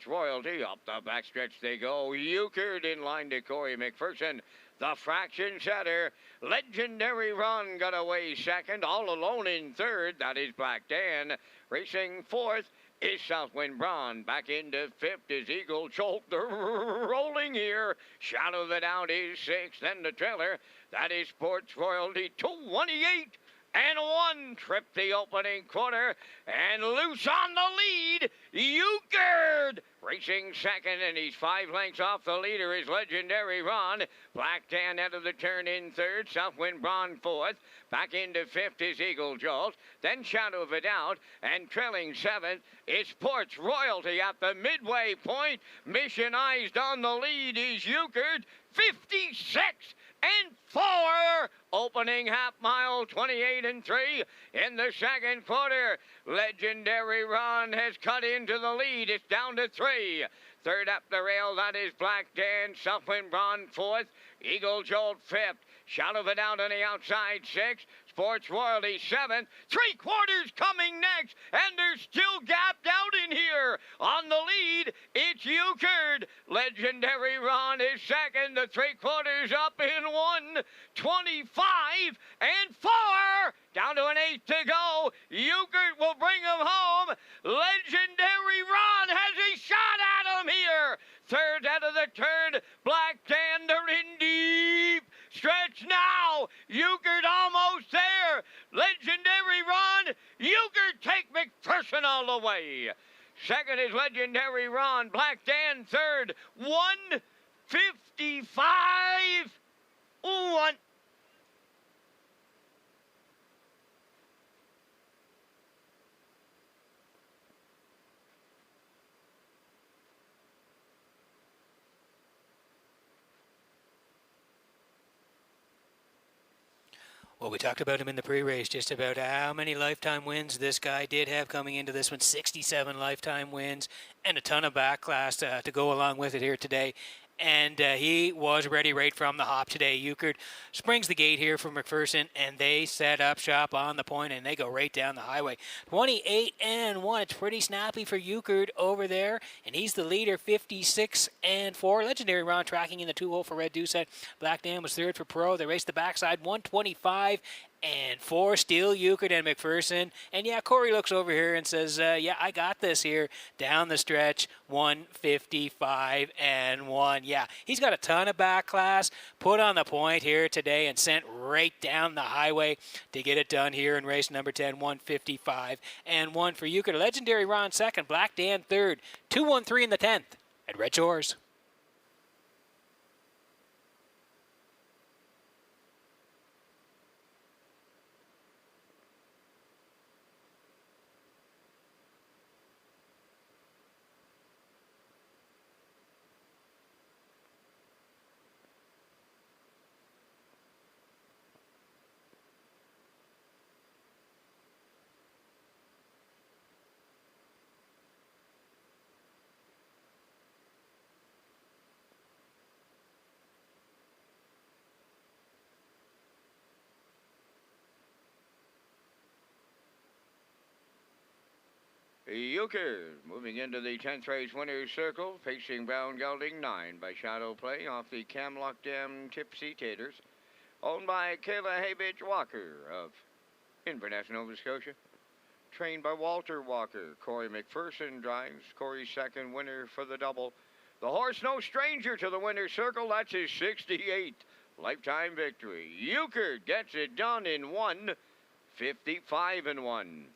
Sports Royalty. Up the backstretch they go. Euchred in line to Corey McPherson. The fraction setter, Legendary Run got away second, all alone in third. That is Black Dan. Racing fourth is Southwind Braun. Back into fifth is Eagle Jolt. They're rolling here. Shadow of the Doubt is sixth. Then the trailer, that is Sports Royalty, 228. And one trip the opening quarter, and loose on the lead, Euchred racing second, and he's 5 lengths off the leader is Legendary Ron. Black Dan out of the turn in third, Southwind Braun fourth, back into fifth is Eagle Jolt, then Shadow of a Doubt, and trailing seventh is Sports Royalty at the midway point. Missionized on the lead is Euchred, 56 and 4. Opening half mile, 28 and 3 in the second quarter. Legendary Ron has cut into the lead. It's down to 3. Third up the rail, that is Black Dan. Southwind Braun fourth. Eagle Jolt fifth. Shadow of a Doubt on the outside, 6. Sports Royalty 7th. 3/4 coming next, and they're still gapped out in here. On the lead, it's Euchred. Legendary Ron is second. The 3/4 up in 1. 25 and 4. Down to an 8 to go. Euchred will bring him home. Legendary Ron has a shot at him here. Third out of the turn. Black Dan, they're in deep stretch now. Euchred almost there. Legendary Ron. Euchred take McPherson all the way. Second is Legendary Ron. Black Dan third. 155. 1. Well, we talked about him in the pre-race, just about how many lifetime wins this guy did have coming into this one. 67 lifetime wins and a ton of back class to go along with it here today. And he was ready right from the hop today. Euchred springs the gate here for McPherson, and they set up shop on the point, and they go right down the highway. 28 and 1. It's pretty snappy for Euchred over there, and he's the leader, 56 and 4. Legendary Ron tracking in the 2-hole for Red Doucette. Black Dan was third for Pro. They raced the backside, 125 and 4, still Euchred and McPherson. And yeah, Corey looks over here and says, yeah, I got this here down the stretch, 155 and 1. Yeah, he's got a ton of back class put on the point here today and sent right down the highway to get it done here in race number 10, 155 and 1 for Euchred. Legendary Ron second, Black Dan third, 213 in the 10th at Red Shores. Euchred moving into the 10th race winner's circle, facing Brown Gelding 9 by Shadow Play off the Camlock Dam Tipsy Taters, owned by Kayla Haybitch Walker of Inverness, Nova Scotia. Trained by Walter Walker. Corey McPherson drives. Corey's second winner for the double. The horse no stranger to the winner's circle. That's his 68th lifetime victory. Euchred gets it done in 155 and 1.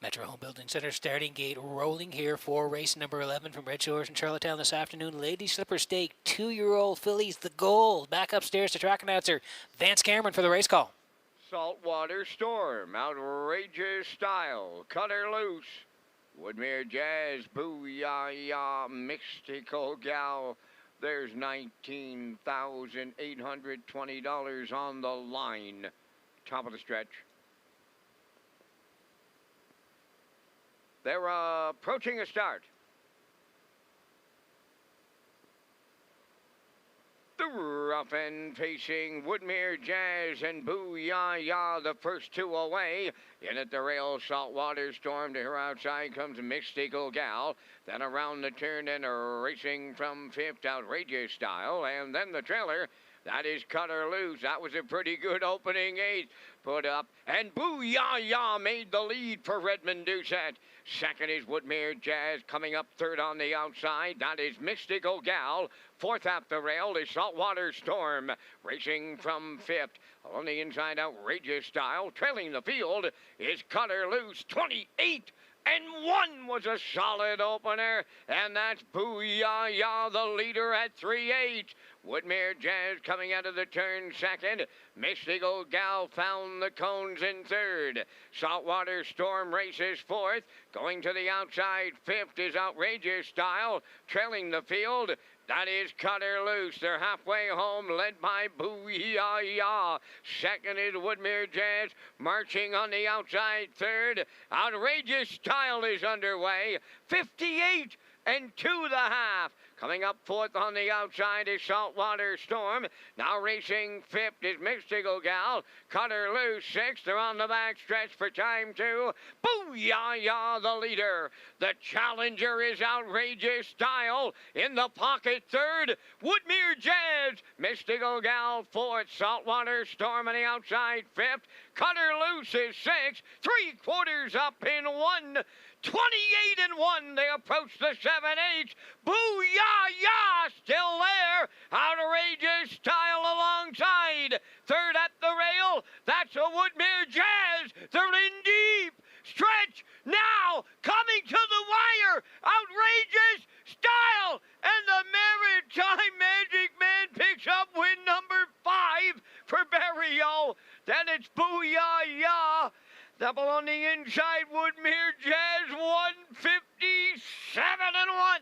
Metro Home Building Center starting gate rolling here for race number 11 from Red Shores in Charlottetown this afternoon. Lady Slipper Stake, 2-year-old fillies, the goal. Back upstairs to track announcer Vance Cameron for the race call. Saltwater Storm, Outrageous Style, Cut Her Loose, Woodmere Jazz, Booyah, Mystical Gal. There's $19,820 on the line. Top of the stretch. They're approaching a start. Rough and facing Woodmere Jazz and Boo Ya Ya, the first two away. In at the rail, Saltwater Storm. To her outside comes Mystical Gal. Then around the turn and racing from fifth, Outrageous Style. And then the trailer. That is Cut Her Loose. That was a pretty good opening eight put up. And Boo Ya Ya made the lead for Redmond Doucette. Second is Woodmere Jazz coming up third on the outside. That is Mystical Gal. Fourth at the rail is Saltwater Storm. Racing from fifth. On the inside, Outrageous Style. Trailing the field is Cut Her Loose. 28 and 1 was a solid opener. And that's Boo Ya Ya, the leader at 3-8. Woodmere Jazz coming out of the turn second. Mystical Gal found the cones in third. Saltwater Storm races fourth. Going to the outside fifth is Outrageous Style. Trailing the field, that is Cut Her Loose. They're halfway home, led by Boo Ya Ya. Second is Woodmere Jazz, marching on the outside third. Outrageous Style is underway. 58 and 2 the half. Coming up fourth on the outside is Saltwater Storm. Now racing fifth is Mystical Gal. Cut Her Loose sixth. They're on the back stretch for time two. Boo Ya Ya, the leader. The challenger is Outrageous Style. In the pocket third, Woodmere Jazz. Mystical Gal fourth. Saltwater Storm on the outside fifth. Cut Her Loose is sixth. 3/4 up in one. 28 and 1. They approach the 7-8. Boo Ya Ya still there. Outrageous Style alongside. Third at the rail. That's a Woodmere Jazz. They're in deep. Stretch now. Coming to the wire. Outrageous Style. And the Maritime Magic Man picks up win number 5 for Barrio. Then it's Boo Ya Ya. Double on the inside, Woodmere Jazz, 157 and 1.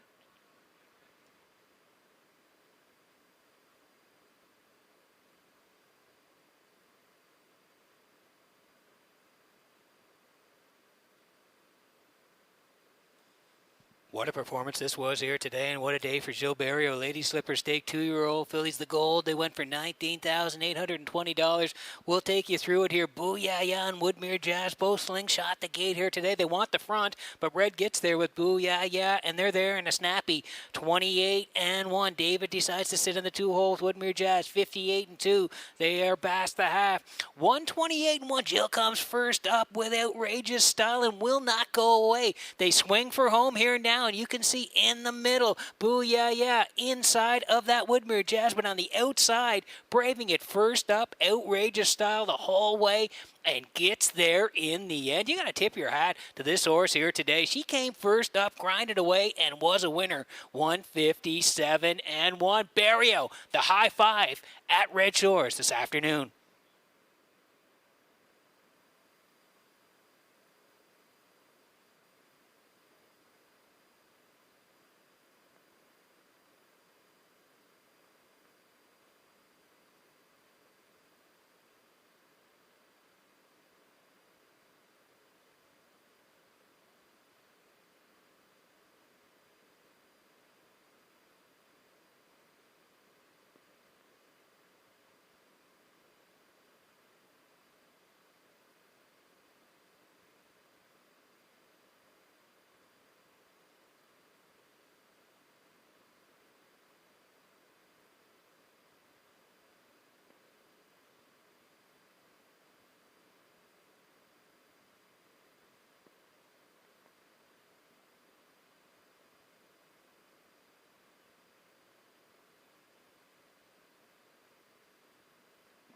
What a performance this was here today, and what a day for Joe Barrio. Lady Slipper Stake, 2-year-old fillies, the gold. They went for $19,820. We'll take you through it here. Boo Ya Ya and Woodmere Jazz both slingshot the gate here today. They want the front, but Red gets there with Boo Ya Ya, and they're there in a snappy 28 and 1. David decides to sit in the two holes. Woodmere Jazz 58 and 2. They are past the half. 128 and 1. Jill comes first up with Outrageous Style and will not go away. They swing for home here now. And you can see in the middle, Boo Ya Ya inside of that Woodmere Jazz, but on the outside, braving it first up, Outrageous Style the whole way, and gets there in the end. You got to tip your hat to this horse here today. She came first up, grinded away, and was a winner. 157 and 1. Barrio, the high five at Red Shores this afternoon.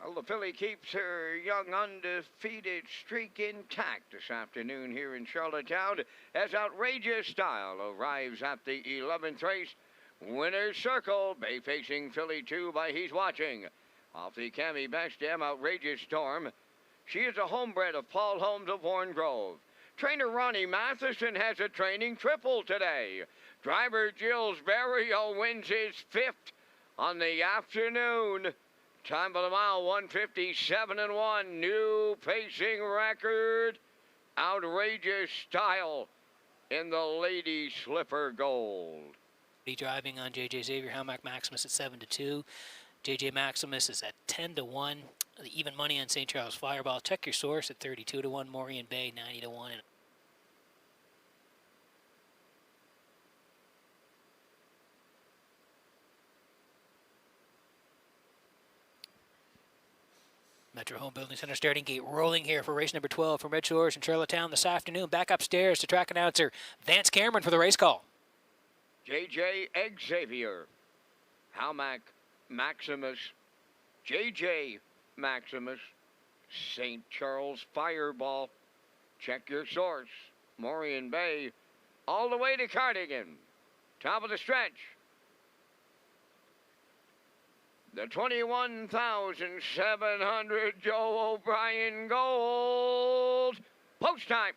Well, the filly keeps her young undefeated streak intact this afternoon here in Charlottetown as Outrageous Style arrives at the 11th race. Winner's Circle, bay facing filly 2 by He's Watching. Off the Cami Bestem, Outrageous Storm. She is a homebred of Paul Holmes of Warren Grove. Trainer Ronnie Matheson has a training triple today. Driver Gilles Barrio wins his 5th on the afternoon. Time of the mile, 157 and 1. New pacing record. Outrageous Style in the Lady Slipper Gold. Driving on J.J. Xavier, Helmac Maximus at 7-2. JJ Maximus is at 10-1. The even money on St. Charles Fireball. Check your source at 32-1. Morian Bay 90-1. Metro Home Building Center starting gate rolling here for race number 12 from Red Shores in Charlottetown this afternoon. Back upstairs to track announcer Vance Cameron for the race call. JJ Xavier, Halmac Maximus, JJ Maximus, St. Charles Fireball. Check your source. Morian Bay, all the way to Cardigan. Top of the stretch. The 21,700 Joe O'Brien Gold. Post time.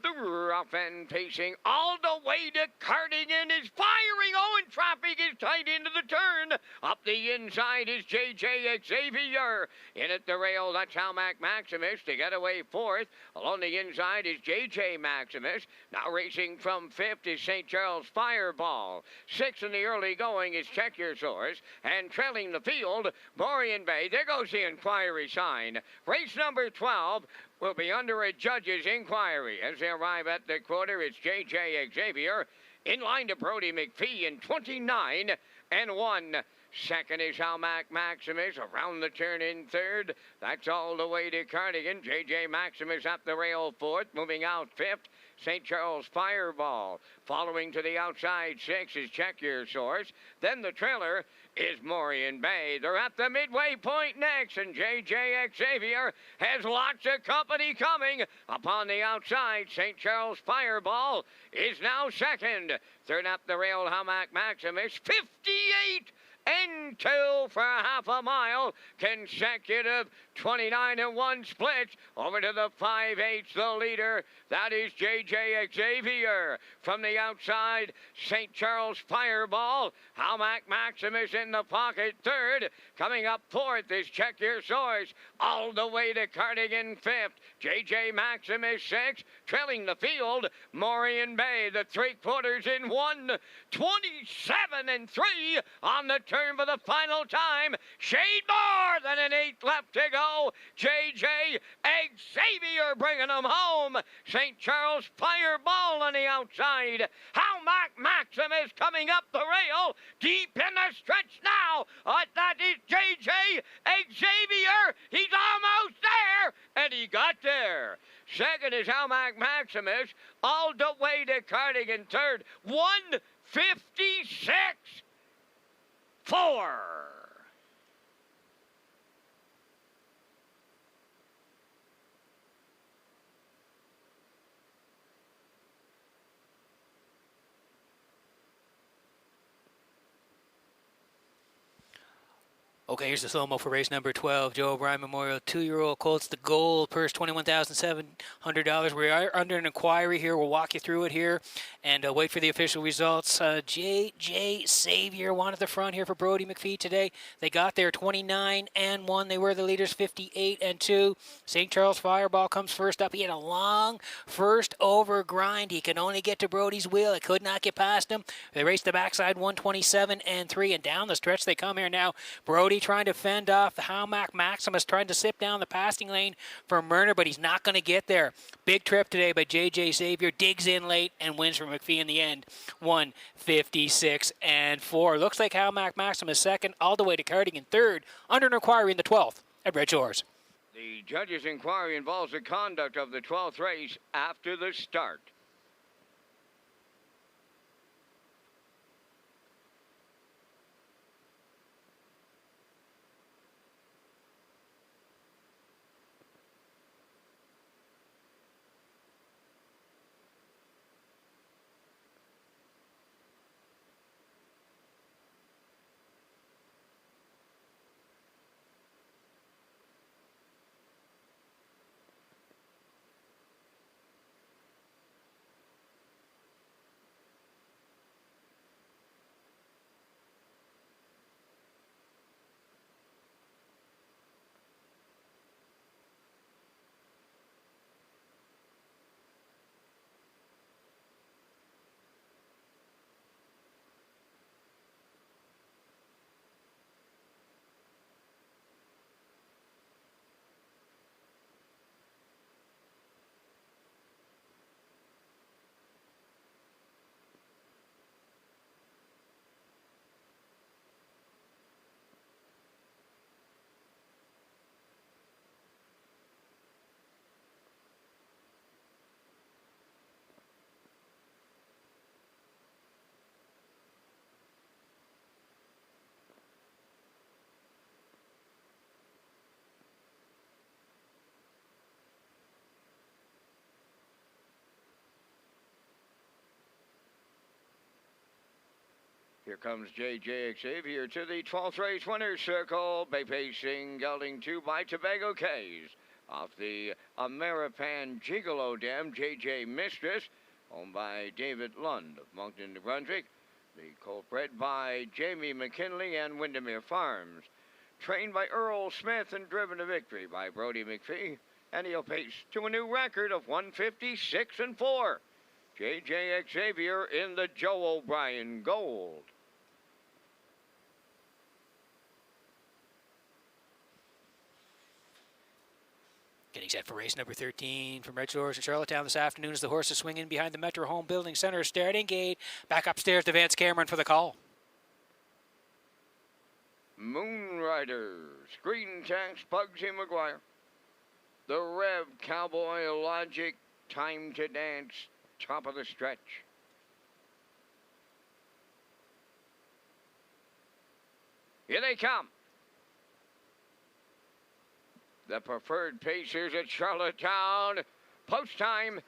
The rough end pacing all the way to Cardigan is firing. Oh, and traffic is tight into the turn. Up the inside is JJ Xavier. In at the rail, that's Halmac Maximus to get away fourth. Along the inside is JJ Maximus. Now racing from fifth is St. Charles Fireball. Sixth in the early going is Check Your Source. And trailing the field, Morian Bay. There goes the inquiry sign. Race number 12 will be under a judge's inquiry. As they arrive at the quarter, it's J.J. Xavier in line to Brody McPhee in 29-1. Second is Halmac Maximus around the turn in third. That's all the way to Cardigan. J.J. Maximus up the rail fourth. Moving out fifth, St. Charles Fireball. Following to the outside six is Check Your Source. Then the trailer is Morian Bay. They're at the midway point next, and J.J. Xavier has lots of company coming. Upon the outside, St. Charles Fireball is now second. Third up the rail, Halmac Maximus, 58-2 for half a mile. Consecutive 29-1 splits. Over to the 5/8, the leader. That is J.J. Xavier. From the outside, St. Charles Fireball. Halmac Maximus in the pocket third. Coming up fourth is Check Your Source. All the way to Cardigan fifth. J.J. Maximus sixth. Trailing the field, Morian Bay. The three-quarters in 1:27-3 on the turn for the final time. Shade more than an eighth left to go. J.J. Xavier bringing them home. St. Charles Fireball on the outside. Halmac Maximus coming up the rail. Deep in the stretch now. That is J.J. Xavier. He's almost there. And he got there. Second is Halmac Maximus. All the way to Cardigan third. 1:56.4. Okay, here's the slow-mo for race number 12. Joe O'Brien Memorial 2-year-old colts. The gold purse, $21,700. We are under an inquiry here. We'll walk you through it here and wait for the official results. J.J. Xavier wanted the front here for Brody McPhee today. They got there 29-1. They were the leaders 58-2. St. Charles Fireball comes first up. He had a long first over grind. He could only get to Brody's wheel. It could not get past him. They raced the backside 127-3, and down the stretch they come here now. Brody trying to fend off the Halmac Maximus, trying to sip down the passing lane for Murner, but he's not going to get there. Big trip today by J.J. Xavier. Digs in late and wins for McPhee in the end. 1:56.4. Looks like Halmac Maximus second, all the way to Cardigan third, under an inquiry in the 12th at Red Shores. The judge's inquiry involves the conduct of the 12th race after the start. Here comes J.J. Xavier to the 12th race winner's circle. Bay pacing, gelding 2 by Tobago K's. Off the Ameripan Gigolo Dam, J.J. Mistress, owned by David Lund of Moncton, New Brunswick. The colt bred by Jamie McKinley and Windermere Farms. Trained by Earl Smith and driven to victory by Brody McPhee. And he'll pace to a new record of 156-4. J.J. Xavier in the Joe O'Brien Gold. Getting set for race number 13 from Redshores in Charlottetown this afternoon as the horses swing in behind the Metro Home Building Center starting gate. Back upstairs to Vance Cameron for the call. Moonrider, Screen Tax, Bugsy McGuire. The Rev, Cowboy Logic, Time to Dance, top of the stretch. Here they come. The preferred pacers at Charlottetown. Post time.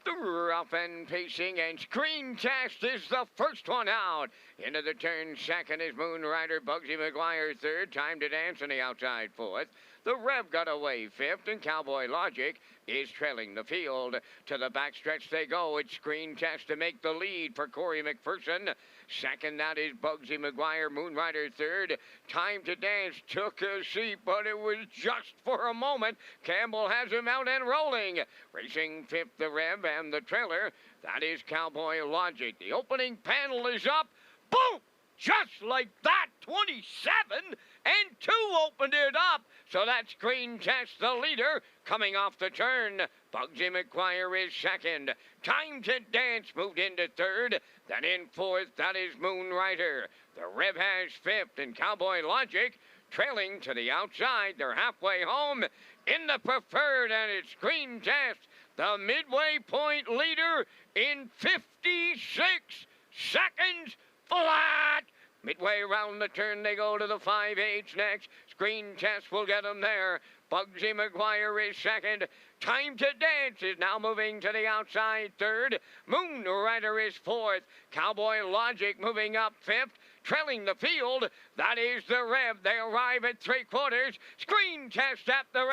The rough end pacing and Screen Test is the first one out. Into the turn second is Moonrider, Bugsy McGuire third. Time to Dance on the outside fourth. The Rev got away fifth, and Cowboy Logic is trailing the field. To the backstretch they go. It's Screen Test to make the lead for Corey McPherson. Second, that is Bugsy McGuire, Moonrider third. Time to Dance took a seat, but it was just for a moment. Campbell has him out and rolling. Racing fifth, the Rev, and the trailer, that is Cowboy Logic. The opening panel is up. Boom! Just like that, 27 and 2 opened it up. So that's Screen Test, the leader, coming off the turn. Bugsy McGuire is second. Time to Dance moved into third. Then in fourth, that is Moonrider. The Rev has fifth, and Cowboy Logic trailing to the outside. They're halfway home in the preferred, and it's Screen Test, the midway point leader in 56 seconds flat. Midway around the turn, they go to the 5/8 next. Screen Test will get them there. Bugsy McGuire is second. Time to Dance is now moving to the outside third. Moonrider is fourth. Cowboy Logic moving up fifth. Trailing the field, that is the Rev. They arrive at 3/4. Screen Test at the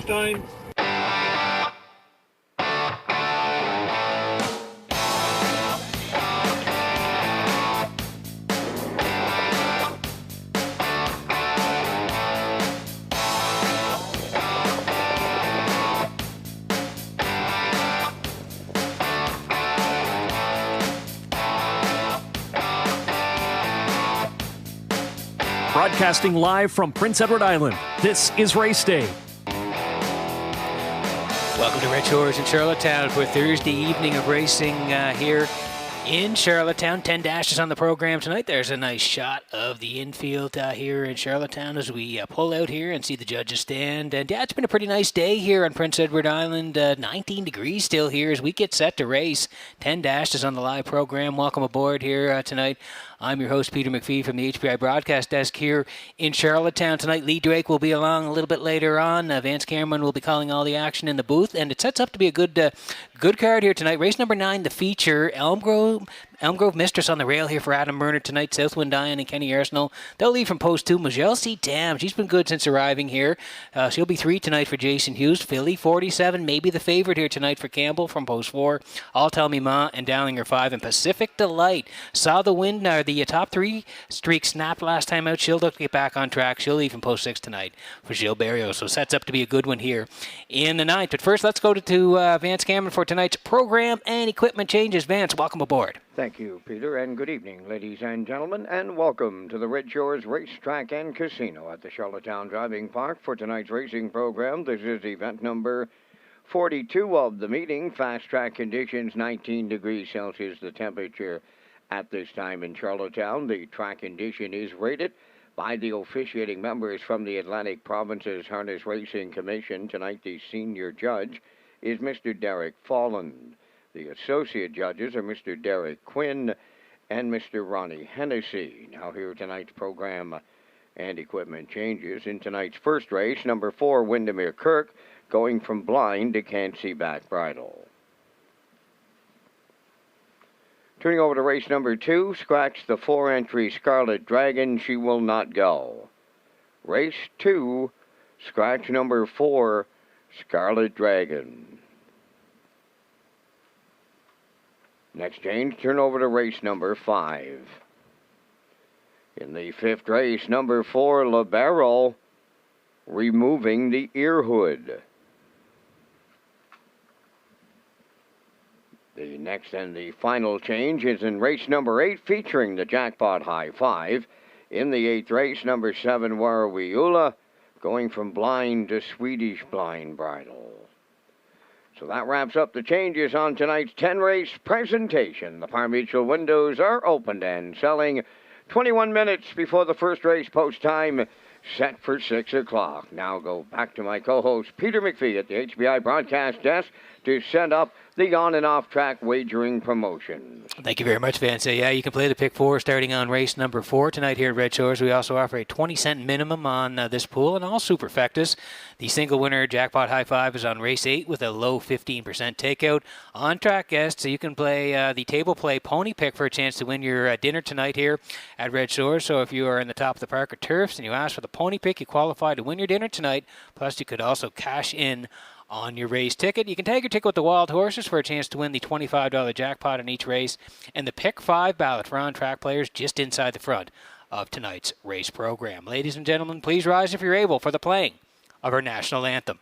time. Broadcasting live from Prince Edward Island, this is Race Day. Welcome to Redshores in Charlottetown for Thursday evening of racing here in Charlottetown. 10 dashes on the program tonight. There's a nice shot of the infield here in Charlottetown as we pull out here and see the judges stand. And yeah, it's been a pretty nice day here on Prince Edward Island. 19 degrees still here as we get set to race. 10 dashes on the live program. Welcome aboard here tonight. I'm your host, Peter McPhee, from the HPI broadcast desk here in Charlottetown. Tonight, Lee Drake will be along a little bit later on. Vance Cameron will be calling all the action in the booth, and it sets up to be a good card here tonight. Race number 9, the feature, Elm Grove Mistress on the rail here for Adam Murner tonight. Southwind Diane and Kenny Arsenal. They'll lead from post 2. Majel C. Tam, she's been good since arriving here. She'll be 3 tonight for Jason Hughes. Philly 47, maybe the favorite here tonight for Campbell from post 4. All Tell Me Ma and Dowlinger 5. And Pacific Delight saw the wind, the top 3 streak snapped last time out. She'll look to get back on track. She'll leave from post 6 tonight for Gilles Barrios. So sets up to be a good one here in the 9th. But first, let's go to Vance Cameron for tonight's program and equipment changes. Vance, welcome aboard. Thank you, Peter, and good evening, ladies and gentlemen, and welcome to the Redshores Racetrack and Casino at the Charlottetown Driving Park for tonight's racing program. This is event number 42 of the meeting. Fast track conditions, 19 degrees Celsius, the temperature at this time in Charlottetown. The track condition is rated by the officiating members from the Atlantic Provinces Harness Racing Commission. Tonight, the senior judge is Mr. Derek Folland. The associate judges are Mr. Derek Quinn and Mr. Ronnie Hennessy. Now here tonight's program and equipment changes. In tonight's first race, number 4, Windermere Kirk, going from blind to can't see back bridle. Turning over to race number 2, scratch the 4-entry Scarlet Dragon, she will not go. Race 2, scratch number 4, Scarlet Dragon. Next change, turn over to race number 5. In the 5th race, number 4, Libero, removing the ear hood. The next and the final change is in race number 8, featuring the Jackpot High 5. In the 8th race, number 7, Warawiula, going from blind to Swedish blind bridle. So that wraps up the changes on tonight's 10-race presentation. The Par Mutual windows are opened and selling 21 minutes before the first race post time, set for 6 o'clock. Now go back to my co-host, Peter McPhee, at the HBI broadcast desk to set up the on- and off-track wagering promotion. Thank you very much, Vance. Yeah, you can play the Pick 4 starting on race number 4 tonight here at Red Shores. We also offer a 20-cent minimum on this pool and all superfectas. The single winner Jackpot High 5 is on race 8 with a low 15% takeout. On-track guests, so you can play the table play Pony Pick for a chance to win your dinner tonight here at Red Shores. So if you are in the top of the park or turfs and you ask for the Pony Pick, you qualify to win your dinner tonight. Plus, you could also cash in on your race ticket. You can tag your ticket with the Wild Horses for a chance to win the $25 jackpot in each race, and the Pick 5 ballot for on-track players just inside the front of tonight's race program. Ladies and gentlemen, please rise if you're able for the playing of our national anthem.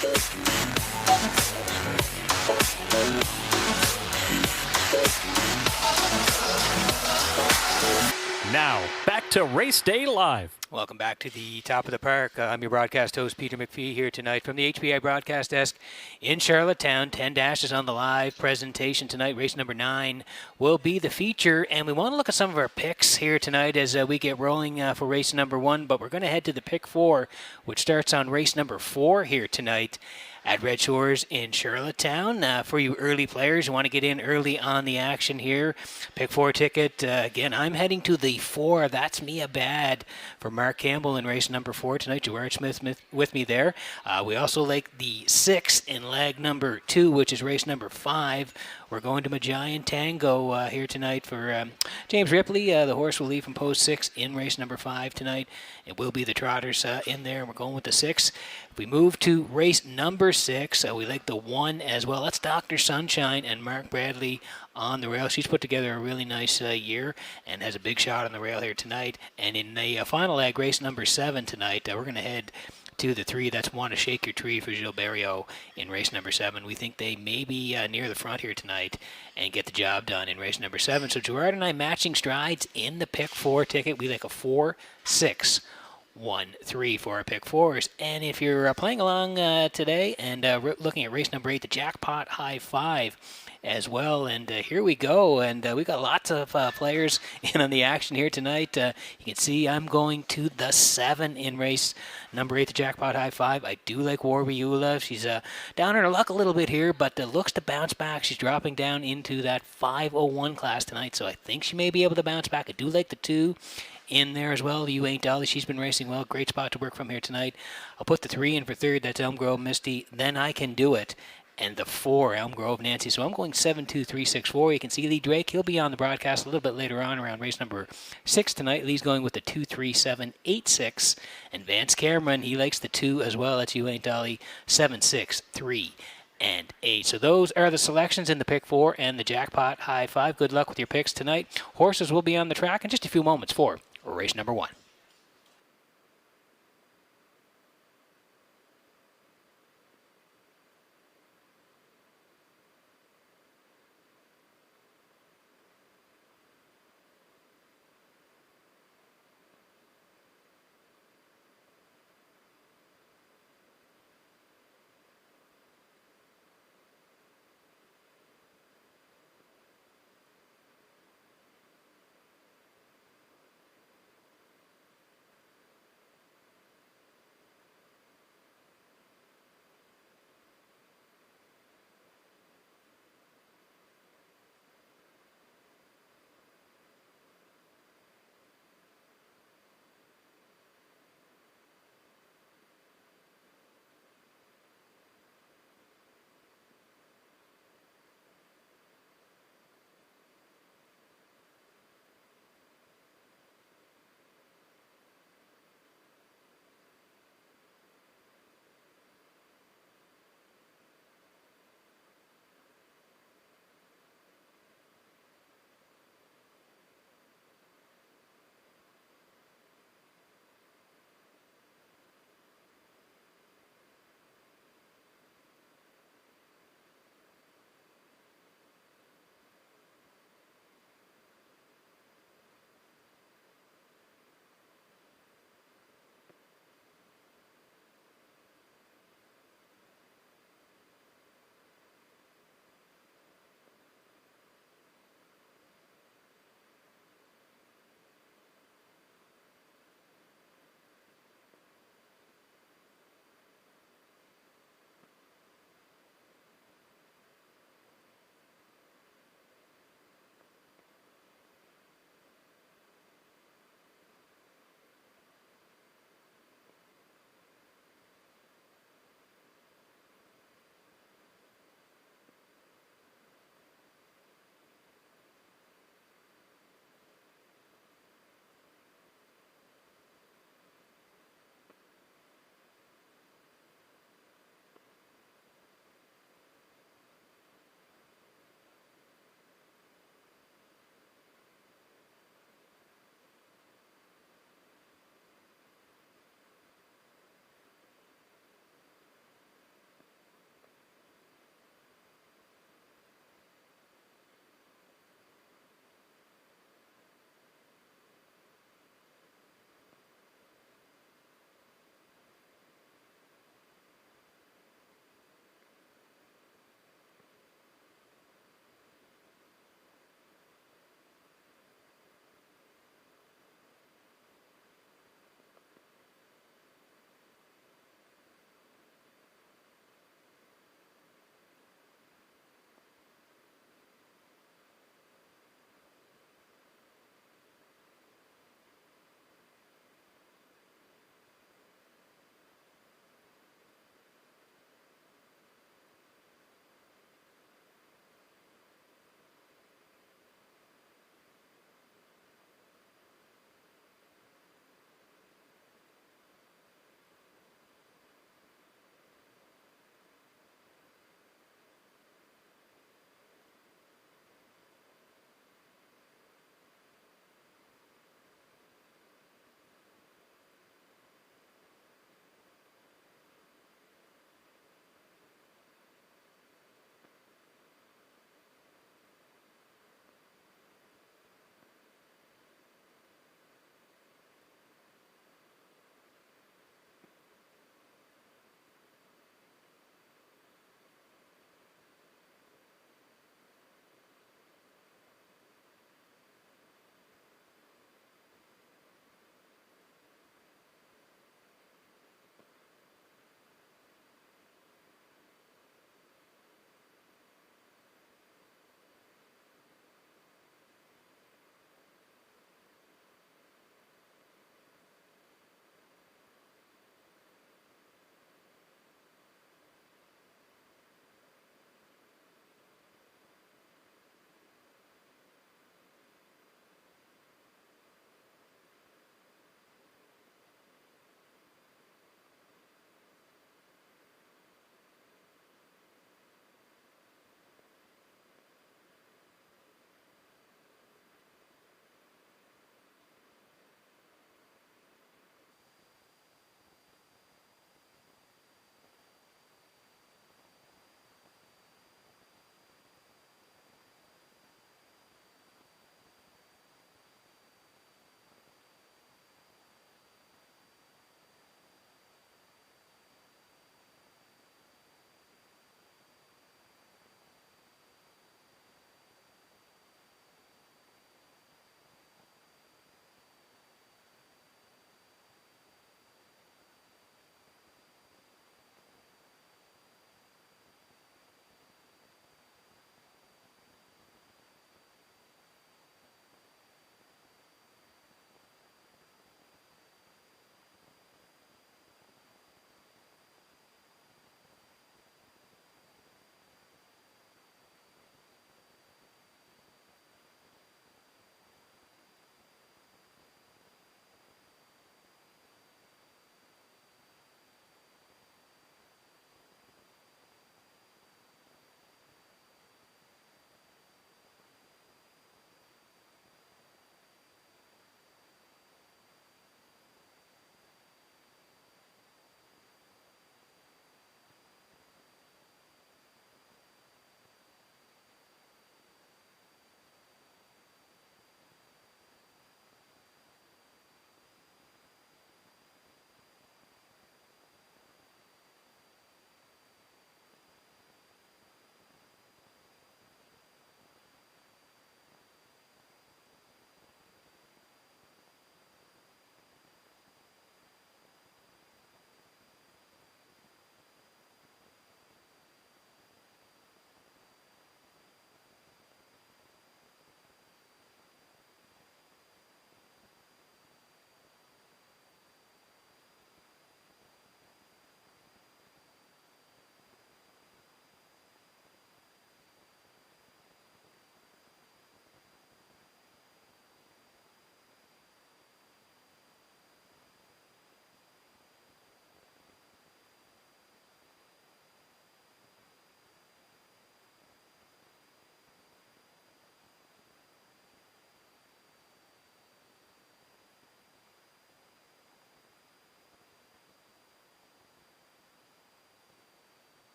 Now, back to Race Day Live. Welcome back to the top of the park. I'm your broadcast host, Peter McPhee, here tonight from the HBI broadcast desk in Charlottetown. 10 dashes on the live presentation tonight. Race number 9 will be the feature, and we want to look at some of our picks here tonight as we get rolling for race number 1, but we're going to head to the pick 4, which starts on race number 4 here tonight at Redshores in Charlottetown. For you early players who want to get in early on the action here, pick 4 ticket. Again, I'm heading to the 4. That's me a bad for Mark Campbell in race number 4 tonight. Gerard Smith with me there. We also like the 6 in leg number 2, which is race number 5. We're going to Majian Tango here tonight for James Ripley. The horse will leave from post 6 in race number 5 tonight. It will be the trotters in there, and we're going with the 6. If we move to race number 6, we like the 1 as well. That's Dr. Sunshine and Mark Bradley on the rail. She's put together a really nice year and has a big shot on the rail here tonight. And in the final leg, race number 7 tonight, we're going to head to the 3. That's Want to Shake Your Tree for Gilles Barrio in race number 7. We think they may be near the front here tonight and get the job done in race number 7. So Gerard and I matching strides in the pick 4 ticket. We like a 4, 6, 1, 3 for our pick 4s. And if you're playing along today and looking at race number 8, the Jackpot High 5 as well. And here we go. And we got lots of players in on the action here tonight. You can see I'm going to the 7 in race number 8, the Jackpot High 5. I do like Warbiula. She's down on her luck a little bit here, but looks to bounce back. She's dropping down into that 501 class tonight, so I think she may be able to bounce back. I do like the 2 in there as well. You Ain't Dolly. She's been racing well. Great spot to work from here tonight. I'll put the 3 in for third. That's Elm Grove Misty. Then I Can Do It. And the 4, Elm Grove Nancy. So I'm going 7, 2, 3, 6, 4. You can see Lee Drake. He'll be on the broadcast a little bit later on around race number 6 tonight. Lee's going with the 2, 3, 7, 8, 6. And Vance Cameron, he likes the 2 as well. That's You Ain't Dolly. 7, 6, 3, and 8. So those are the selections in the pick 4 and the Jackpot High 5. Good luck with your picks tonight. Horses will be on the track in just a few moments for race number 1.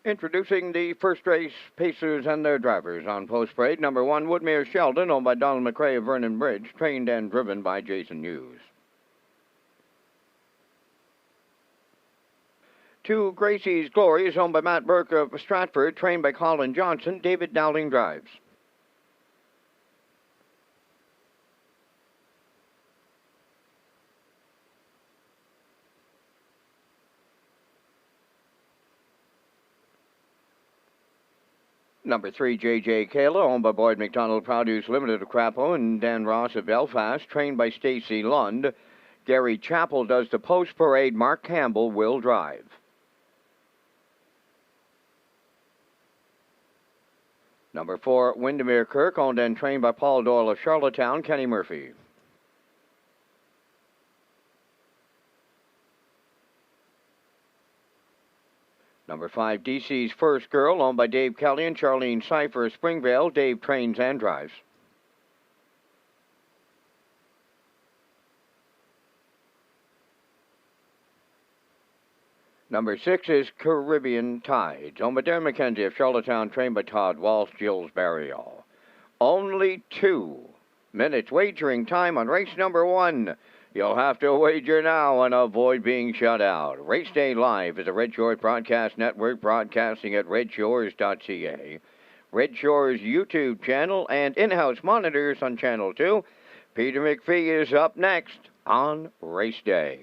Introducing the first race pacers and their drivers on post parade. Number 1, Woodmere Sheldon, owned by Donald McRae of Vernon Bridge, trained and driven by Jason Hughes. 2, Gracie's Glory is owned by Matt Burke of Stratford, trained by Colin Johnson. David Dowling drives. Number 3, J.J. Kayla, owned by Boyd McDonald Produce Limited of Crapo and Dan Ross of Belfast, trained by Stacey Lund. Gary Chappell does the post parade. Mark Campbell will drive. Number 4, Windermere Kirk, owned and trained by Paul Doyle of Charlottetown, Kenny Murphy. Number 5, DC's First Girl, owned by Dave Kelly and Charlene Cipher of Springvale. Dave trains and drives. Number 6 is Caribbean Tides, owned by Darren McKenzie of Charlottetown, trained by Todd Walsh, Gilles Barriol. Only 2 minutes wagering time on race number 1. You'll have to wager now and avoid being shut out. Race Day Live is a Red Shores Broadcast Network, broadcasting at Redshores.ca, Red Shores YouTube channel, and in-house monitors on Channel 2. Peter McPhee is up next on Race Day.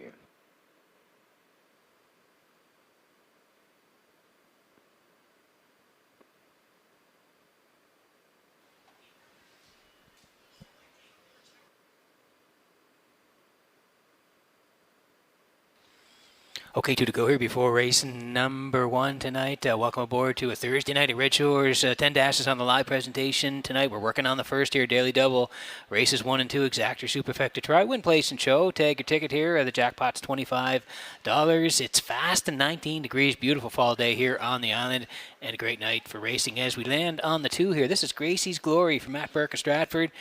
Okay, 2 to go here before race number 1 tonight. Welcome aboard to a Thursday night at Red Shores. 10 dashes on the live presentation tonight. We're working on the first here, Daily Double. Races 1 and 2, exact or superfecta try. Win, place, and show. Tag your ticket here. The jackpot's $25. It's fast and 19 degrees. Beautiful fall day here on the island. And a great night for racing as we land on the 2 here. This is Gracie's Glory from Matt Burke of Stratford.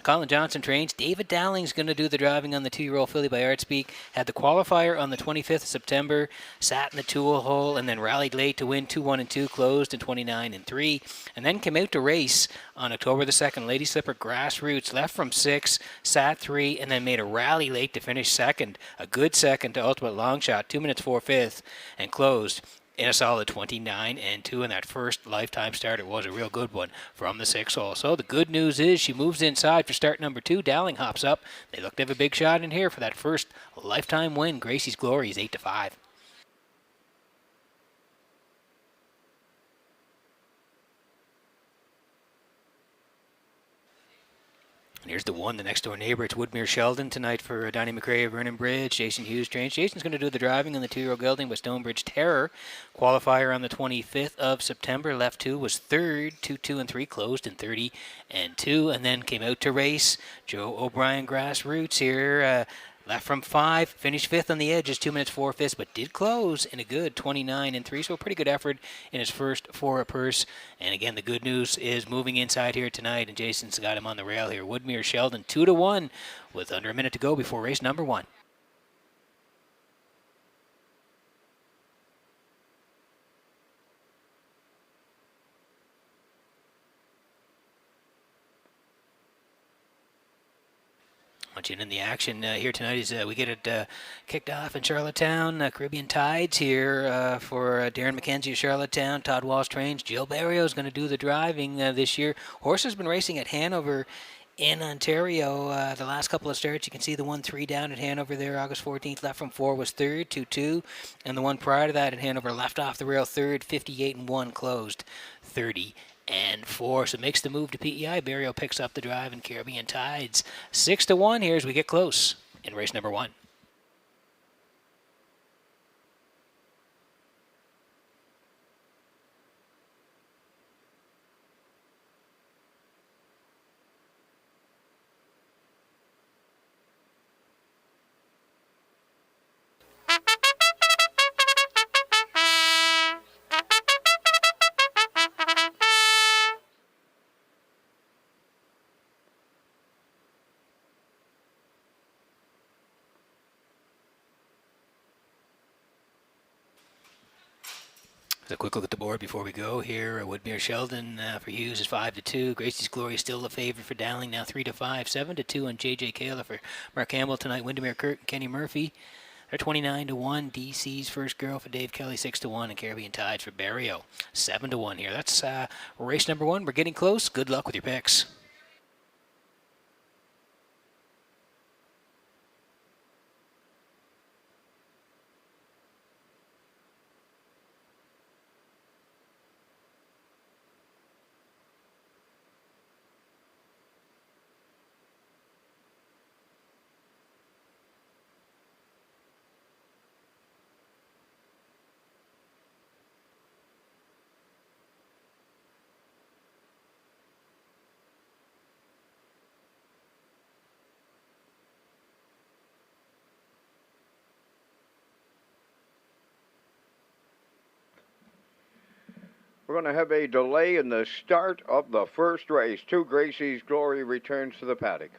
Colin Johnson trains. David Dowling's going to do the driving on the 2-year-old filly by Artspeak. Had the qualifier on the 25th of September, sat in the 2-hole, and then rallied late to win 2-1 and 2, closed in 29 and 3, and then came out to race on October the 2nd. Lady Slipper Grassroots left from 6, sat 3, and then made a rally late to finish second. A good second to Ultimate Long Shot, 2 minutes 4/5, and closed in a solid 29 and 2 in that first lifetime start. It was a real good one from the 6-hole. So the good news is she moves inside for start number 2. Dowling hops up. They look to have a big shot in here for that first lifetime win. Gracie's Glory is 8-5. And here's the 1, the next door neighbor. It's Woodmere Sheldon tonight for Donnie McRae of Vernon Bridge. Jason Hughes trains. Jason's going to do the driving on the 2-year-old gelding with Stonebridge Terror. Qualifier on the 25th of September. Left 2, was third, 2-2 and 3, closed in 30 and 2, and then came out to race. Joe O'Brien Grassroots here. Left from 5, finished 5th on the edge, just 2 minutes 4/5, but did close in a good 29 and 3. So a pretty good effort in his first for a purse. And again, the good news is moving inside here tonight, and Jason's got him on the rail here. Woodmere Sheldon 2-1 with under a minute to go before race number 1. In the action here tonight is we get it kicked off in Charlottetown. Caribbean Tides here for Darren McKenzie of Charlottetown. Todd Walsh trains. Jill Barrio is going to do the driving this year. Horse has been racing at Hanover in Ontario the last couple of starts. You can see the 1-3 down at Hanover there, August 14th. Left from 4 was third, 2-2. And the one prior to that at Hanover, left off the rail third, 58 and 1, closed 30 and 4. So makes the move to PEI. Barrio picks up the drive, and Caribbean Tides 6-1 here as we get close in race number 1. A quick look at the board before we go here. Woodmere Sheldon for Hughes is 5-2. Gracie's Glory is still the favorite for Dowling, now 3-5. 7-2 on J.J. Kayla for Mark Campbell tonight. Windermere Kirk and Kenny Murphy. They're 29-1. DC's First Girl for Dave Kelly, 6-1. And Caribbean Tides for Barrio, 7-1 here. That's race number 1. We're getting close. Good luck with your picks. We're going to have a delay in the start of the first race. 2 Gracie's Glory returns to the paddock.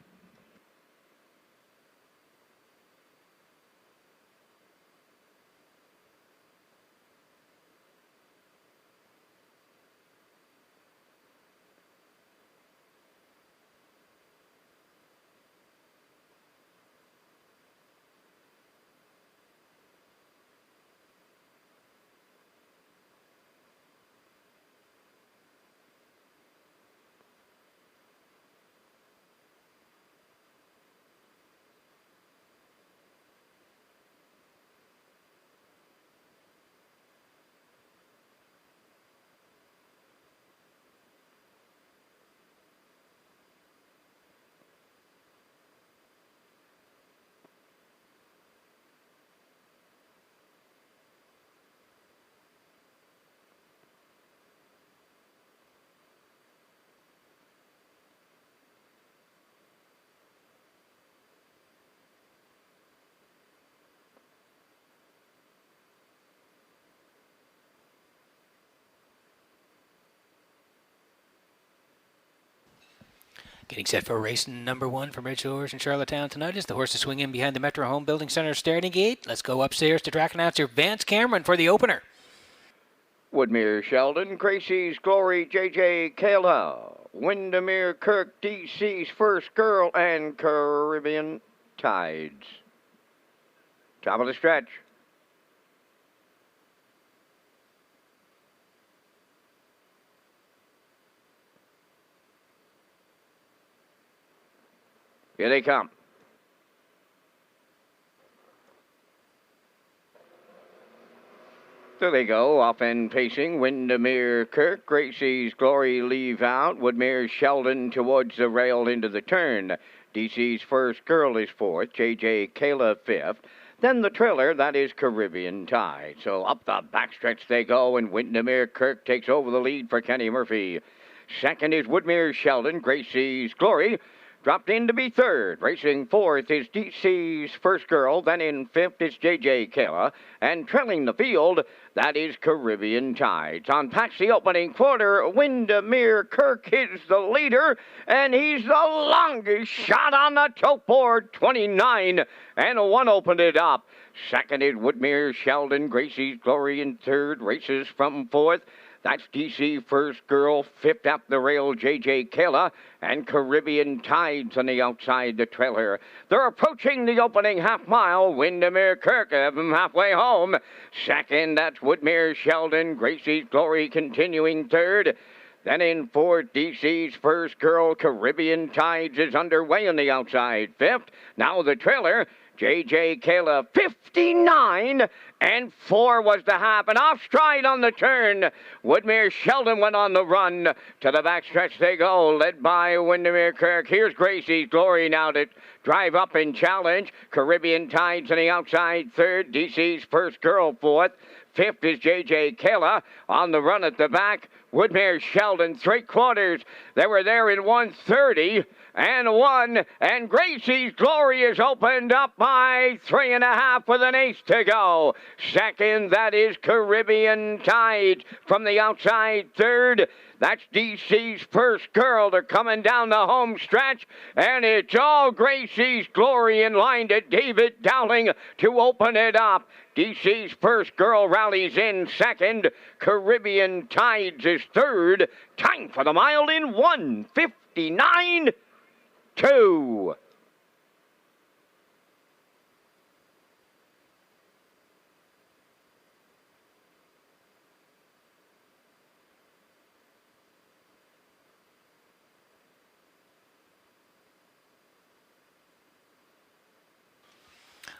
Getting set for race number 1 from Redshores in Charlottetown tonight as the horses swing in behind the Metro Home Building Center starting gate. Let's go upstairs to track announcer Vance Cameron for the opener. Woodmere Sheldon, Gracie's Glory, J.J. Kayla, Windermere Kirk, DC's First Girl, and Caribbean Tides. Top of the stretch. Here they come. There they go, off and pacing. Windermere Kirk, Gracie's Glory leave out. Woodmere Sheldon towards the rail into the turn. DC's First Girl is 4th. J.J. Kayla 5th. Then the trailer, that is Caribbean Tide. So up the backstretch they go, and Windermere Kirk takes over the lead for Kenny Murphy. Second is Woodmere Sheldon, Gracie's Glory. Dropped in to be 3rd. Racing 4th is DC's First Girl. Then in 5th is J.J. Kayla. And trailing the field, that is Caribbean Tides. On past the opening quarter, Windermere Kirk is the leader. And he's the longest shot on the tote board. 29 and 1 opened it up. Second is Woodmere Sheldon. Gracie's Glory in 3rd. Races from 4th. That's DC First Girl, 5th up the rail, J.J. Kayla, and Caribbean Tides on the outside the trailer. They're approaching the opening half mile. Windermere Kirk have them halfway home. Second, that's Woodmere Sheldon. Gracie's Glory continuing 3rd. Then in 4th, DC's First Girl, Caribbean Tides is underway on the outside. 5th, now the trailer. J.J. Kayla, 59 and 4 was the half, and off stride on the turn. Woodmere Sheldon went on the run. To the backstretch they go, led by Windermere Kirk. Here's Gracie's Glory now to drive up and challenge. Caribbean Tides on the outside 3rd. DC's First Girl 4th. 5th is J.J. Kayla on the run at the back. Woodmere Sheldon, 3/4. They were there in 1:30. and 1. And Gracie's Glory is opened up by 3.5 with an ace to go. Second, that is Caribbean Tide from the outside. Third, that's DC's First Girl. They're coming down the home stretch, and it's all Gracie's Glory in line to David Dowling to open it up. DC's First Girl rallies in second. Caribbean Tides is third. Time for the mile in 1:59.2.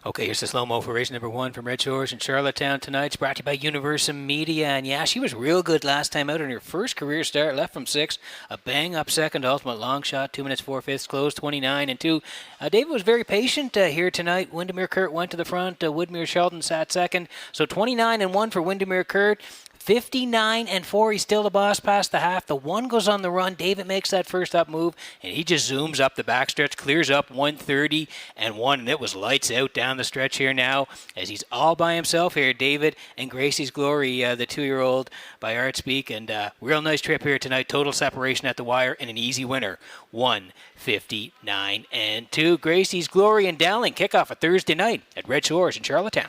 Okay, here's the slow-mo for race number 1 from Redshores in Charlottetown tonight. It's brought to you by Universum Media. And yeah, she was real good last time out in her first career start. Left from 6. A bang-up second, ultimate long shot. 2 minutes 4/5, closed 29-2. David was very patient here tonight. Windermere Kurt went to the front. Woodmere Sheldon sat second. So 29-1 for Windermere Kurt. 59-4. He's still the boss past the half. The 1 goes on the run. David makes that first up move, and he just zooms up the backstretch, clears up 1:30-1, and it was lights out down the stretch here now as he's all by himself here. David and Gracie's Glory, the 2-year-old by Artspeak, and real nice trip here tonight. Total separation at the wire and an easy winner. 1:59-2. Gracie's Glory and Dowling kick off a Thursday night at Red Shores in Charlottetown.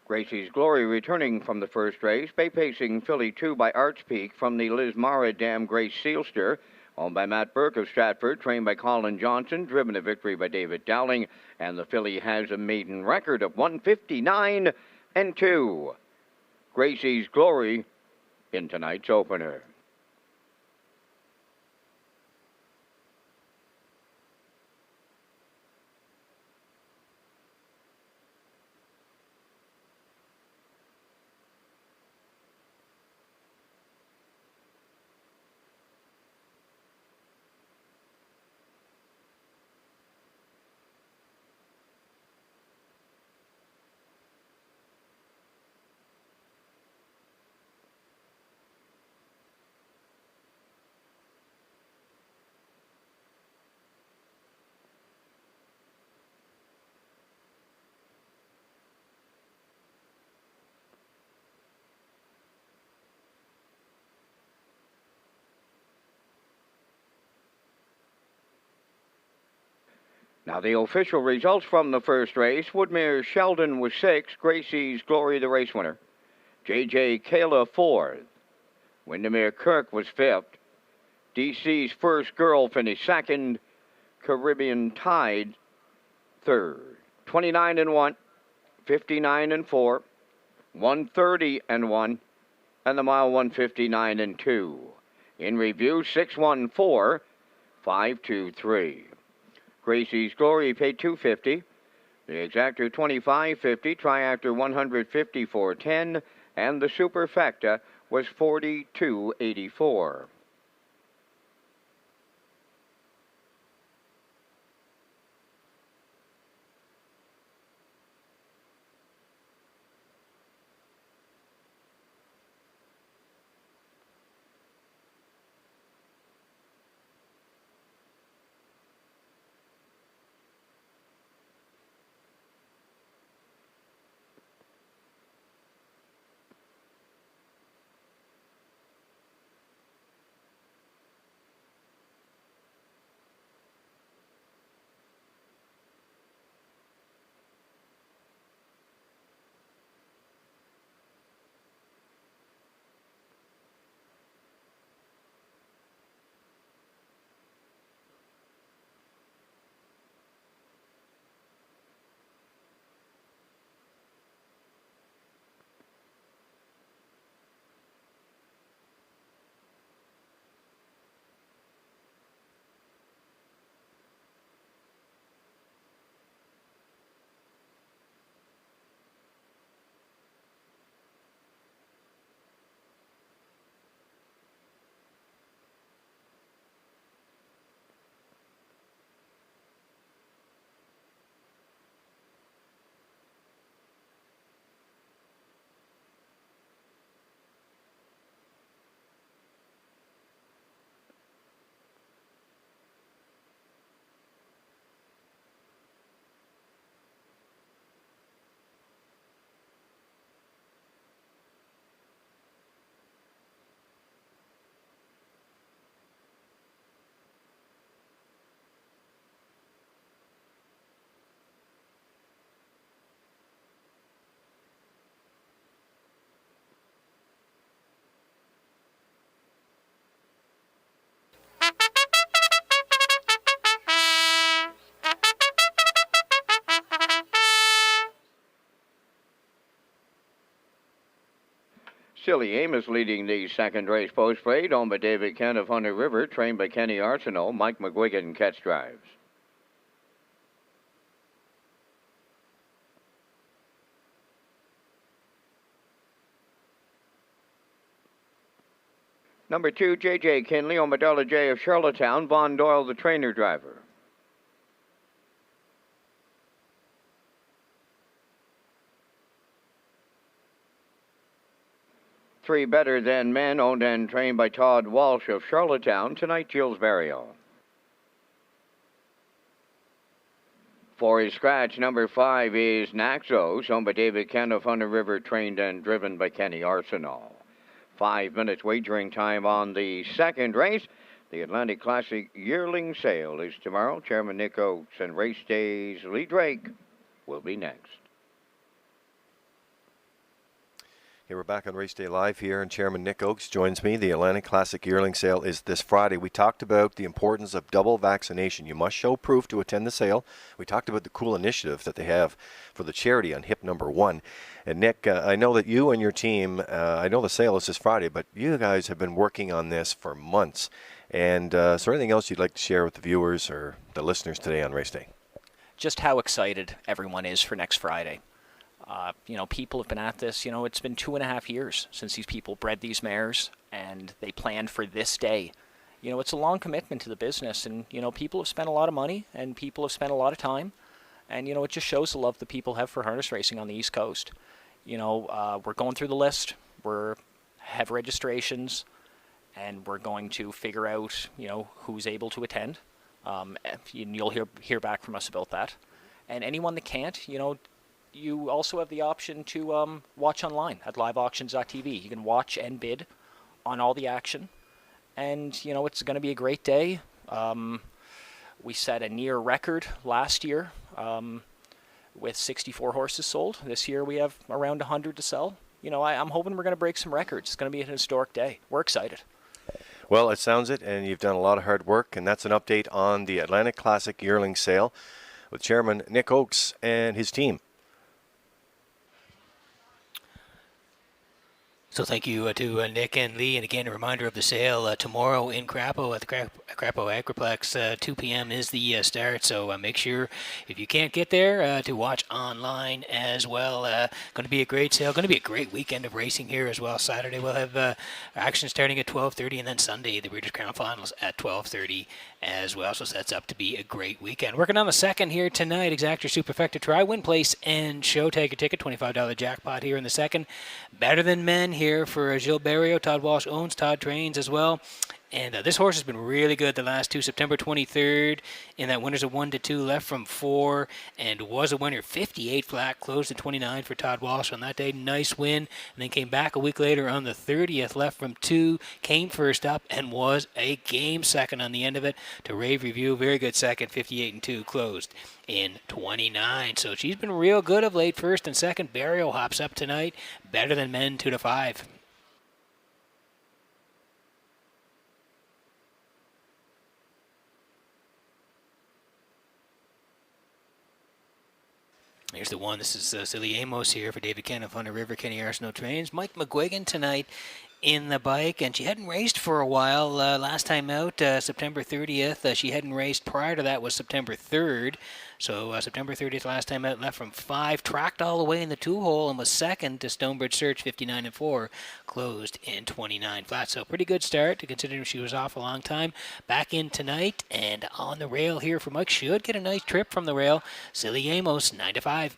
Gracie's Glory returning from the first race. Bay pacing filly 2 by Artspeak from the Lismara Dam Grace Sealster. Owned by Matt Burke of Stratford, trained by Colin Johnson, driven to victory by David Dowling. And the filly has a maiden record of 1:59-2. Gracie's Glory in tonight's opener. Now the official results from the first race. Woodmere Sheldon was 6th. Gracie's Glory the race winner. J.J. Kayla 4th. Windermere Kirk was 5th. DC's First Girl finished 2nd. Caribbean Tide 3rd. 29-1, 59-4, 1:30-1, and the mile 1:59-2. In review, 614, 523. Gracie's Glory paid $250. The exactor $25.50. Triactor $154.10, and the superfecta was $42.84. Silly Amos leading the second race post-parade, owned by David Kent of Hunter River, trained by Kenny Arsenault. Mike McGuigan catch drives. Number 2, J.J. Kinley, owned by Darla J of Charlottetown. Vaughn Doyle, the trainer driver. Three Better Than Men, owned and trained by Todd Walsh of Charlottetown. Tonight, Jules Barrio. For his scratch, number 5 is Naxos, owned by David Kent of Hunter River, trained and driven by Kenny Arsenault. 5 minutes wagering time on the second race. The Atlantic Classic yearling sale is tomorrow. Chairman Nick Oakes and Race Day's Lee Drake will be next. Here we're back on Race Day Live here, and Chairman Nick Oakes joins me. The Atlantic Classic yearling sale is this Friday. We talked about the importance of double vaccination. You must show proof to attend the sale. We talked about the cool initiative that they have for the charity on hip number 1. And Nick, I know that you and your team, I know the sale is this Friday, but you guys have been working on this for months. And is there anything else you'd like to share with the viewers or the listeners today on Race Day? Just how excited everyone is for next Friday. People have been at this. It's been 2.5 years since these people bred these mares, and they planned for this day. It's a long commitment to the business, and, people have spent a lot of money, and people have spent a lot of time, and, it just shows the love that people have for harness racing on the East Coast. We're going through the list. We have registrations, and we're going to figure out, who's able to attend. You'll hear back from us about that. And anyone that can't, you also have the option to watch online at liveauctions.tv. You can watch and bid on all the action. And, it's going to be a great day. We set a near record last year with 64 horses sold. This year we have around 100 to sell. I'm hoping we're going to break some records. It's going to be an historic day. We're excited. Well, it sounds it, and you've done a lot of hard work, and that's an update on the Atlantic Classic yearling sale with Chairman Nick Oakes and his team. So thank you to Nick and Lee, and again a reminder of the sale tomorrow in Crapo at the Crapo Agriplex. 2 p.m. is the start, so make sure if you can't get there to watch online as well. Going to be a great sale, going to be a great weekend of racing here as well. Saturday we'll have action starting at 12:30, and then Sunday the Breeders' Crown Finals at 12:30 as well. So sets up to be a great weekend. Working on the second here tonight, Exactor Superfecta Try, Win Place and Show. Take a ticket, $25 jackpot here in the second. Better Than Men here for Gilles Barrio. Todd Walsh owns, Todd trains as well. And this horse has been really good the last two. September 23rd in that winners of 1-2, left from 4, and was a winner. 58 flat, closed at 29 for Todd Walsh on that day. Nice win. And then came back a week later on the 30th, left from 2, came first up, and was a game second on the end of it to Rave Review. Very good second, 58-2, closed in 29. So she's been real good of late. First and second. Barrio hops up tonight. Better Than Men, 2-5. Here's the one. This is Silly Amos here for David Kent of Hunter River. Kenny Arsenault trains. Mike McGuigan tonight in the bike, and she hadn't raced for a while. Last time out, September 30th. She hadn't raced prior to that was September 3rd. So September 30th last time out, left from 5, tracked all the way in the 2-hole, and was second to Stonebridge Search, 59-4, closed in 29 flat. So pretty good start, considering she was off a long time. Back in tonight, and on the rail here for Mike. Should get a nice trip from the rail. Silly Amos, 9-5.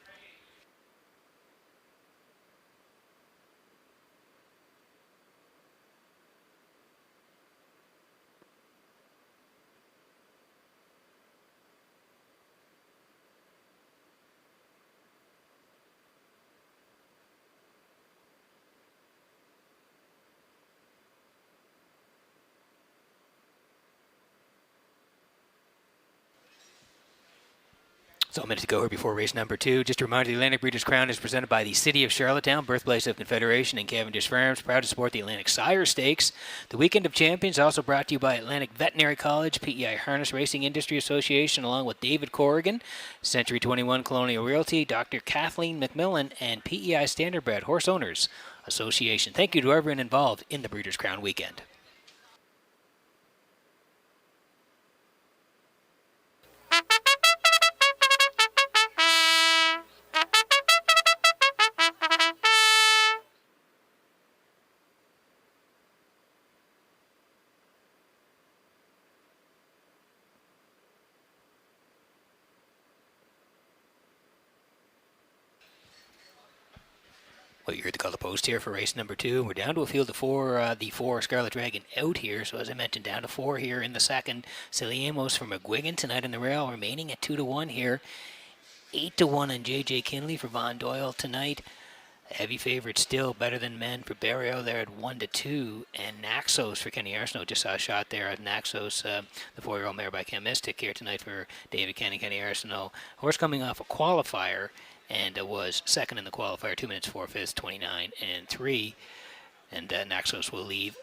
So a minute to go here before race number 2. Just a reminder, the Atlantic Breeders' Crown is presented by the City of Charlottetown, birthplace of Confederation and Cavendish Farms. Proud to support the Atlantic Sire Stakes. The Weekend of Champions also brought to you by Atlantic Veterinary College, PEI Harness Racing Industry Association, along with David Corrigan, Century 21 Colonial Realty, Dr. Kathleen McMillan, and PEI Standardbred Horse Owners Association. Thank you to everyone involved in the Breeders' Crown weekend. Well, you heard the color post here for race number 2. We're down to a field of 4, the 4 Scarlet Dragon out here. So as I mentioned, down to 4 here in the second. Silly Amos from McGuigan tonight in the rail, remaining at 2-1 here. 8-1 on JJ Kinley for Von Doyle tonight. Heavy favorite still, Better Than Men for Barrio there at 1-2. And Naxos for Kenny Arsenault. Just saw a shot there at Naxos, the 4-year-old mare by Cam Mystic here tonight for David Kenny Arsenault. Horse coming off a qualifier. And was second in the qualifier, 2 minutes 4 fifths, 29-3. And Naxos will leave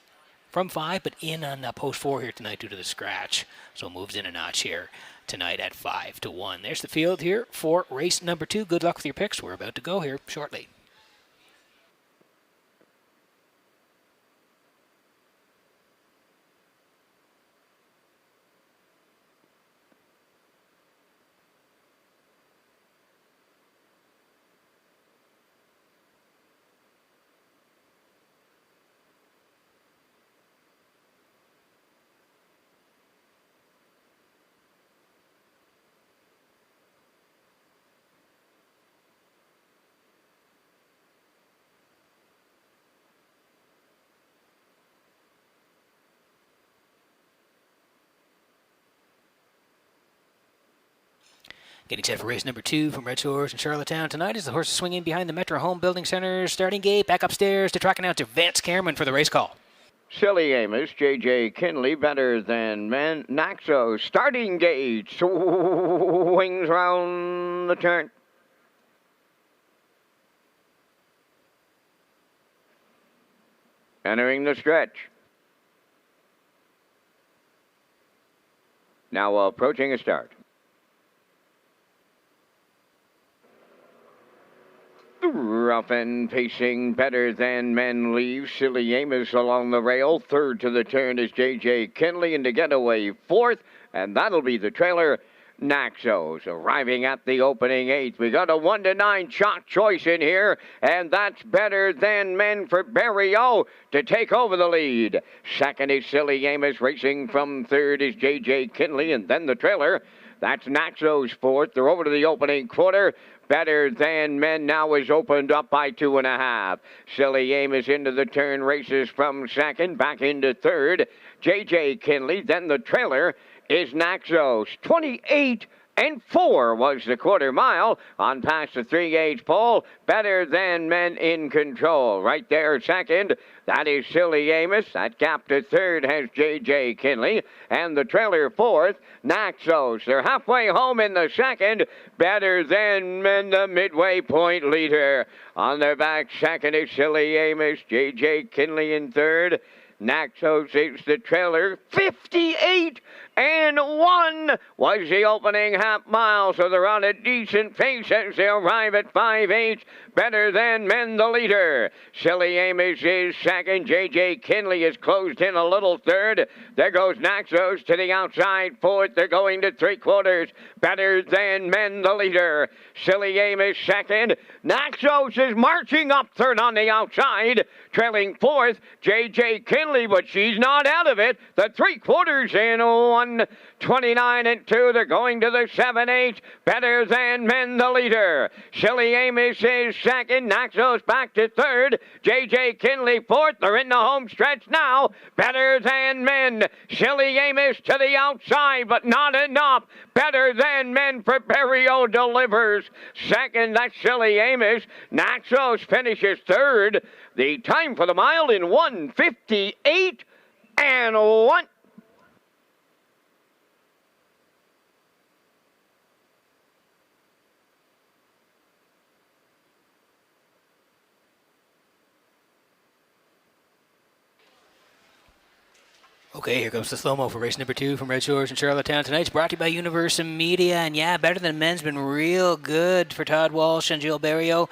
from 5, but in on post 4 here tonight due to the scratch. So moves in a notch here tonight at 5-1. There's the field here for race number 2. Good luck with your picks. We're about to go here shortly. Getting set for race number 2 from Redshores in Charlottetown tonight as the horses swing in behind the Metro Home Building Center starting gate. Back upstairs to track announcer Vance Cameron for the race call. Silly Amos, J.J. Kinley, Better Than Men. Naxos, starting gate, swings round the turn. Entering the stretch. Now approaching a start. Rough and pacing, Better Than Men leaves. Silly Amos along the rail. Third to the turn is J.J. Kinley, and to get away fourth, and that'll be the trailer. Naxos arriving at the opening 8th. We got a 1-9 chalk choice in here, and that's Better Than Men for Barrio to take over the lead. Second is Silly Amos. Racing from third is J.J. Kinley, and then the trailer. That's Naxos fourth. They're over to the opening quarter. Better Than Men now is opened up by 2.5. Silly Amos into the turn, races from second, back into third. J.J. Kinley, then the trailer is Naxos. 28-4 was the quarter mile on past the 3-gauge pole. Better Than Men in control. Right there, second. That is Silly Amos. That gap to third has J.J. Kinley. And the trailer fourth, Naxos. They're halfway home in the second. Better Than Men, the midway point leader. On their back, second is Silly Amos. J.J. Kinley in third. Naxos is the trailer. 58-1 was the opening half mile, so they're on a decent pace as they arrive at 5-8. Better Than Men, the leader. Silly Amos is second. J.J. Kinley is closed in a little third. There goes Naxos to the outside fourth. They're going to 3/4. Better Than Men, the leader. Silly Amos second. Naxos is marching up third on the outside. Trailing fourth, J.J. Kinley, but she's not out of it. The 3/4 in 1:29-2. They're going to the 7-8. Better Than Men, the leader. Silly Amos is second. Naxos back to third. J.J. Kinley fourth. They're in the home stretch now. Better Than Men. Silly Amos to the outside, but not enough. Better Than Men for Barrio delivers. Second, that's Silly Amos. Naxos finishes third. The time for the mile in 1:58-1. Okay, here comes the slow-mo for race number 2 from Redshores in Charlottetown. Tonight's brought to you by Universal Media. And yeah, Better Than Men's been real good for Todd Walsh and Jill Barrio.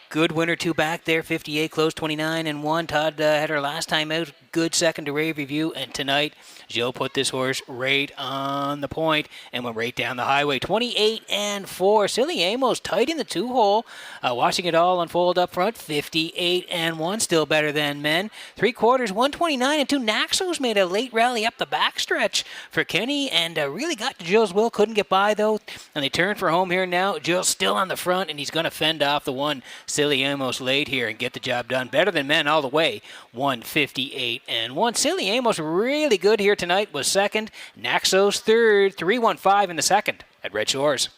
Good winner two back there, 58 close, 29 and 1. Todd had her last time out. Good second to rave review. And tonight, Jill put this horse right on the point and went right down the highway. 28 and 4. Silly Amos tight in the 2-hole. Watching it all unfold up front. 58 and 1. Still better than men. 3/4, 129 and 2. Naxos made a late rally up the backstretch for Kenny and really got to Jill's will. Couldn't get by though. And they turn for home here now. Jill's still on the front and he's going to fend off the one Silly Amos late here and get the job done. Better than men all the way. 158 and 1. Silly Amos really good here tonight. Was second. Naxos third. 315 in the second at Red Shores.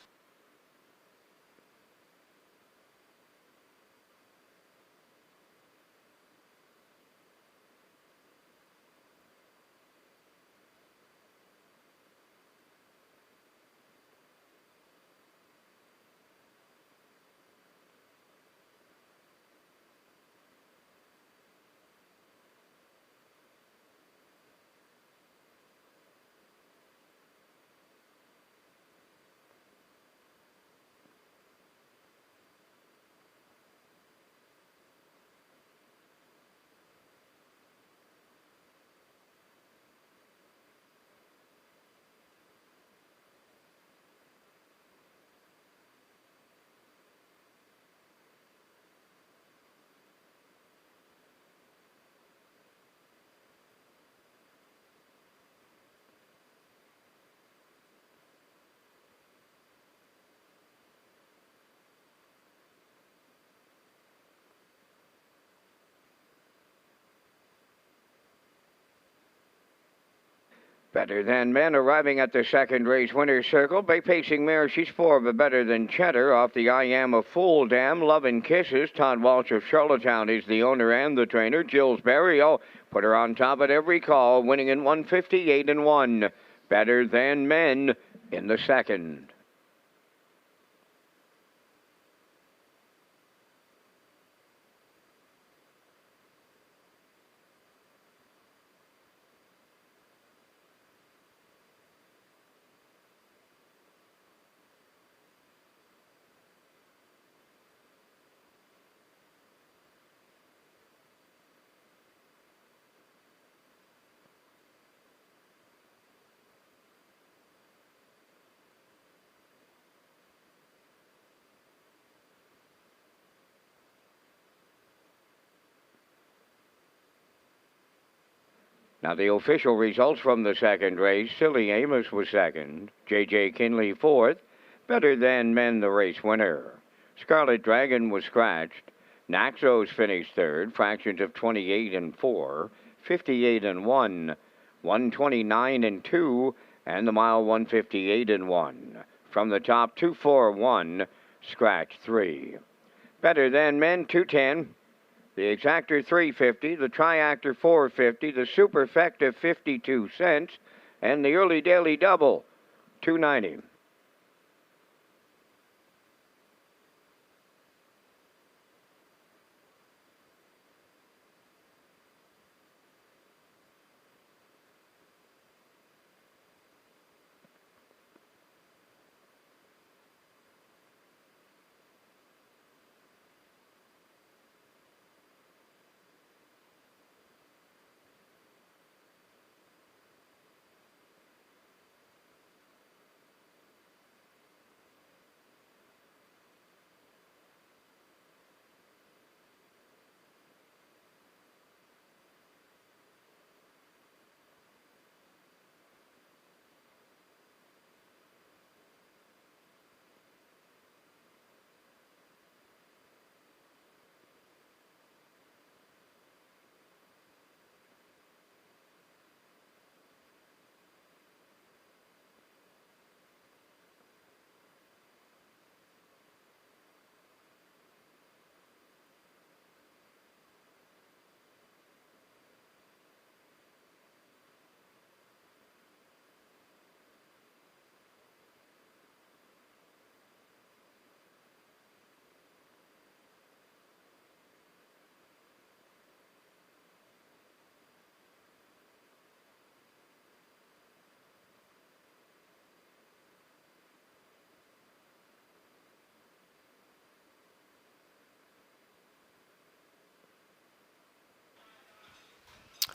Better Than Men arriving at the second race winner's circle. Bay pacing mare, she's 4 but better than Cheddar. Off the I Am a Fool Dam, Love and Kisses. Todd Walsh of Charlottetown is the owner and the trainer. Jill's Barrio put her on top at every call, winning in 158 and 1. Better Than Men in the second. Now the official results from the second race. Silly Amos was second. J.J. Kinley fourth. Better Than Men the race winner. Scarlet Dragon was scratched. Naxos finished third. Fractions of 28 and 4. 58 and 1. 129 and 2. And the mile 158 and 1. From the top 241. Scratch 3. Better Than Men 210. The exactor 350, the triactor 450, the superfecta 52 cents, and the early daily double 290.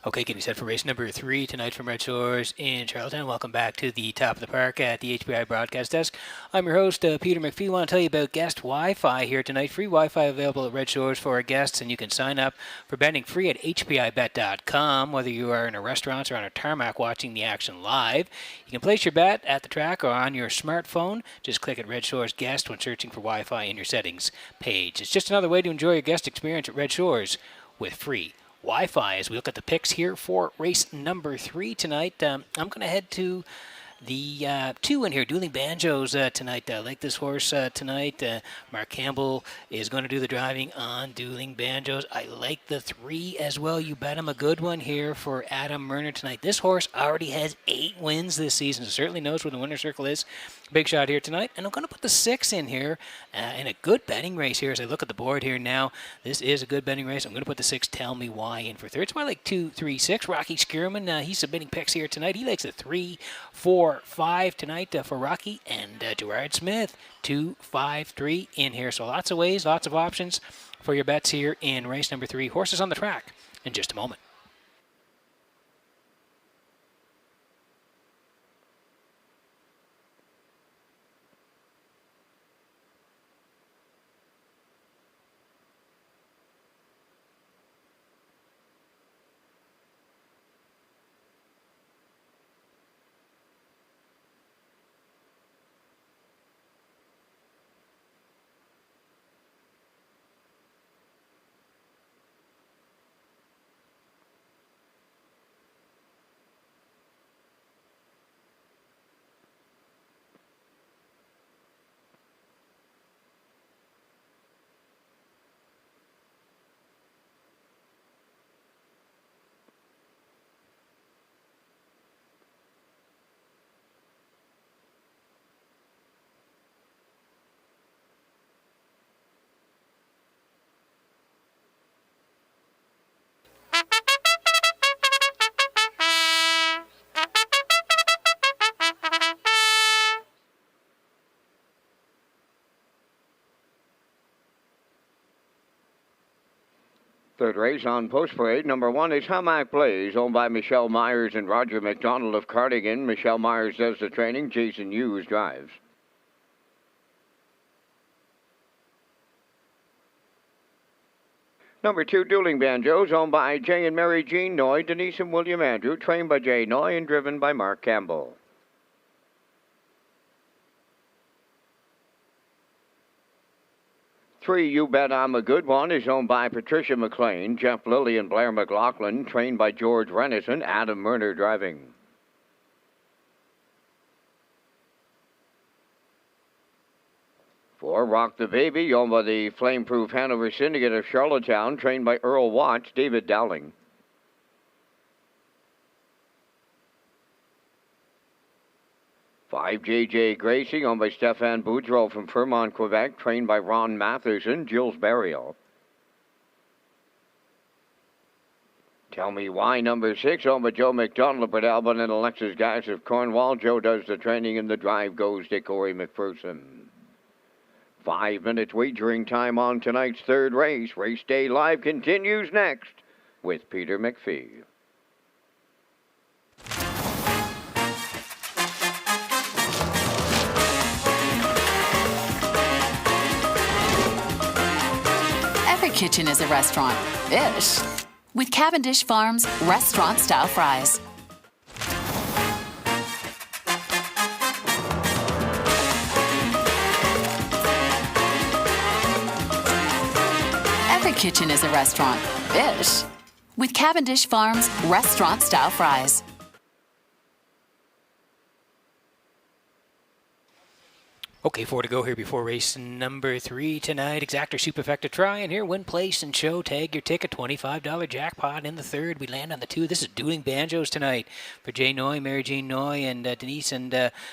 Okay, getting set for race number 3 tonight from Red Shores in Charlottetown. Welcome back to the top of the park at the HPI broadcast desk. I'm your host, Peter McPhee. I want to tell you about guest Wi-Fi here tonight. Free Wi-Fi available at Red Shores for our guests, and you can sign up for betting free at hpibet.com. Whether you are in a restaurant or on a tarmac watching the action live, you can place your bet at the track or on your smartphone. Just click at Red Shores Guest when searching for Wi-Fi in your settings page. It's just another way to enjoy your guest experience at Red Shores with free Wi-Fi. As we look at the picks here for race number 3 tonight, I'm going to head to the 2 in here, Dueling Banjos tonight. I like this horse tonight. Mark Campbell is going to do the driving on Dueling Banjos. I like the 3 as well. You bet him a good one here for Adam Murner tonight. This horse already has 8 wins this season, so certainly knows where the winner's circle is. Big shot here tonight. And I'm going to put the 6 in here in a good betting race here as I look at the board here now. This is a good betting race. I'm going to put the 6, Tell Me Why, in for third. So I like 2, 3, 6. Rocky Skierman, he's submitting picks here tonight. He likes a 3, 4, 5 tonight for Rocky. And Gerard Smith, 2, 5, 3 in here. So lots of ways, lots of options for your bets here in race number 3. Horses on the track in just a moment. Third race on Post Parade. Number 1 is Hamac Blaze, owned by Michelle Myers and Roger McDonald of Cardigan. Michelle Myers does the training. Jason Hughes drives. Number 2, Dueling Banjos, owned by Jay and Mary Jean Noy, Denise and William Andrew, trained by Jay Noy and driven by Mark Campbell. 3, You Bet I'm a Good One, is owned by Patricia McLean, Jeff Lilly and Blair McLaughlin, trained by George Renison, Adam Murner driving. 4, Rock the Baby, owned by the Flameproof Hanover Syndicate of Charlottetown, trained by Earl Watts, David Dowling. 5, J.J. Gracie, owned by Stéphane Boudreau from Fermont, Quebec, trained by Ron Matheson, Jules Burial. Tell Me Why, number 6, owned by Joe McDonald of Port Alban and Alexis Gass of Cornwall. Joe does the training and the drive goes to Corey McPherson. 5 minutes wagering time on tonight's third race. Race Day Live continues next with Peter McPhee. Every kitchen is a restaurant. Ish. With Cavendish Farms restaurant-style fries. Every kitchen is a restaurant. Ish. With Cavendish Farms restaurant-style fries. Okay, 4 to go here before race number 3 tonight. Exactor Superfecta try and here, win, place, and show. Tag your ticket, $25 jackpot in the third. We land on the 2. This is Dueling Banjos tonight for Jay Noy, Mary Jean Noy, and Denise and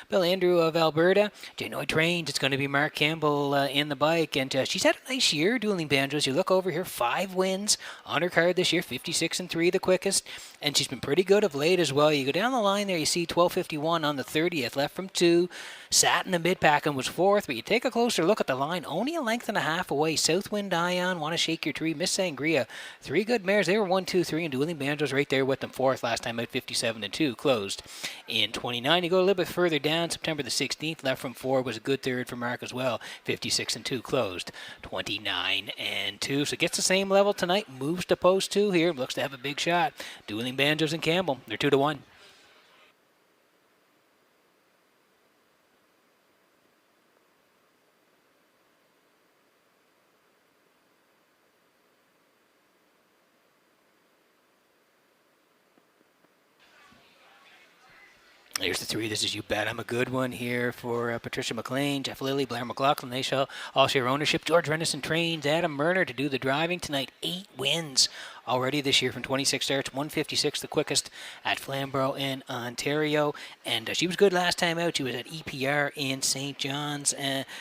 Bill Andrew of Alberta. Jay Noy trains. It's going to be Mark Campbell in the bike, and she's had a nice year, Dueling Banjos. You look over here, 5 wins on her card this year, 56-3, the quickest, and she's been pretty good of late as well. You go down the line there, you see 12:51 on the 30th, left from 2, sat in the mid-pack and was fourth, but you take a closer look at the line, only a length and a half away. Southwind Ion, Want to Shake Your Tree, Miss Sangria, 3 good mares. They were 1, 2, 3, and Dueling Banjo's right there with them, fourth last time out, 57-2, closed in 29. You go a little bit further down, September the 16th, left from 4 was a good third for Mark as well, 56-2, closed 29-2. So gets the same level tonight, moves to post 2 here, looks to have a big shot. Dueling Banjos and Campbell, they're 2-1. Here's the 3. This is You Bet I'm a Good One here for Patricia McLean, Jeff Lilly, Blair McLaughlin. They shall all share ownership. George Renison trains Adam Murner to do the driving tonight. 8 wins already this year from 26 starts. 156 the quickest at Flamborough in Ontario. And she was good last time out. She was at EPR in St. John's.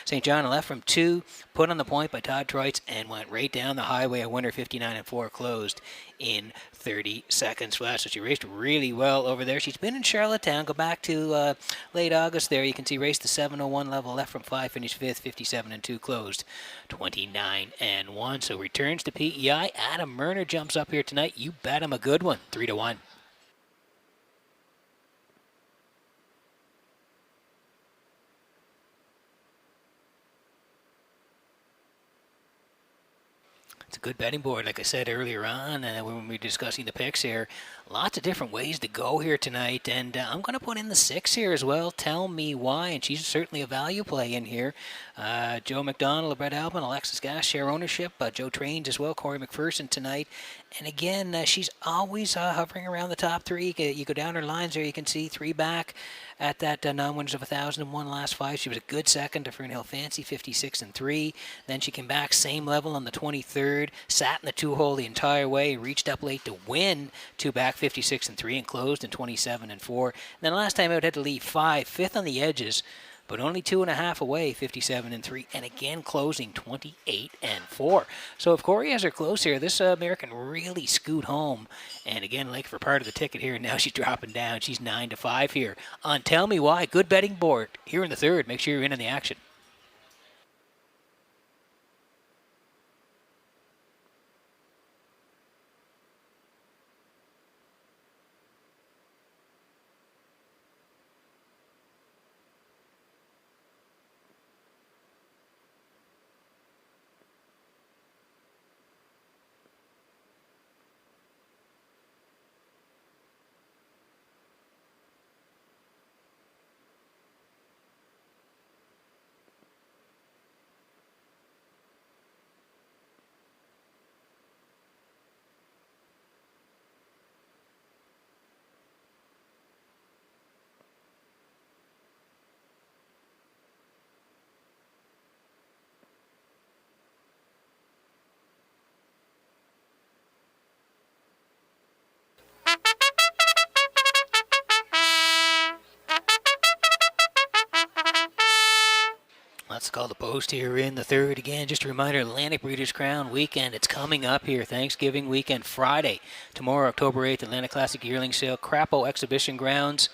St. John left from 2, put on the point by Todd Troitz, and went right down the highway. A winner 59-4, closed in 30 seconds flat. So she raced really well over there. She's been in Charlottetown. Go back to late August there. You can see raced the 7:01 level, left from 5, finished 5th, 57-2, closed 29-1. So returns to PEI. Adam Murner jumps up here tonight. You Bet him a good one, 3-1. It's a good betting board, like I said earlier on when we were discussing the picks here. Lots of different ways to go here tonight, and I'm going to put in the 6 here as well. Tell Me Why, and she's certainly a value play in here. Joe McDonald, Brett Albin, Alexis Gass share ownership. Joe Trains as well, Corey McPherson tonight. And again, she's always hovering around the top 3. You go down her lines there, you can see 3 back at that non-winners of 1,001 last 5. She was a good second to Fernhill Fancy, 56-3. Then she came back, same level on the 23rd, sat in the 2-hole the entire way, reached up late to win 2 back, 56-3, and closed in 27-4. Then last time out had to leave 5, 5th on the edges, but only 2.5 away, 57-3, and again closing 28-4. So if Corey has her close here, this mare can really scoot home. And again, like for part of the ticket here, now she's dropping down. She's 9-5 here on Tell Me Why. Good betting board here in the 3rd. Make sure you're in on the action. Let's call the post here in the 3rd. Again, just a reminder, Atlantic Breeders' Crown weekend. It's coming up here, Thanksgiving weekend, Friday. Tomorrow, October 8th, Atlantic Classic Yearling Sale, Crapo Exhibition Grounds.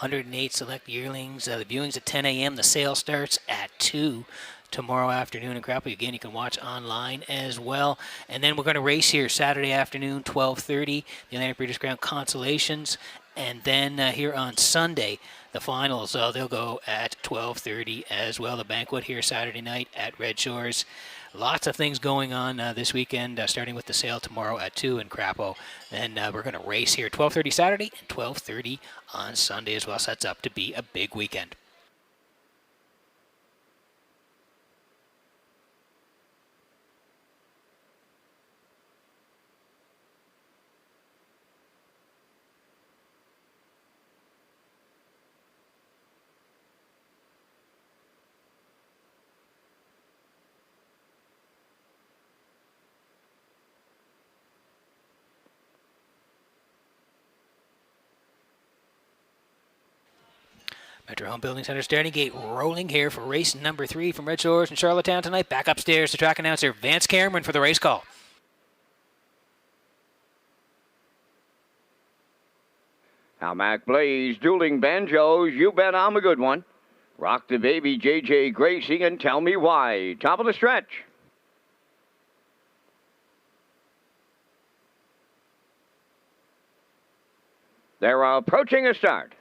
108 select yearlings. The viewing's at 10 a.m. The sale starts at 2 tomorrow afternoon in Crapo. Again, you can watch online as well. And then we're going to race here Saturday afternoon, 12:30, the Atlantic Breeders' Crown Consolations. And then here on Sunday, the finals, they'll go at 12:30 as well. The banquet here Saturday night at Red Shores. Lots of things going on this weekend, starting with the sale tomorrow at 2 in Crapo. Then we're going to race here 12:30 Saturday and 12:30 on Sunday as well. Sets up to be a big weekend. Metro Home Building Center starting gate rolling here for race number 3 from Redshores and Charlottetown tonight. Back upstairs to track announcer Vance Cameron for the race call. Now Mac Blaze, Dueling Banjos, You Bet I'm a Good One. Rock the Baby, J.J. Gracie, and Tell Me Why. Top of the stretch. They're approaching a start.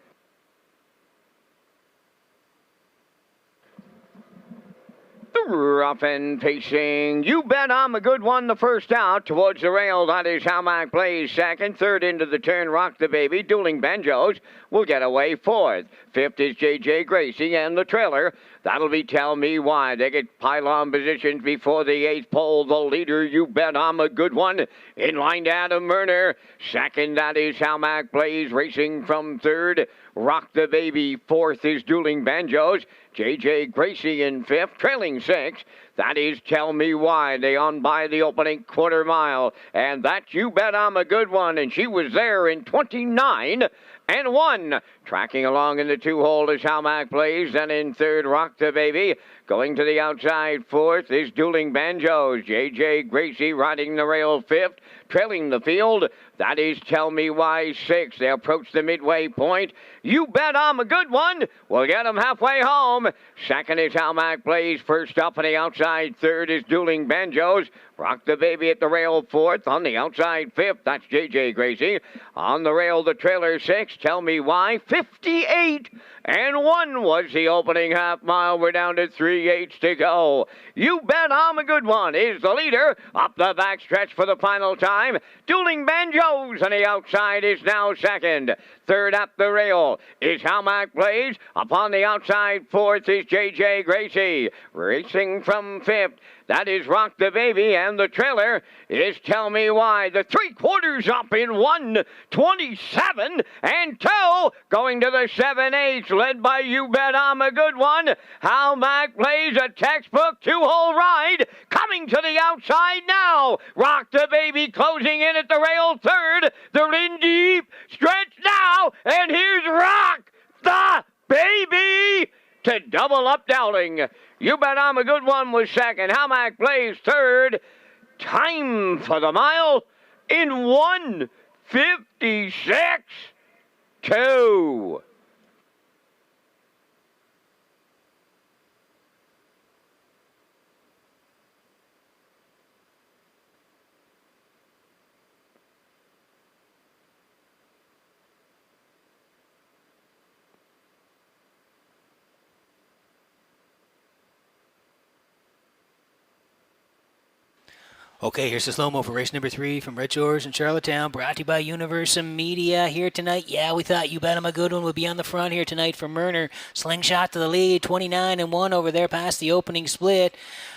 Rough and pacing. You Bet I'm a Good One, the first out. Towards the rail, that is how Mac plays second. Third into the turn, Rock the Baby. Dueling Banjos will get away fourth. Fifth is J.J. Gracie, and the trailer, that'll be Tell Me Why. They get pylon positions before the eighth pole. The leader, You Bet I'm a Good One. In line to Adam Murner. Second, that is how Mac plays. Racing from third, Rock the Baby. Fourth is Dueling Banjos. J.J. Gracie in fifth, trailing sixth. That is Tell Me Why. They on by the opening quarter mile. And that's You Bet I'm a Good One. And she was there in 29-1. Tracking along in the two-hole is how Mac plays. Then in third, Rock the Baby. Going to the outside fourth is Dueling Banjos. J.J. Gracie riding the rail fifth. Trailing the field, that is Tell Me Why sixth. They approach the midway point. You Bet I'm a Good One. We'll get them halfway home. Second is how Mac plays. First up on the outside third is Dueling Banjos. Rock the Baby at the rail fourth. On the outside fifth, that's J.J. Gracie. On the rail, the trailer sixth. Tell Me Why. 58-1 was the opening half mile. We're down to 3/8 to go. You Bet I'm a Good One is the leader. Up the backstretch for the final time. Dueling Banjos on the outside is now second. Third up the rail is how Mac plays. Upon the outside fourth is J.J. Gracie. Racing from fifth, that is Rock the Baby, and the trailer is Tell Me Why. The 3/4 up in 1:27-2, going to the 7/8, led by You Bet I'm a Good One. How Mac plays a textbook two-hole ride, coming to the outside now. Rock the Baby closing in at the rail third. They're in deep stretch now, and here's Rock the Baby to double up Dowling. You Bet I'm a Good One was second. How Mac plays third. Time for the mile in 1:56-2. Okay, here's the slow-mo for race number 3 from Redshores in Charlottetown, brought to you by Universal Media here tonight. Yeah, we thought You Bet I'm a Good One would be on the front here tonight for Murner. Slingshot to the lead, 29-1 over there past the opening split.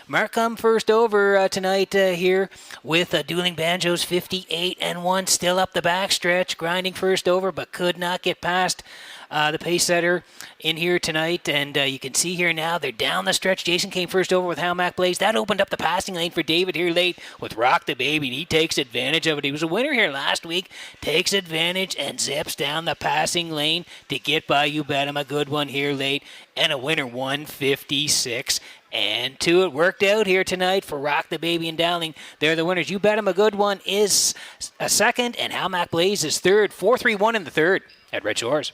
Markham first over tonight here with Dueling Banjos, 58-1, still up the backstretch, grinding first over, but could not get past the pace setter in here tonight. And you can see here now they're down the stretch. Jason came first over with How Mac Plays. That opened up the passing lane for David here late with Rock the Baby, and he takes advantage of it. He was a winner here last week, takes advantage and zips down the passing lane to get by You Bet I'm a Good One here late, and a winner 156. And two, it worked out here tonight for Rock the Baby and Dowling. They're the winners. You Bet I'm a Good One is a second, and How Mac Plays is third. 4-3-1 in the third at Red Shores.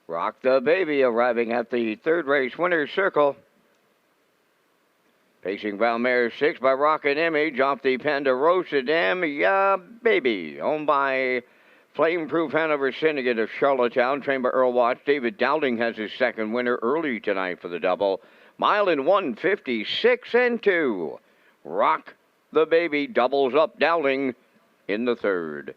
Rock the Baby arriving at the third race winner's circle. Pacing Valmere 6 by Rockin' Image off the Ponderosa Dam. Yeah, Baby. Owned by Flame-proof Hanover Syndicate of Charlottetown, trained by Earl Watts. David Dowling has his second winner early tonight for the double. Mile in 1:56 and 2. Rock the Baby doubles up Dowling in the third.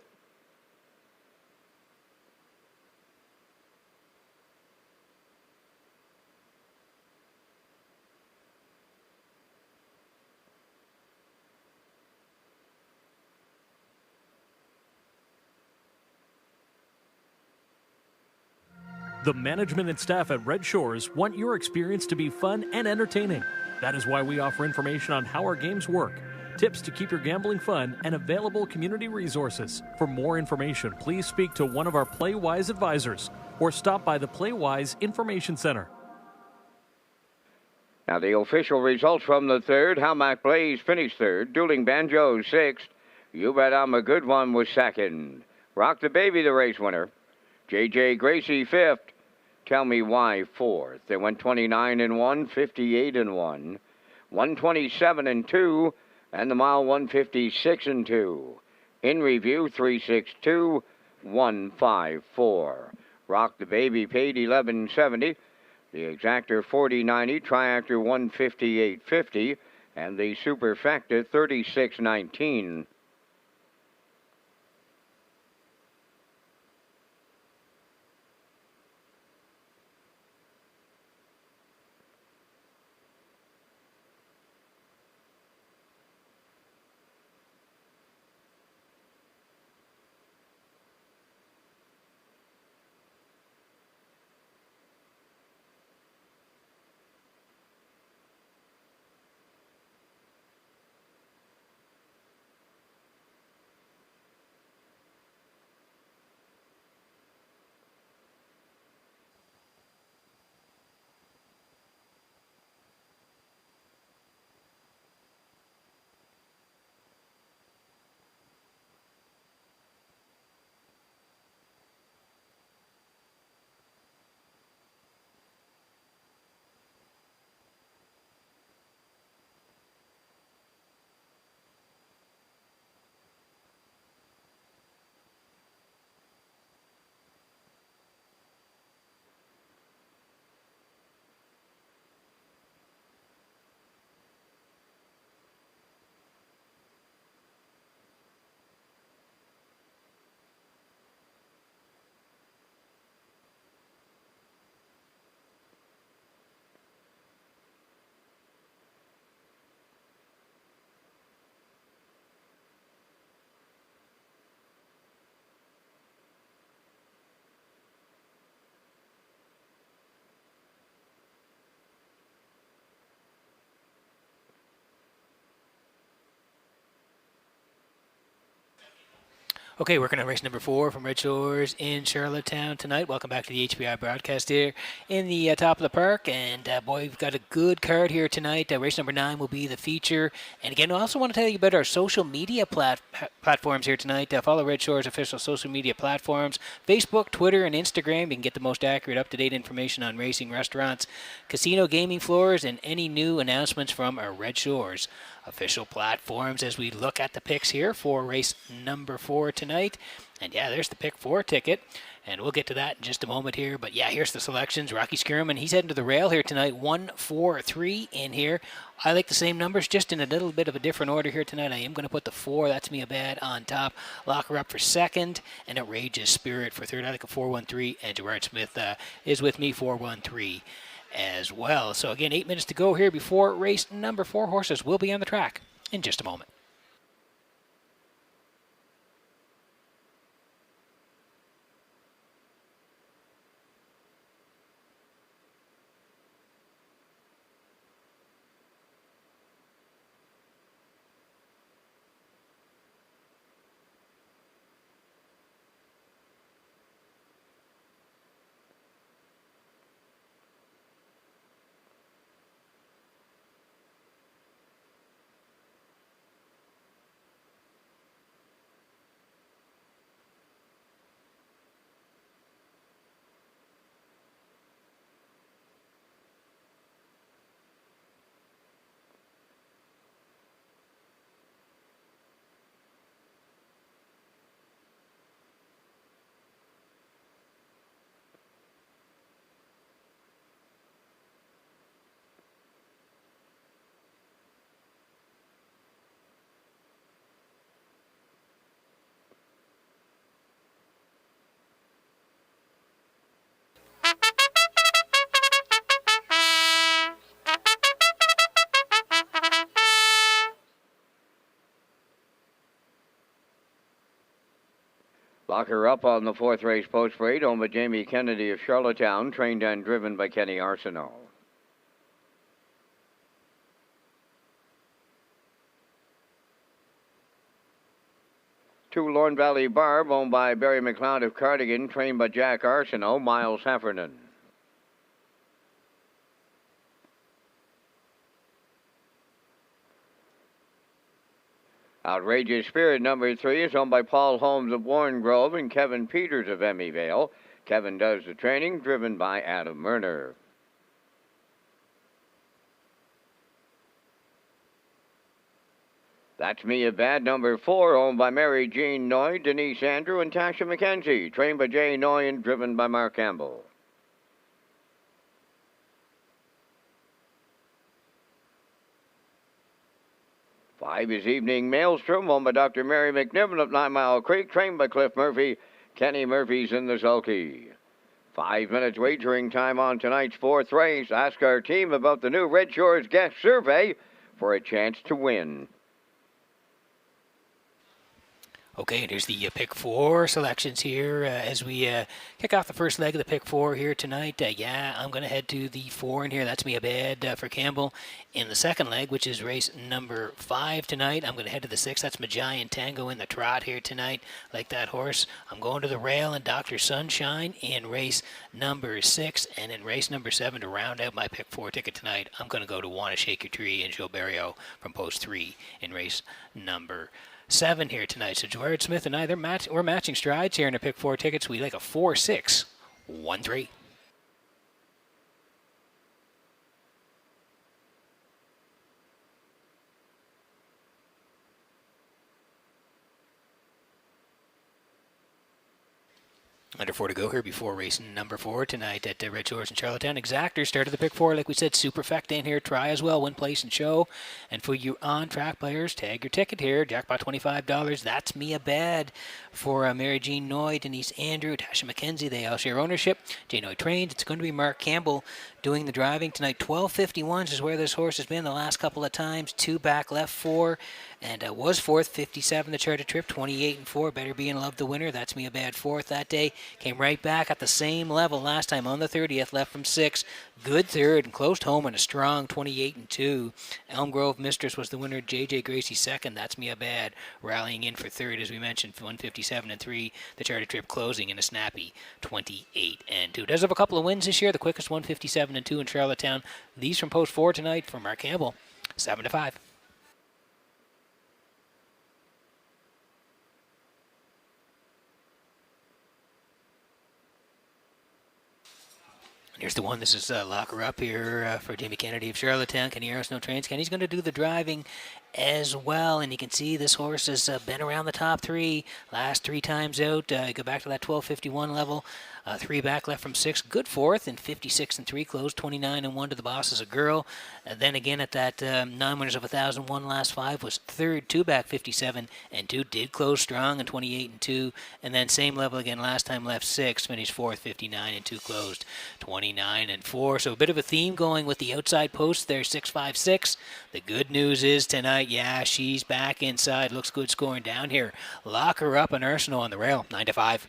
The management and staff at Red Shores want your experience to be fun and entertaining. That is why we offer information on how our games work, tips to keep your gambling fun, and available community resources. For more information, please speak to one of our PlayWise advisors or stop by the PlayWise Information Center. Now the official results from the third. How Mac Blaze finished third. Dueling Banjo sixth. You Bet I'm a Good One was second. Rock the Baby the race winner. J.J. Gracie fifth. Tell Me Why fourth. They went 29 and 1, 58 and 1, 127 and 2, and the mile 156 and 2. In review 362 154. Rock the Baby paid $11.70. The exactor $40.90, triactor $158.50, and the superfecta $36.19. Okay, working on race number 4 from Red Shores in Charlottetown tonight. Welcome back to the HBI broadcast here in the top of the park. And boy, we've got a good card here tonight. Race number 9 will be the feature. And again, I also want to tell you about our social media platforms here tonight. Follow Red Shores official social media platforms, Facebook, Twitter, and Instagram. You can get the most accurate, up-to-date information on racing, restaurants, casino, gaming floors, and any new announcements from our Red Shores official platforms as we look at the picks here for race number 4 tonight. And yeah, there's the pick 4 ticket, and we'll get to that in just a moment here. But yeah, here's the selections. Rocky Skirman, he's heading to the rail here tonight. 1, 4, 3 in here. I like the same numbers, just in a little bit of a different order here tonight. I am going to put the 4, that's me a bad, on top. Lock her up for second, and Outrageous Spirit for third. I like a 4-1-3, and Gerard Smith is with me 4-1-3 as well. So again, 8 minutes to go here before race number 4. Horses will be on the track in just a moment. Locker up on the fourth race post parade, owned by Jamie Kennedy of Charlottetown, trained and driven by Kenny Arsenault. Two Lorne Valley Barb, owned by Barry McLeod of Cardigan, trained by Jack Arsenault, Miles Heffernan. Outrageous Spirit number 3 is owned by Paul Holmes of Warren Grove and Kevin Peters of Emmyvale. Kevin does the training, driven by Adam Murner. That's Me a Bad number 4, owned by Mary Jean Noy, Denise Andrew, and Tasha McKenzie, trained by Jay Noy and driven by Mark Campbell. Five is Evening Maelstrom, owned by Dr. Mary McNiven of 9 Mile Creek, trained by Cliff Murphy. Kenny Murphy's in the sulky. 5 minutes wagering time on tonight's fourth race. Ask our team about the new Red Shores guest survey for a chance to win. Okay, and here's the pick 4 selections here as we kick off the first leg of the pick 4 here tonight. I'm going to head to the 4 in here. That's Me a Bad for Campbell. In the second leg, which is race number 5 tonight, I'm going to head to the 6. That's Giant Tango in the trot here tonight. Like that horse. I'm going to the rail and Dr. Sunshine in race number 6. And in race number 7, to round out my pick 4 ticket tonight, I'm going to go to Wanna Shake Your Tree and Joe Barrio from post 3 in race number 7 here tonight. So Jared Smith and I, we're matching strides here in the pick 4 tickets. We like a 4-6-1-3. Under 4 to go here before race number 4 tonight at Red Shores in Charlottetown. Exactor started the pick 4, like we said, Superfecta in here. Try as well, win, place, and show. And for you on-track players, tag your ticket here. Jackpot $25. That's Me a Bad for Mary Jean Noy, Denise Andrew, Tasha McKenzie. They all share ownership. J. Noy trains. It's going to be Mark Campbell doing the driving tonight. 12:51 is where this horse has been the last couple of times. 2 back, left 4. And was 4th, 57 the charted trip, 28-4. Better Be in Love the winner. That's Me a Bad 4th that day. Came right back at the same level last time on the 30th, left from 6. Good 3rd and closed home in a strong 28-2. Elm Grove Mistress was the winner. J.J. Gracie 2nd. That's Me a Bad rallying in for 3rd, as we mentioned, 157-3. The charted trip closing in a snappy 28-2. Does have a couple of wins this year. The quickest 157-2 in Charlottetown. These from post 4 tonight for Mark Campbell, 7-5. Here's the one. This is locker up here for Jamie Kennedy of Charlottetown. Kenny Arsenault trains. Kenny's going to do the driving as well. And you can see this horse has been around the top 3 last 3 times out. Go back to that 12:51 level. 3 back, left from 6. Good 4th and 56-3. Closed 29-1 to The Boss as a Girl. Then again at that 9 winners of 1,001 last 5 was 3rd. 2 back, 57-2. Did close strong and 28-2. And then same level again last time, left 6. Finished 4th, 59-2. Closed 29-4. So a bit of a theme going with the outside post there, 6-5-6. The good news is tonight, she's back inside. Looks good scoring down here. Lock her up and Arsenault on the rail, 9-5.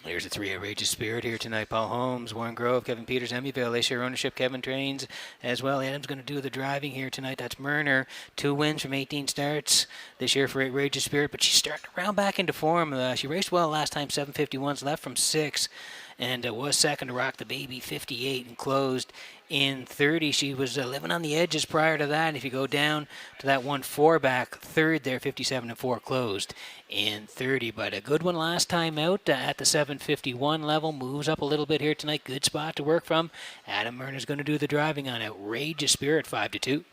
Here's a 3 Outrageous Spirit here tonight. Paul Holmes, Warren Grove, Kevin Peters, Emmyvale. They share ownership. Kevin trains as well. Adam's going to do the driving here tonight. That's Murner. 2 wins from 18 starts this year for Outrageous Spirit, but she's starting to round back into form. She raced well last time, 7:51s, left from 6, and was second to Rock the Baby, 58, and closed in 30. She was living on the edges prior to that. And if you go down to that 1-4 back, 3rd there, 57-4, closed in 30. But a good one last time out at the 7:51 level. Moves up a little bit here tonight. Good spot to work from. Adam Murner's going to do the driving on Outrageous Spirit, 5-2.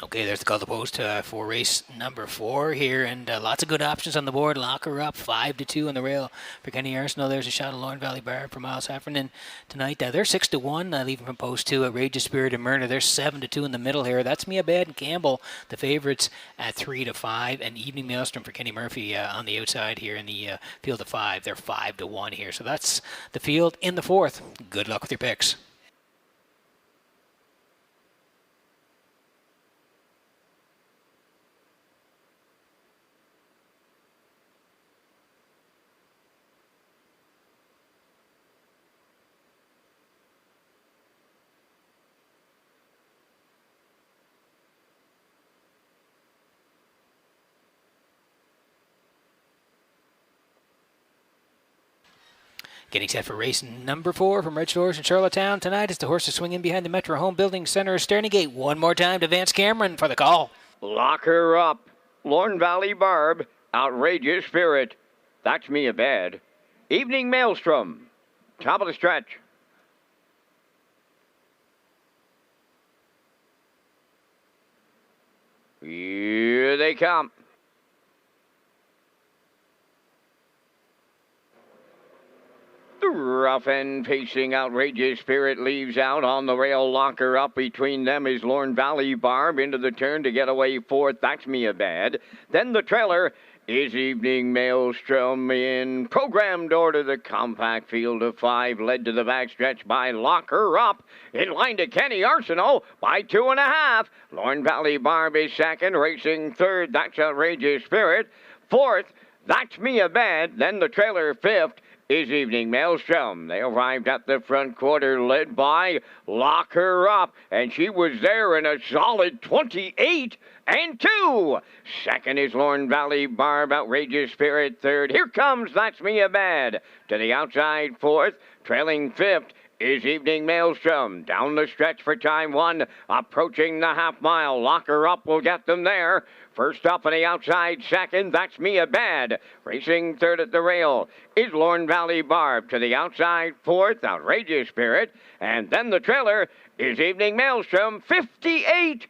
Okay, there's the call to post for race number 4 here, and lots of good options on the board. Lock her up, 5-2 on the rail for Kenny Arsenault. There's a shot of Lauren Valley Bar for Miles Heffernan tonight. They're 6-1, leaving from post 2. Outrageous Spirit and Myrna, they're 7-2 in the middle here. That's Mia Bad and Campbell, the favorites at 3-5, and Evening Maelstrom for Kenny Murphy on the outside here in the field of 5. They're 5-1 here. So that's the field in the 4th. Good luck with your picks. Getting set for race number 4 from Redshores in Charlottetown tonight as the horses swing in behind the Metro Home Building Center Sterney Gate. One more time to Vance Cameron for the call. Lock her up. Lorne Valley Barb. Outrageous Spirit. That's Mia Bad. Evening Maelstrom. Top of the stretch. Here they come. Rough and pacing Outrageous Spirit leaves out on the rail. Locker up between them is Lorne Valley Barb into the turn to get away 4th. That's Mia Bad. Then the trailer is Evening Maelstrom in programmed order. The compact field of 5 led to the backstretch by Locker Up. In line to Kenny Arsenault by 2.5. Lorne Valley Barb is 2nd, racing 3rd. That's Outrageous Spirit. 4th, that's Mia Bad. Then the trailer 5th is Evening Maelstrom. They arrived at the front quarter led by Lock Her Up, and she was there in a solid 28-2. 2nd is Lorne Valley Barb. Outrageous Spirit 3rd. Here comes That's Mia Bad. To the outside 4th, trailing 5th is Evening Maelstrom. Down the stretch for time 1, approaching the half mile. Lock Her Up will get them there. First up on the outside 2nd, that's Mia Bad. Racing 3rd at the rail is Lorne Valley Barb. To the outside 4th, Outrageous Spirit. And then the trailer is Evening Maelstrom. 58-1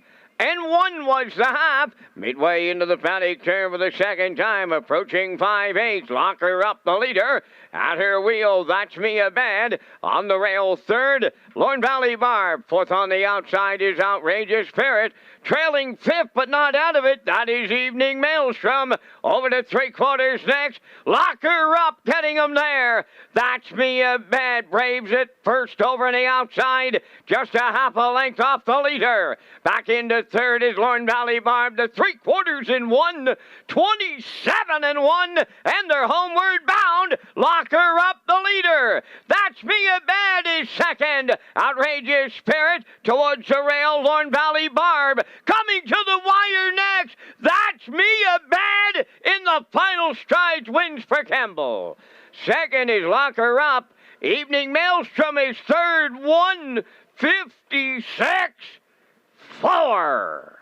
was the half. Midway into the paddock turn for the second time, approaching 5/8. Lock Her Up, the leader. At her wheel, that's Mia Bad. On the rail 3rd, Lorne Valley Barb. 4th on the outside is Outrageous Spirit. Trailing 5th, but not out of it. That is Evening Maelstrom. Over to 3/4 next. Lock Her Up, getting them there. That's Mia Bad. Braves it first over on the outside. Just a half a length off the leader. Back into 3rd is Lorne Valley Barb. The 3/4 in 1. 27-1. And they're homeward bound. Lock Her Up, the leader. That's Mia Bad is 2nd. Outrageous Spirit towards the rail. Lorne Valley Barb coming to the wire next. That's Mia Bad in the final strides, wins for Campbell. 2nd is Lock Her Up. Evening Maelstrom is 3rd. 1:56.4.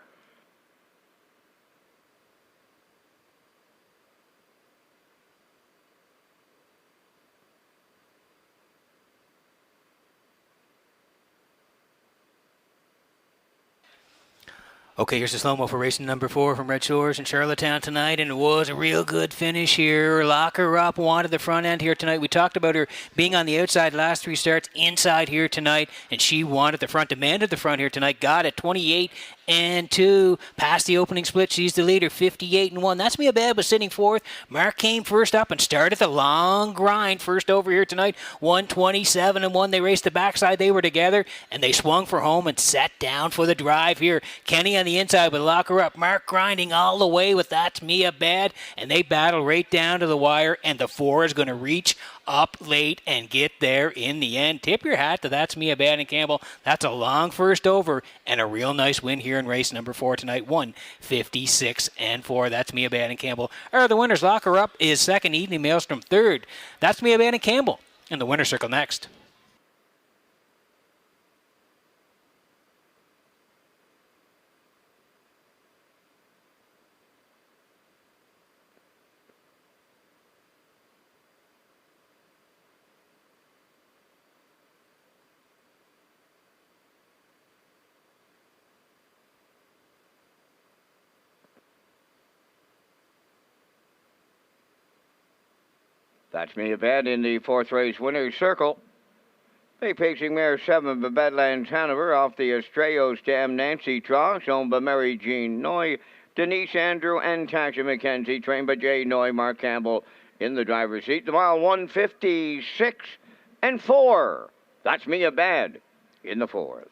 Okay, here's the slow-mo for racing number 4 from Red Shores in Charlottetown tonight, and it was a real good finish here. Lock Her Up wanted the front end here tonight. We talked about her being on the outside last 3 starts, inside here tonight, and she wanted the front, demanded the front here tonight, got it 28-2, past the opening split. She's the leader, 58-1. That's Mia Bad was sitting 4th. Mark came first up and started the long grind first over here tonight, 127-1. They raced the backside. They were together, and they swung for home and sat down for the drive here. Kenny on the inside with Lock Her Up. Mark grinding all the way with That's Mia Bad, and they battle right down to the wire, and the 4 is going to reach up late and get there in the end. Tip your hat to That's Mia Bad and Campbell. That's a long first over and a real nice win here in race number 4 tonight. 1:56.4. That's Mia Bad and Campbell are the winners. Lock Her Up is 2nd. Evening Maelstrom 3rd. That's Mia Bad and Campbell in the winner's circle next. That's me a bed in the fourth race winner's circle. The pacing mare 7 by Badlands Hanover off the Estrellas Dam Nancy Tross, owned by Mary Jean Noy, Denise Andrew and Tasha McKenzie, trained by Jay Noy, Mark Campbell in the driver's seat. The mile 156 and 4. That's me a bad in the fourth.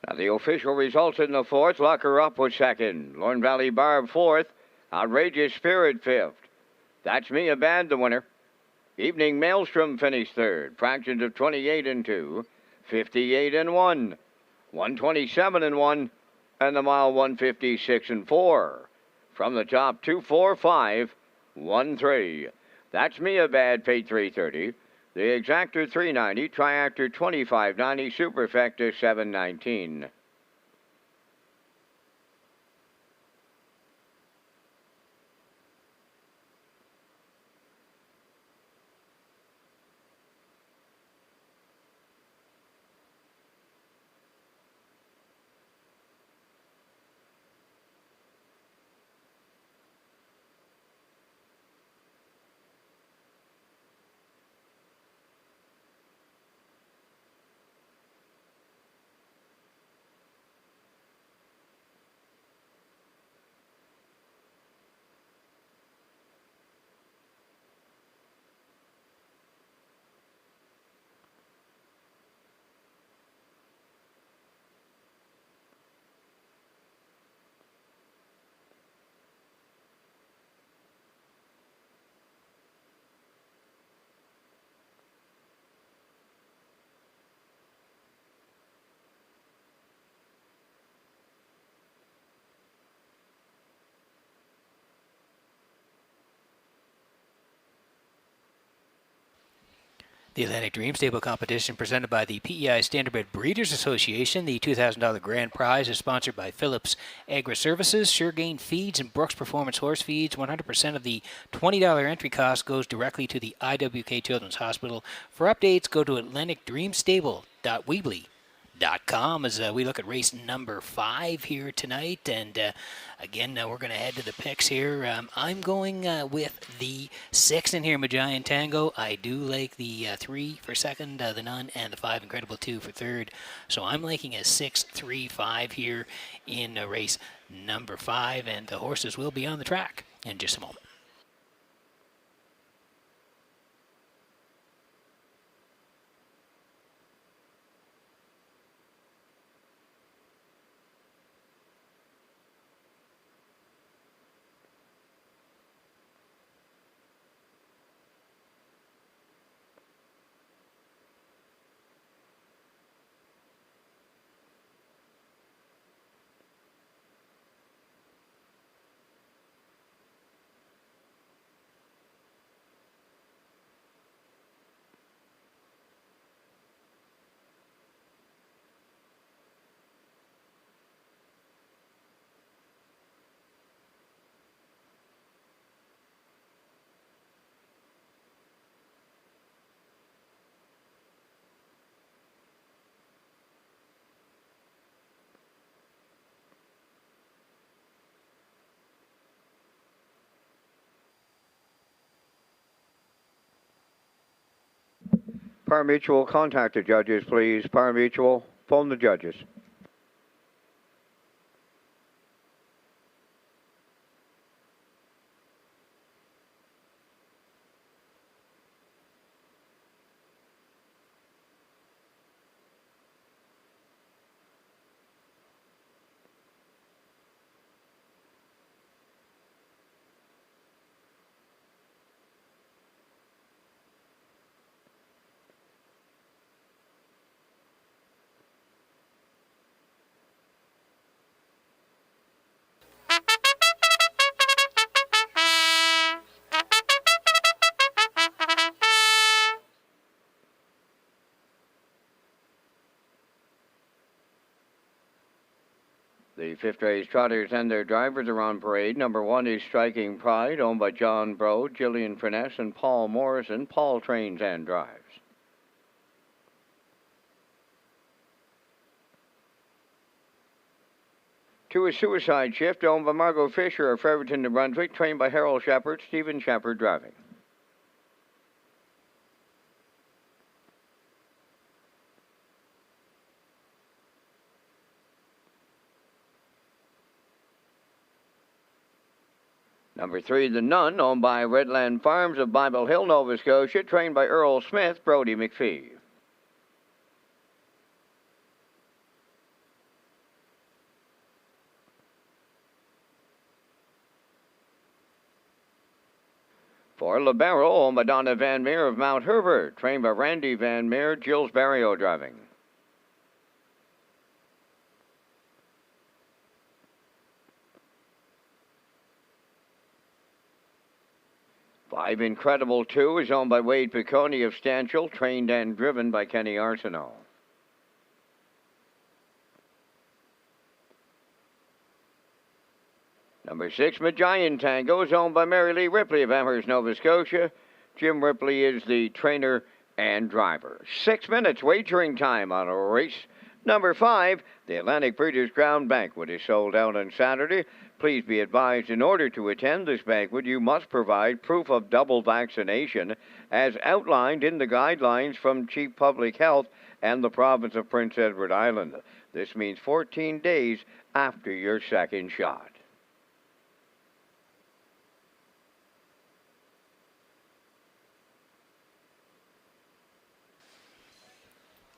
Now the official results in the fourth. Locker Up was second. Lorne Valley Barb fourth. Outrageous Spirit fifth. That's Me a Bad, the winner. Evening Maelstrom finished third. Fractions of 28 and 2. 58 and 1. 127 and 1. And the mile 156 and 4. From the top, 245 1-3. That's Me a Bad, paid $3.30. The Exactor $3.90, Triactor $25.90, Superfecta $7.19. The Atlantic Dream Stable competition presented by the PEI Standardbred Breeders Association. The $2,000 grand prize is sponsored by Phillips Agri Services, SureGain Feeds, and Brooks Performance Horse Feeds. 100% of the $20 entry cost goes directly to the IWK Children's Hospital. For updates, go to atlanticdreamstable.weebly.com as we look at race number 5 here tonight. And again, we're going to head to the picks here. I'm going with the 6 in here, Magian Tango. I do like the 3 for second, the Nun, and the 5 Incredible 2 for third. So I'm liking a 6-3-5 here in race number 5, and the horses will be on the track in just a moment. Parimutuel, contact the judges, please. Parimutuel, phone the judges. The fifth race trotters and their drivers are on parade. Number 1 is Striking Pride, owned by John Bro, Gillian Finesse, and Paul Morrison. Paul trains and drives. Two is Suicide Shift, owned by Margot Fisher of Fredericton, New Brunswick, trained by Harold Shepard, Stephen Shepard driving. Number 3, The Nun, owned by Redland Farms of Bible Hill, Nova Scotia, trained by Earl Smith, Brody McPhee. For Libero, owned by Donna Van Meer of Mount Herbert, trained by Randy Van Meer, Gilles Barrio driving. Five Incredible 2 is owned by Wade Piccone of Stanchel, trained and driven by Kenny Arsenault. Number 6, Magian Tango, is owned by Mary Lee Ripley of Amherst, Nova Scotia. Jim Ripley is the trainer and driver. 6 minutes wagering time on race number 5. The Atlantic Breeders' Crown Banquet is sold out on Saturday. Please be advised, in order to attend this banquet, you must provide proof of double vaccination as outlined in the guidelines from Chief Public Health and the province of Prince Edward Island. This means 14 days after your second shot.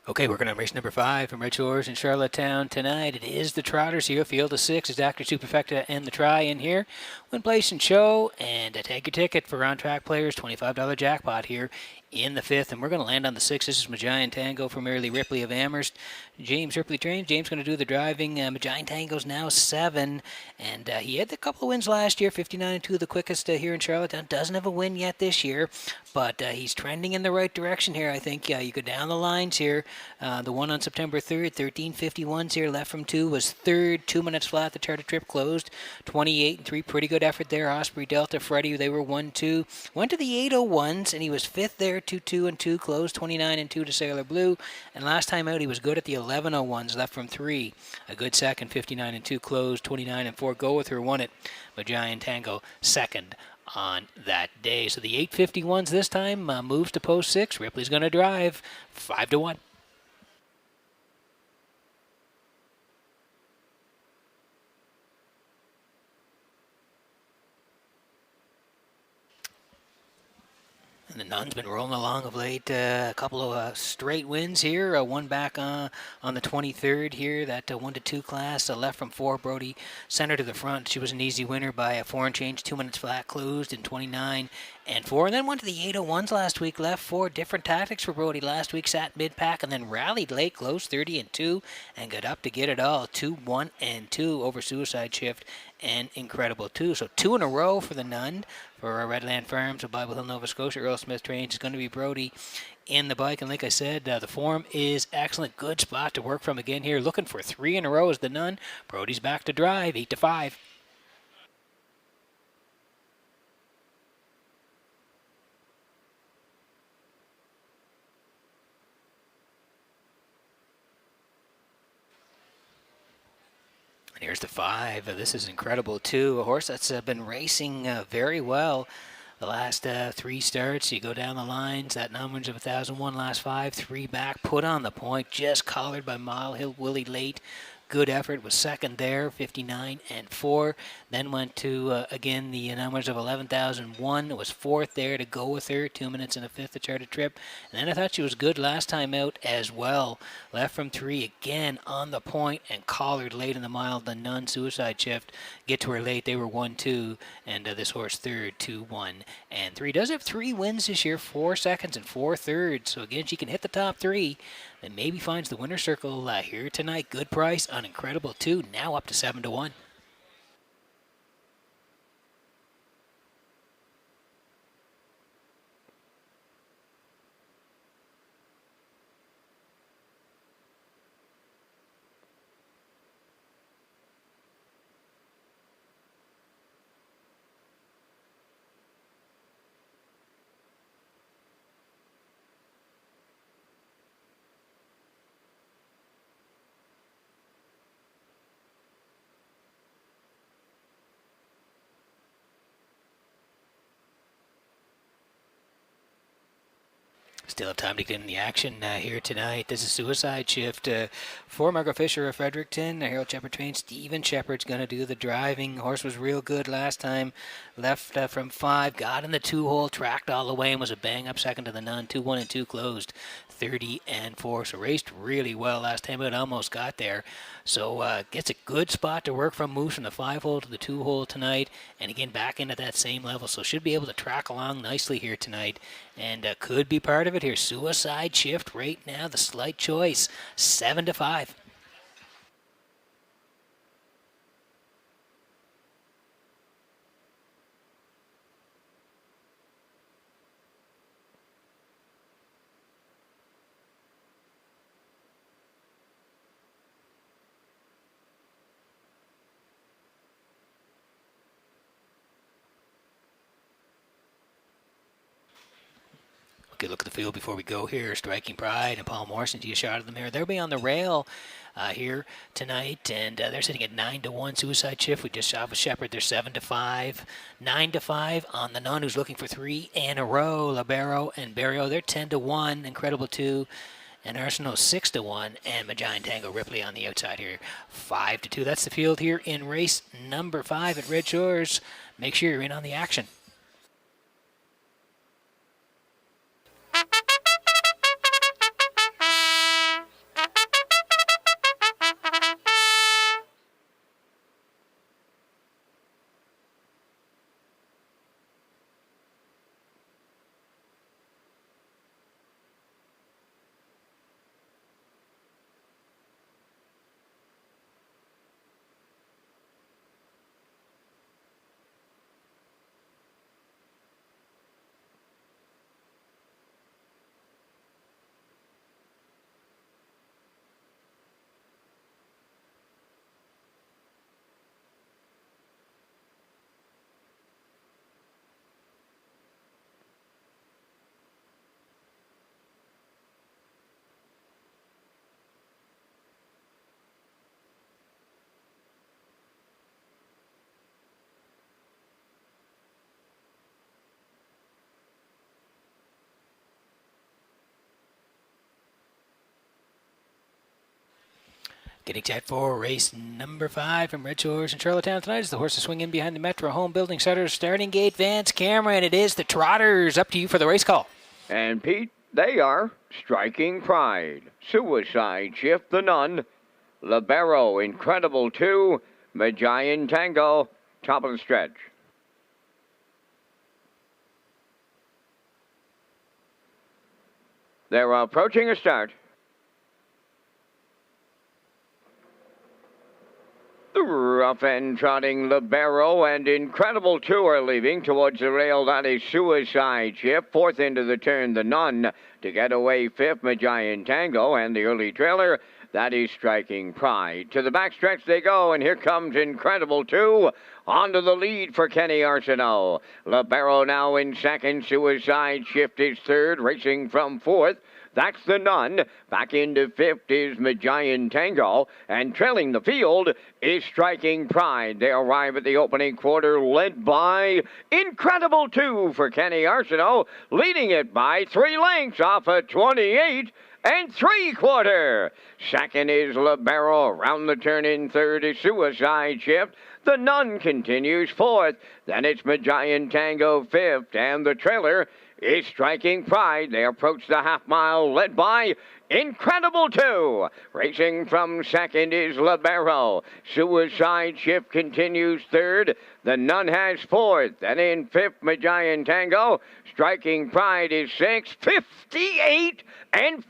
Okay, we're going to race number 5 from Redshores in Charlottetown tonight. It is the Trotters here. Field of 6 is Dr. Superfecta and the Try in here. Win, place, and show. And take your ticket for on-track players. $25 jackpot here in the 5th. And we're going to land on the 6th. This is Magian Tango for Mary Lee Ripley of Amherst. James Ripley trains. James going to do the driving. Magian Tango's now 7. And he had a couple of wins last year. 59-2, the quickest here in Charlottetown. Doesn't have a win yet this year. But he's trending in the right direction here, I think. You go down the lines here. The one on September 3rd, 13:51s here, left from 2, was 3rd, 2 minutes flat. The charter trip closed, 28-3, pretty good effort there. Osprey, Delta, Freddie, they were 1-2. Went to the 801s, and he was 5th there, 2-2-2, closed 29-2 to Sailor Blue. And last time out, he was good at the 1101s, left from 3. A good second, 59-2, closed 29-4. Go With Her won it. Magian Tango, second on that day. So the 851s this time moves to post 6. Ripley's going to drive 5-1. And the Nun's been rolling along of late. A couple of straight wins here. One back on the 23rd here. That 1-2 class. Left from 4. Brody center to the front. She was an easy winner by a 4 and change. 2 minutes flat, closed in 29-4. And then went to the 801s last week. Left 4. Different tactics for Brody. Last week sat mid-pack and then rallied late, closed 30-2, and got up to get it all. 2-1-2 over Suicide Shift and Incredible 2. So 2 in a row for the Nun. For Redland Farms of Bible Hill, Nova Scotia. Earl Smith trains. It's going to be Brody in the bike. And like I said, the form is excellent. Good spot to work from again here. Looking for 3 in a row as the Nun. Brody's back to drive, 8-5. And here's the 5. This is Incredible 2. A horse that's been racing very well the last 3 starts. You go down the lines. That numbers of 1,001 last 5. 3 back. Put on the point. Just collared by Mile Hill Willie late. Good effort. Was second there. 59-4. Then went to, again, the numbers of 11,001. Was 4th there to Go With Her. 2 minutes and a 5th to Charter Trip. And then I thought she was good last time out as well. Left from 3 again on the point and collared late in the mile. The Nun Suicide Shift get to her late. They were 1-2. And this horse 3rd, 2-1-3. Does have 3 wins this year. 4 seconds and 4 thirds. So again, she can hit the top 3. And maybe finds the winner's circle here tonight. Good price on Incredible 2. Now up to 7-1. Still have time to get in the action here tonight. This is Suicide Shift for Margot Fisher of Fredericton. Harold Shepard trained. Steven Shepard's going to do the driving. Horse was real good last time. Left from 5. Got in the 2-hole. Tracked all the way and was a bang-up second to the none. 2-1 and 2 closed. 30 and 4. So raced really well last time, but almost got there. So gets a good spot to work from. Moves from the 5-hole to the 2-hole tonight. And again, back into that same level. So should be able to track along nicely here tonight. And could be part of it here. Suicide Shift right now, the slight choice, 7-5. Good look at the field before we go here. Striking Pride and Paul Morrison to a shot of them here. They'll be on the rail here tonight, and they're sitting at 9-1. Suicide Shift. We just shot with Shepard. They're 7-5, 9-5 on the Nun, who's looking for 3 in a row. Libero and Barrio. They're 10-1. Incredible 2. And Arsenal 6-1, and Magian Tango Ripley on the outside here, 5-2. That's the field here in race number 5 at Red Shores. Make sure you're in on the action. Getting set for race number 5 from Red Shores in Charlottetown tonight as the horses swing in behind the Metro Home Building Shutters, starting gate, Vance Cameron. It is the Trotters. Up to you for the race call. And Pete, they are Striking Pride, Suicide Shift, the Nun, Libero, Incredible 2, Magian Tango, top of the stretch. They're approaching a start. Rough and Trotting Libero and Incredible 2 are leaving towards the rail. That is Suicide Shift. 4th into the turn, the Nun. To get away, 5th, Magian Tango. And the early trailer, that is Striking Pride. To the backstretch they go, and here comes Incredible 2. Onto the lead for Kenny Arsenault. Libero now in 2nd. Suicide Shift is 3rd, racing from 4th. That's the Nun. Back into 5th is Magian Tango. And trailing the field is Striking Pride. They arrive at the opening quarter led by Incredible 2 for Kenny Arsenault, leading it by 3 lengths off a 28 3/4. 2nd is Libero. Around the turn in 3rd is Suicide Shift. The Nun continues 4th. Then it's Magian Tango 5th. And the trailer is Striking Pride. They approach the half-mile led by Incredible 2. Racing from 2nd is Libero. Suicide Shift continues 3rd. The Nun has 4th. Then in 5th, Magian Tango. Striking Pride is 6th. 58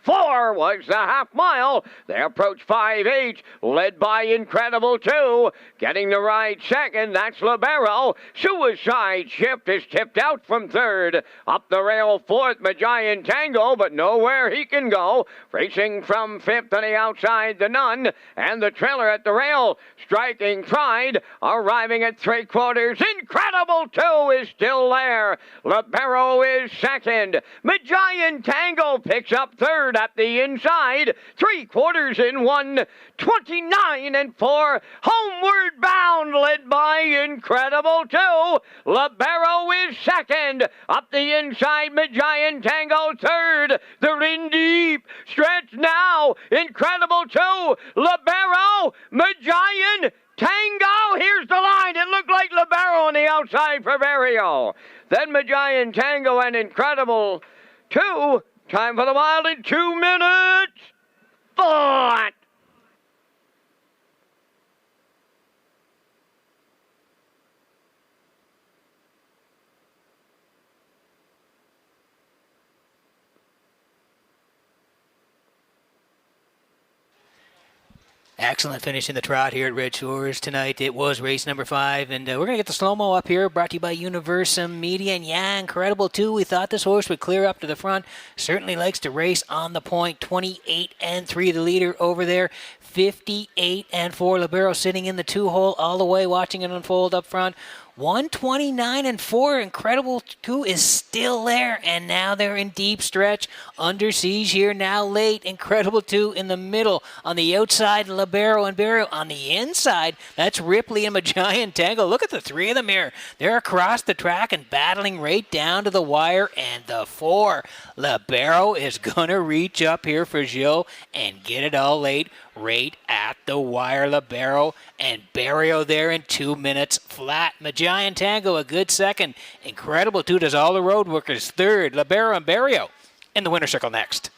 4 was the half-mile. They approach 5-8, led by Incredible 2. Getting the ride 2nd, that's Libero. Suicide Shift is tipped out from 3rd. Up the rail 4th, Magian Tango, but nowhere he can go. Racing from 5th on the outside, the Nun. And the trailer at the rail, Striking Pride, arriving at 3/4. Incredible 2 is still there. Libero is 2nd. Magian Tango picks up 3rd at the inside. 3/4 in 1. 29 4. Homeward bound, led by Incredible 2. Libero is 2nd. Up the inside, Magian Tango 3rd. They're in deep. Stretch now. Incredible 2. Libero. Magian. Tango. Here's the line. It looked like Libero on the outside for Vario. Then Magian, Tango, and Incredible 2. Time for the mile in 2 minutes. Fought. Excellent finish in the trot here at Red Shores tonight. It was race number 5, and we're going to get the slow-mo up here, brought to you by Universum Media. And yeah, Incredible 2. We thought this horse would clear up to the front. Certainly likes to race on the point. 28-3, the leader over there. 58-4, Libero sitting in the 2-hole all the way, watching it unfold up front. 129-4, Incredible 2 is still there, and now they're in deep stretch. Under siege here now late. Incredible 2 in the middle. On the outside, Libero and Barrio. On the inside, that's Ripley and Magian Tango. Look at the 3 of them here. They're across the track and battling right down to the wire, and the 4. Libero is going to reach up here for Gilles and get it all late right at the wire. Libero and Barrio there in 2 minutes flat. Magian Tango a good second. Incredible 2 does all the road workers third. Libero and Barrio in the winner's circle next.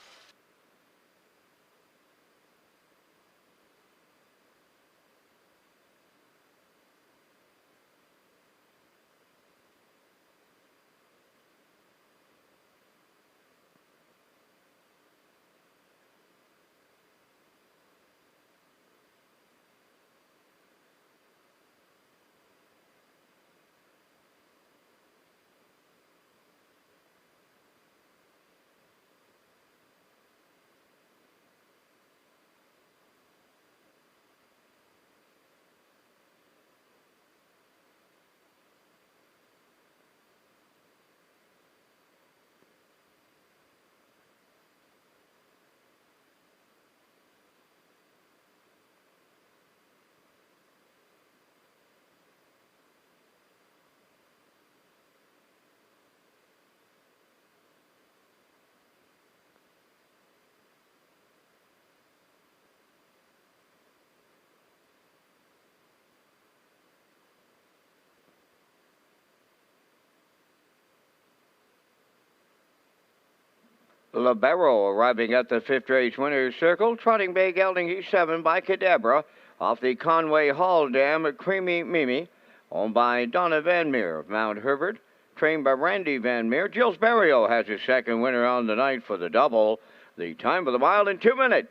Libero arriving at the 5th race winner's circle, trotting bay gelding E7 by Cadabra off the Conway Hall Dam at Creamy Mimi, owned by Donna Van Meer of Mount Herbert, trained by Randy Van Meer. Gilles Barrio has his second winner on the night for the double. The time for the mile in 2 minutes.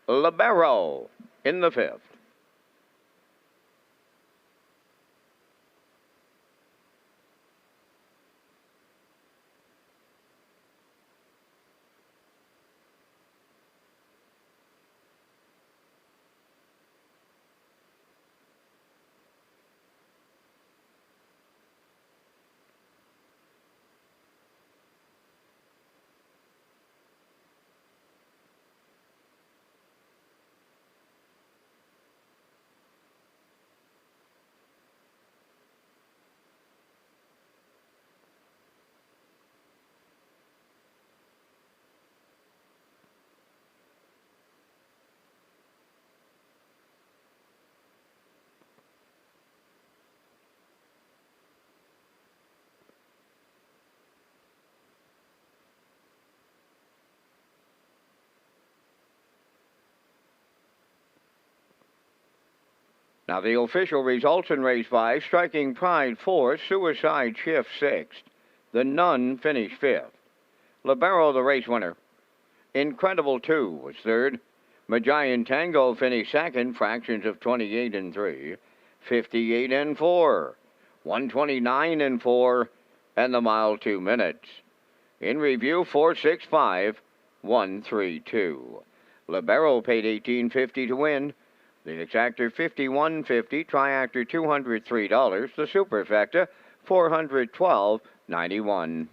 Libero in the 5th. Now the official results in race 5, Striking Pride 4th, Suicide Shift 6th. The Nun finished 5th. Libero the race winner. Incredible 2 was 3rd. Magian Tango finished 2nd, fractions of 28-3. 58-4. 129-4. And the mile 2 minutes. In review, 465, 132. Libero paid $18.50 to win. The exactor $51.50, triactor $203, the superfecta $412.91.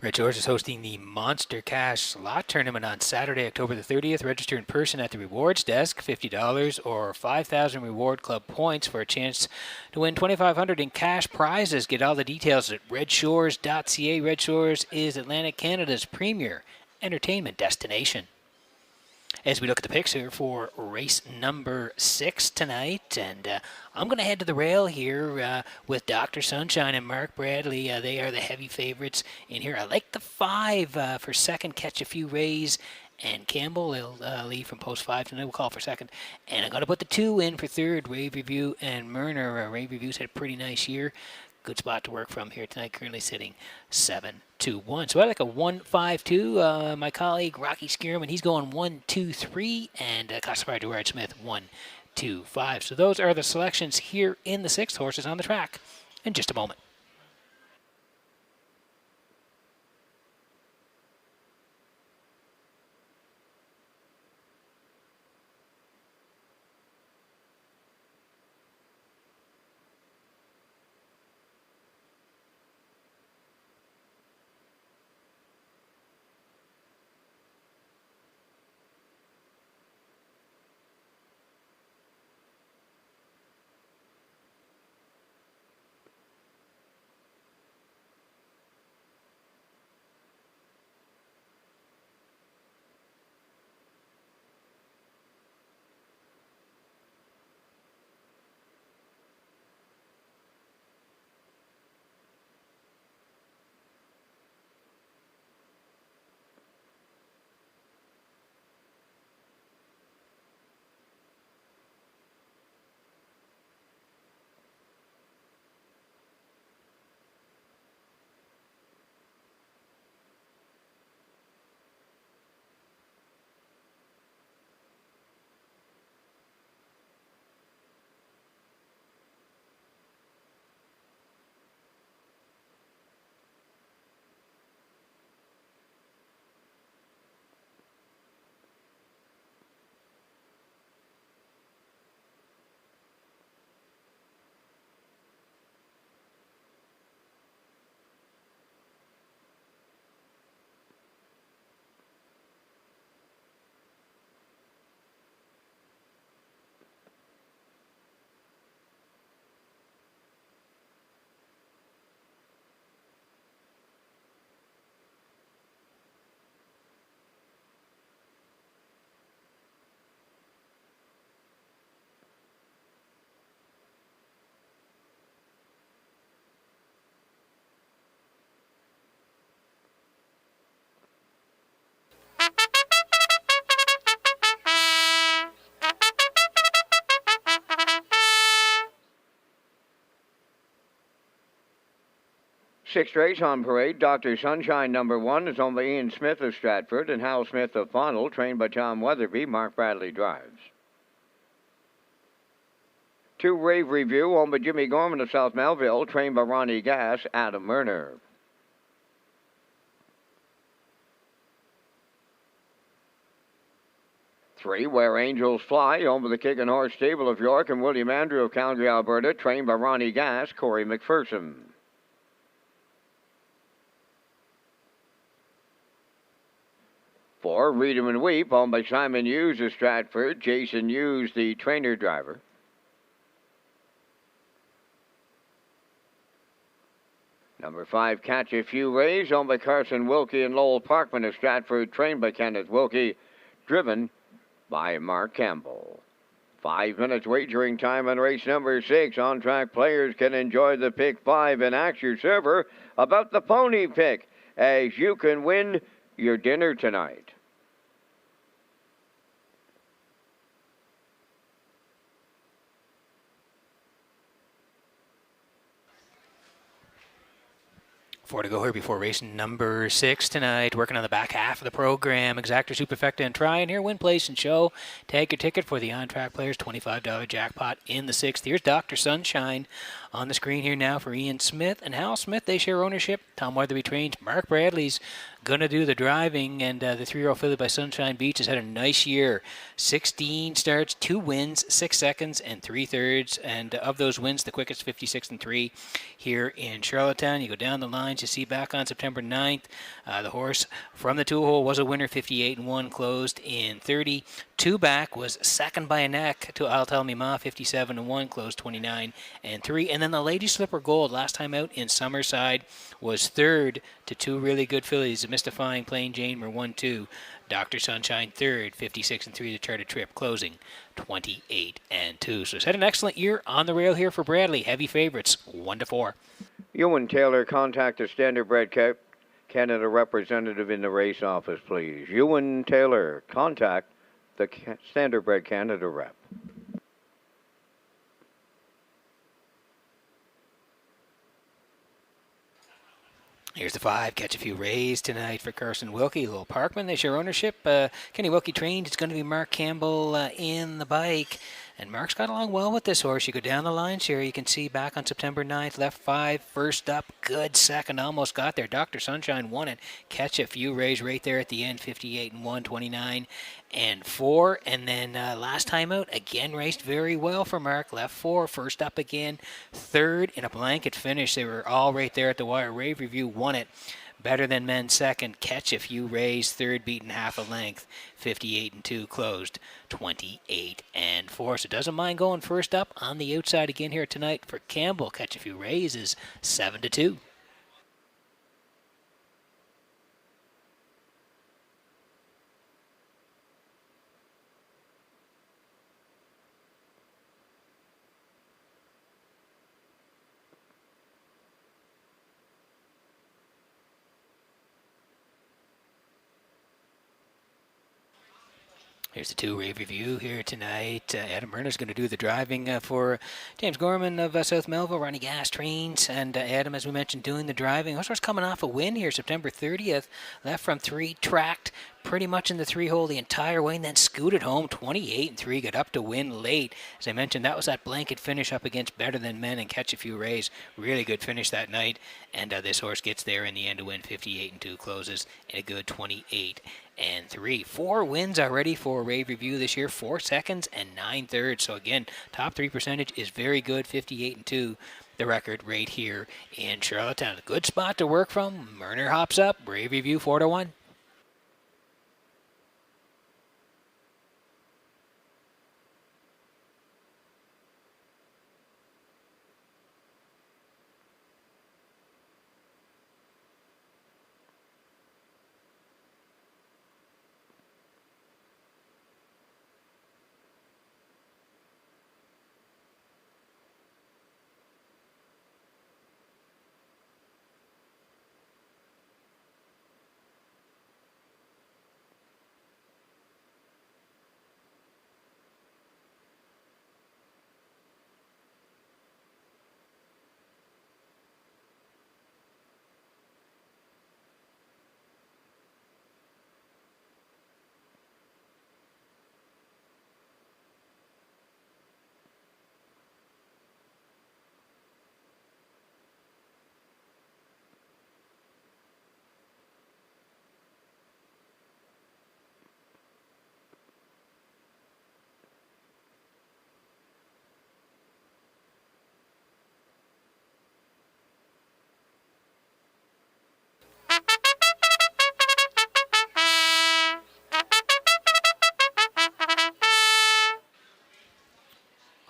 Redshores is hosting the Monster Cash Slot Tournament on Saturday, October the 30th. Register in person at the rewards desk, $50 or 5,000 reward club points for a chance to win $2,500 in cash prizes. Get all the details at Redshores.ca. Redshores is Atlantic Canada's premier entertainment destination. As we look at the picks here for race number 6 tonight, and I'm going to head to the rail here with Dr. Sunshine and Mark Bradley. They are the heavy favorites in here. I like the 5 for second, Catch a Few Rays, and Campbell. They'll lead from post 5 tonight. We'll call for second. And I'm going to put the 2 in for third, Rave Review and Myrner. Rave Review's had a pretty nice year. Good spot to work from here tonight, currently sitting 7-2-1. So I like a 1-5-2. My colleague Rocky Skierman, he's going 1-2-3, and classified Gerard Smith 1-2-5. So those are the selections here in the 6th. Horses on the track in just a moment. Sixth race on parade. Dr. Sunshine number 1 is owned by Ian Smith of Stratford and Hal Smith of Fonnell, trained by Tom Weatherby. Mark Bradley drives. 2 Rave Review, owned by Jimmy Gorman of South Melville, trained by Ronnie Gass, Adam Myrner. 3 Where Angels Fly, owned by the Kick and Horse Stable of York and William Andrew of Calgary, Alberta, trained by Ronnie Gass, Corey McPherson. 4 Read 'em and Weep, owned by Simon Hughes of Stratford, Jason Hughes, the trainer driver. 5 Catch a Few Rays, owned by Carson Wilkie and Lowell Parkman of Stratford, trained by Kenneth Wilkie, driven by Mark Campbell. 5 minutes wagering time on race number 6. On-track players can enjoy the pick 5 and ask your server about the pony pick, as you can win your dinner tonight. Four to go here before race number 6 tonight. Working on the back half of the program. Exactor, Superfecta, and Try. And here, win, place, and show. Tag your ticket for the on-track players. $25 jackpot in the 6th. Here's Dr. Sunshine on the screen here now for Ian Smith and Hal Smith. They share ownership. Tom Weatherby trains. Mark Bradley's going to do the driving, and the 3-year-old filly by Sunshine Beach has had a nice year. 16 starts, 2 wins, 6 seconds, and 3/3. And of those wins, the quickest 56-3 here in Charlottetown. You go down the lines, you see back on September 9th, the horse from the 2-hole was a winner, 58-1, closed in 30. 2 back was second by a neck to I'll Tell Me Ma, 57-1, closed 29-3. And then the Lady Slipper Gold, last time out in Summerside, was third to 2 really good fillies. Mystifying Plain Jane were 1-2. Dr. Sunshine third, 56-3, the Charted Trip, closing 28-2. So it's had an excellent year on the rail here for Bradley. Heavy favorites, 1-4. Ewan Taylor, contact the Standardbred Canada representative in the race office, please. Ewan Taylor, contact the Standardbred Canada rep. Here's the 5. Catch a few rays tonight for Carson Wilkie. Little Parkman, they share ownership. Kenny Wilkie trained. It's going to be Mark Campbell in the bike. And Mark's got along well with this horse. You go down the lines here. You can see back on September 9th, left 5, first up, good second, almost got there. Dr. Sunshine won it. Catch a few rays right there at the end, 58-1, 29-4. And then last time out, again raced very well for Mark. Left 4, first up again, third in a blanket finish. They were all right there at the wire. Rave Review won it. Better Than Men second, Catch a Few Rays third, beaten half a length, 58-2, closed 28-4. So doesn't mind going first up on the outside again here tonight for Campbell. Catch a Few Rays is 7-2. Here's the 2 rave review here tonight. Adam Berner's going to do the driving for James Gorman of South Melville. Ronnie Gas trains, and Adam, as we mentioned, doing the driving. Horse coming off a win here September 30th. Left from 3, tracked pretty much in the 3-hole the entire way, and then scooted home 28-3, got up to win late. As I mentioned, that was that blanket finish up against Better Than Men and Catch a Few Rays. Really good finish that night, and this horse gets there in the end to win 58-2, closes in a good 28-3. 4 wins already for Rave Review this year, 4 seconds and 9/3. So again, top 3 percentage is very good, 58-2. The record right here in Charlottetown. A good spot to work from. Murner hops up. Rave Review 4-1.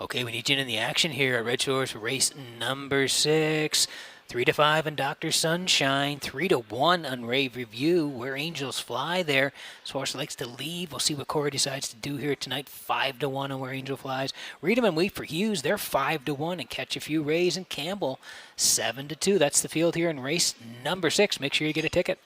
Okay, we need you in the action here at Redshores for race number 6. 3-5 on Dr. Sunshine, 3-1 on Rave Review. Where Angels Fly there. This horse likes to leave. We'll see what Corey decides to do here tonight. 5-1 on Where Angel Flies. Read 'em and wait for Hughes. They're 5-1, and Catch a Few Rays and Campbell 7-2. That's the field here in race number 6. Make sure you get a ticket.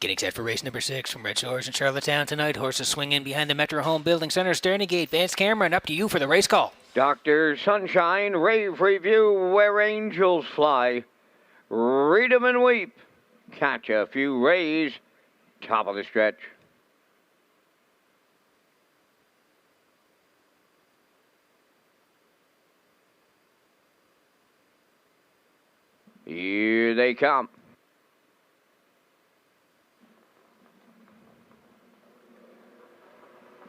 Getting set for race number 6 from Red Shores in Charlottetown tonight. Horses swing in behind the Metro Home Building Center starting gate. Vance Cameron, up to you for the race call. Dr. Sunshine, Rave Review, Where Angels Fly. Read 'em and weep. Catch a few rays. Top of the stretch. Here they come.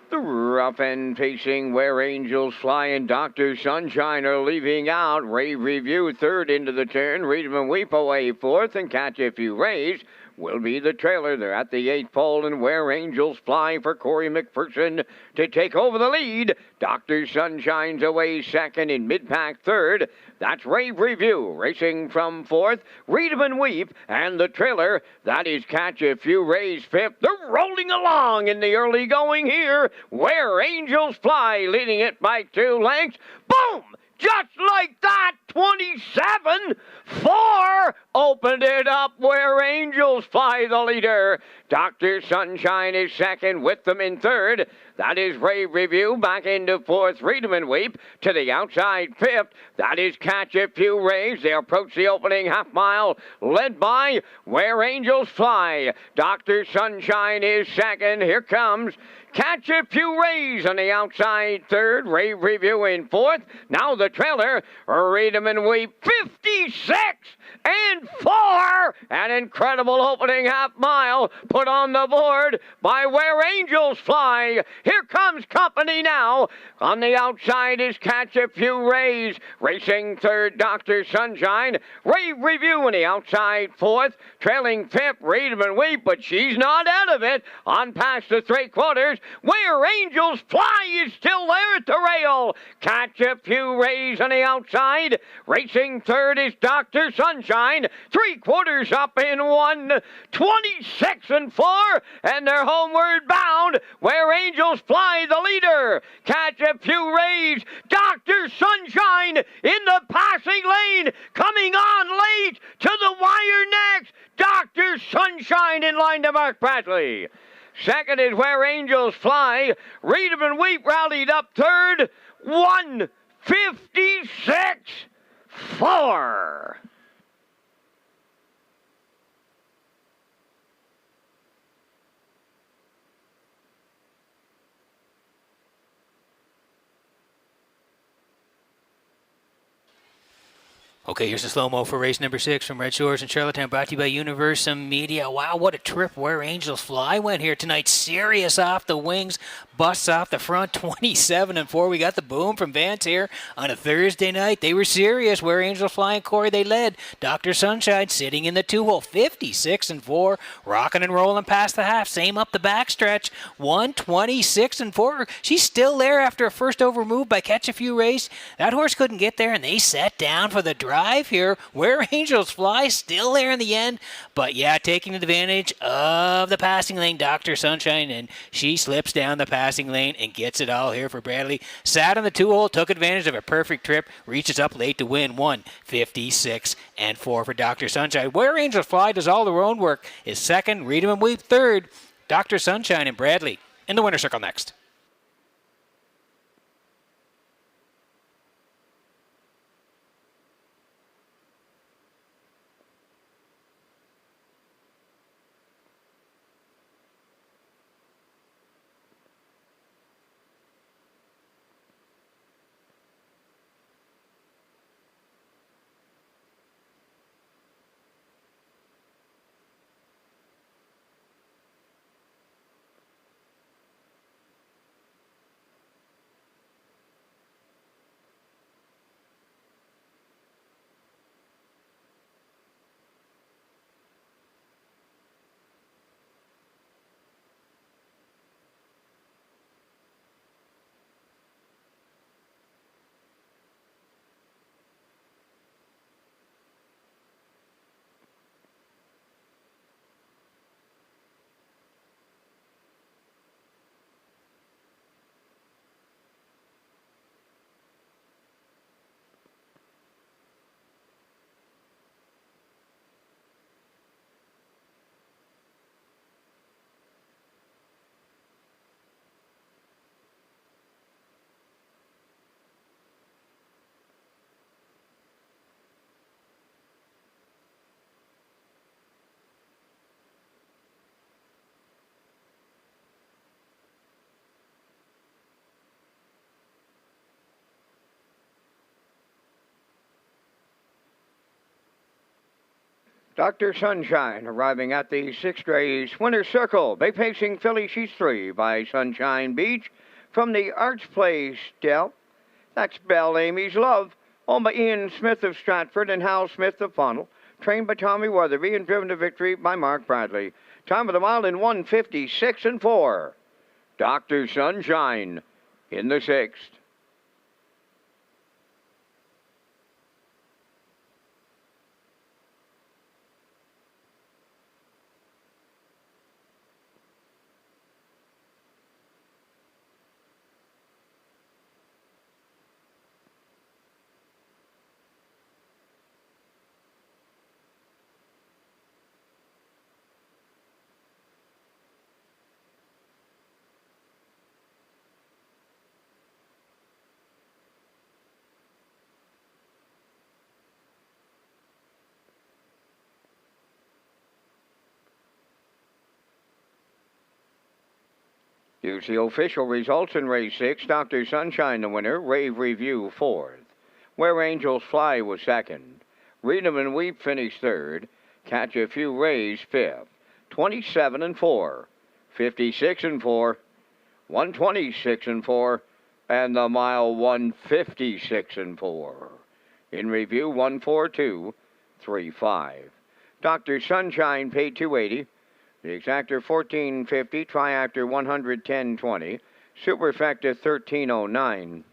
The rough end pacing Where Angels Fly and Dr. Sunshine are leaving out. Rave Review third into the turn. Read 'em and weep away fourth and catch a few rays. Will be the trailer. They're at the 8th pole, and Where Angels Fly for Corey McPherson to take over the lead. Dr. Sunshine's away second, in mid-pack third. That's Rave Review racing from fourth. Read 'em and weep, and the trailer, that is Catch a Few Rays fifth. They're rolling along in the early going here. Where Angels Fly leading it by 2 lengths. Boom! Just like that, 27-4 opened it up. Where Angels Fly the leader. Dr. Sunshine is second, with them in third. That is Rave Review back into fourth. Read 'em and weep to the outside fifth. That is Catch a Few Rays. They approach the opening half mile, led by Where Angels Fly. Dr. Sunshine is second. Here comes Catch a Few Rays on the outside third. Rave Review in fourth. Now the trailer, Read 'em and Weep, 56-4. An incredible opening half mile put on the board by Where Angels Fly. Here comes company now. On the outside is Catch a Few Rays. Racing third, Dr. Sunshine. Rave Review on the outside fourth. Trailing fifth, Read 'em and Weep, but she's not out of it. On past the 3/4. Where Angels Fly is still there at the rail. Catch a Few Rays on the outside. Racing third is Dr. Sunshine. 3/4 up in 1. 26-4. And they're homeward bound. Where Angels Fly the leader. Catch a Few Rays. Dr. Sunshine in the passing lane. Coming on late to the wire next. Dr. Sunshine in line to Mark Bradley. Second is Where Angels Fly. Read 'em and Weep rallied up third. 156-4. Okay, here's a slow-mo for race number 6 from Red Shores in Charlottetown, brought to you by Universum Media. Wow, what a trip Where Angels Fly went here tonight. Serious off the wings, busts off the front, 27-4. We got the boom from Vance here on a Thursday night. They were serious. Where Angels Fly and Corey, they led. Dr. Sunshine sitting in the 2-hole, 56-4, rocking and rolling past the half. Same up the backstretch, 126-4. She's still there after a first over move by Catch a Few Rays. That horse couldn't get there, and they sat down for the drive here. Where Angels Fly still there in the end, but yeah, taking advantage of the passing lane, Dr. Sunshine, and she slips down the passing lane and gets it all here for Bradley. Sat on the 2-hole, took advantage of a perfect trip, reaches up late to win. 156-4 for Dr. Sunshine. Where Angels Fly does all their own work is second. Read 'em and Weep third. Dr. Sunshine and Bradley in the winner's circle next. Dr. Sunshine arriving at the 6th race winner's circle. Bay pacing filly, she's 3 by Sunshine Beach. From the Arts Place, Del. That's Belle Amy's Love. Owned by Ian Smith of Stratford and Hal Smith of Funnel. Trained by Tommy Weatherby and driven to victory by Mark Bradley. Time of the mile in 1:56 and 4. Dr. Sunshine in the 6th. Here's the official results in race 6. Dr. Sunshine the winner. Rave Review 4th. Where Angels Fly was 2nd. Read 'em and Weep finished 3rd. Catch a Few Rays 5th. 27 and 4. 56 and 4. 126 and 4. And the mile 156 and 4. In review 142.35. Dr. Sunshine paid $280. The exactor 14.50, triactor 110.20, superfecta 13.09.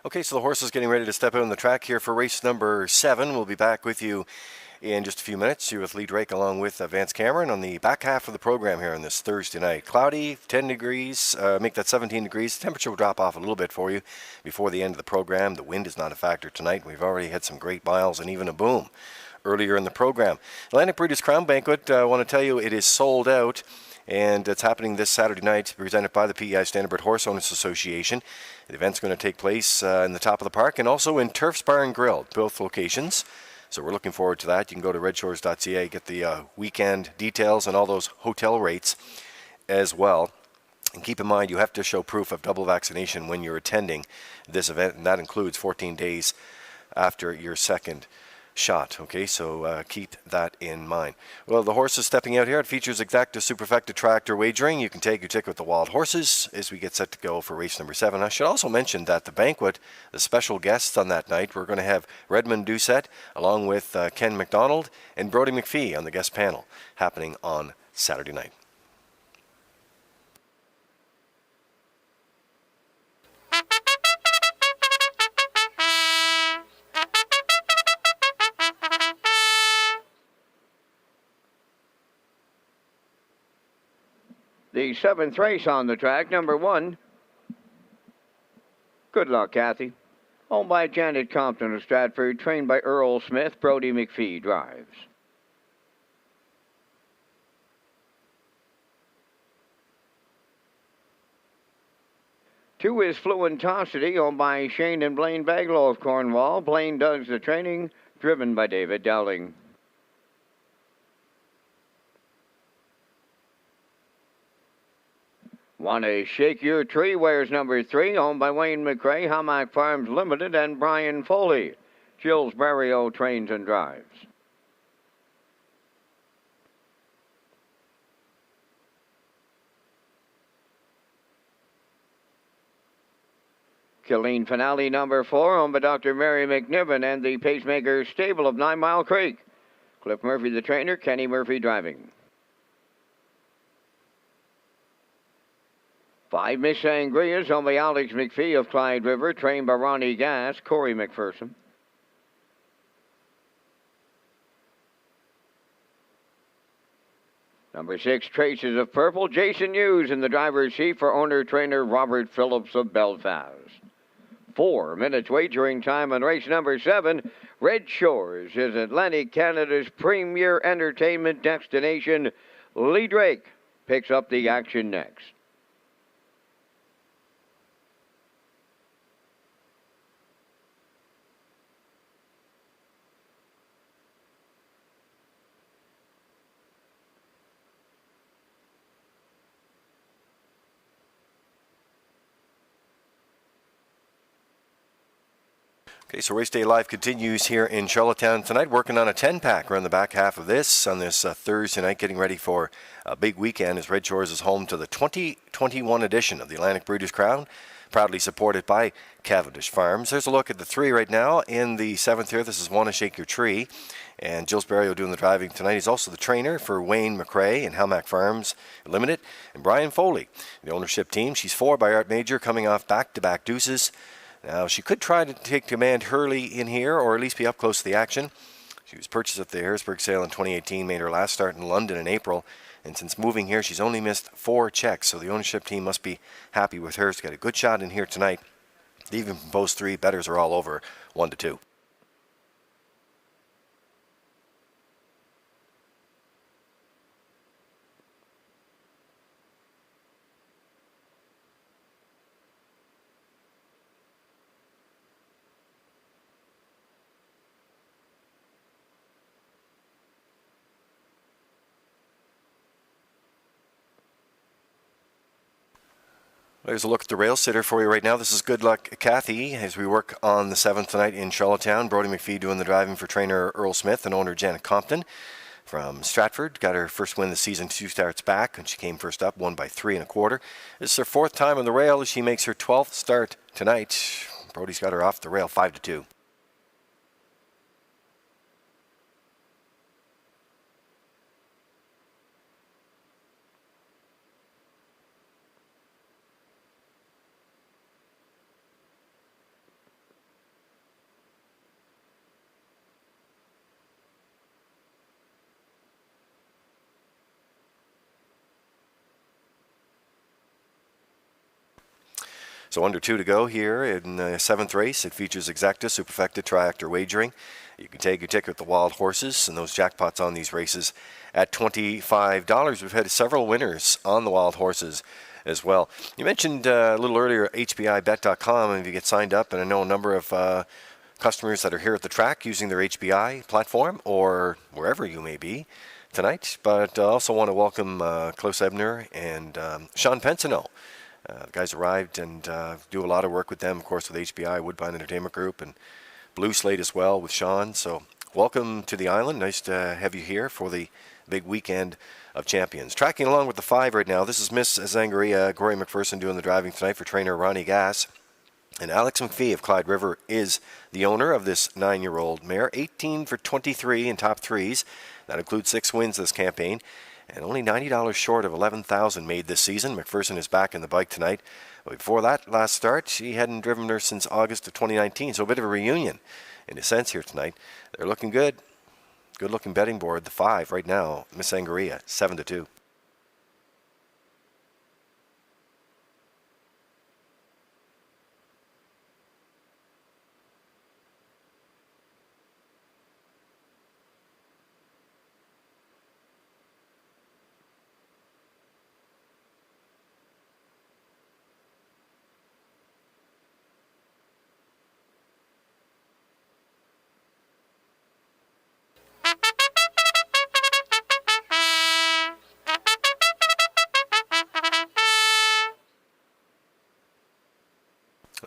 Okay, so the horse is getting ready to step out on the track here for race number 7. We'll be back with you in just a few minutes. You're with Lee Drake along with Vance Cameron on the back half of the program here on this Thursday night. Cloudy, 10 degrees, make that 17 degrees. The temperature will drop off a little bit for you before the end of the program. The wind is not a factor tonight. We've already had some great miles and even a boom earlier in the program. Atlantic Breeders' Crown Banquet, I want to tell you it is sold out. And it's happening this Saturday night, presented by the PEI Standardbred Horse Owners Association. The event's going to take place in the top of the park and also in Turf's Bar and Grill, both locations. So we're looking forward to that. You can go to Redshores.ca, get the weekend details and all those hotel rates as well. And keep in mind, you have to show proof of double vaccination when you're attending this event, and that includes 14 days after your second shot. Okay, so keep that in mind. Well, the horse is stepping out here. It features Exacta Superfecta Tractor Wagering. You can take your ticket with the Wild Horses as we get set to go for race number 7. I should also mention that the banquet, the special guests on that night, we're going to have Redmond Doucette along with Ken McDonald and Brodie McPhee on the guest panel happening on Saturday night. The 7th race on the track, number 1. Good luck, Kathy. Owned by Janet Compton of Stratford, trained by Earl Smith, Brody McPhee drives. Two is Fluentosity, owned by Shane and Blaine Baglow of Cornwall. Blaine does the training, driven by David Dowling. One is Shake Your Tree, wears number 3, owned by Wayne McRae, Hamac Farms Limited, and Brian Foley. Jills Barrio trains and drives. Killeen Finale number 4, owned by Dr. Mary McNiven and the Pacemaker Stable of 9 Mile Creek. Cliff Murphy the trainer, Kenny Murphy driving. 5 Miss Sangrias, owned by Alex McPhee of Clyde River, trained by Ronnie Gass, Corey McPherson. Number 6, Traces of Purple, Jason Hughes in the driver's seat for owner-trainer Robert Phillips of Belfast. 4 minutes wagering time on race number 7. Red Shores is Atlantic Canada's premier entertainment destination. Lee Drake picks up the action next. Okay, so Race Day Live continues here in Charlottetown tonight, working on a 10-pack around the back half of this on this Thursday night, getting ready for a big weekend as Red Shores is home to the 2021 edition of the Atlantic Breeders' Crown, proudly supported by Cavendish Farms. There's a look at the 3 right now in the 7th here. This is Wanna Shake Your Tree, and Jill Sparrow doing the driving tonight. He's also the trainer for Wayne McRae and Hamac Farms Limited, and Brian Foley, the ownership team. She's 4 by Art Major, coming off back-to-back deuces. Now, she could try to take command early in here, or at least be up close to the action. She was purchased at the Harrisburg sale in 2018, made her last start in London in April, and since moving here, she's only missed 4 checks, so the ownership team must be happy with her. She's got a good shot in here tonight. They even proposed 3, bettors are all over 1-2. There's a look at the rail sitter for you right now. This is Good Luck Kathy as we work on the 7th tonight in Charlottetown. Brody McPhee doing the driving for trainer Earl Smith and owner Janet Compton from Stratford. Got her first win this season 2 starts back, and she came first up, won by 3 1/4. This is her 4th time on the rail as she makes her 12th start tonight. Brody's got her off the rail 5-2. So under 2 to go here in the 7th race. It features Exacta, Superfecta, Triactor wagering. You can take your ticket with the wild horses, and those jackpots on these races at $25. We've had several winners on the wild horses as well. You mentioned a little earlier HBIBet.com, and if you get signed up, and I know a number of customers that are here at the track using their HBI platform or wherever you may be tonight. But I also want to welcome Klaus Ebner and Sean Pensino. The guys arrived and do a lot of work with them, of course, with HBI, Woodbine Entertainment Group, and Blue Slate as well with Sean. So welcome to the island. Nice to have you here for the big weekend of champions. Tracking along with the 5 right now, this is Miss Zangaria, Corey McPherson doing the driving tonight for trainer Ronnie Gass. And Alex McPhee of Clyde River is the owner of this 9-year-old mare. 18 for 23 in top 3s. That includes 6 wins this campaign. And only $90 short of $11,000 made this season. McPherson is back in the bike tonight. But before that last start, she hadn't driven her since August of 2019. So a bit of a reunion in a sense here tonight. They're looking good. Good looking betting board. The 5 right now, Miss Angaria, 7-2.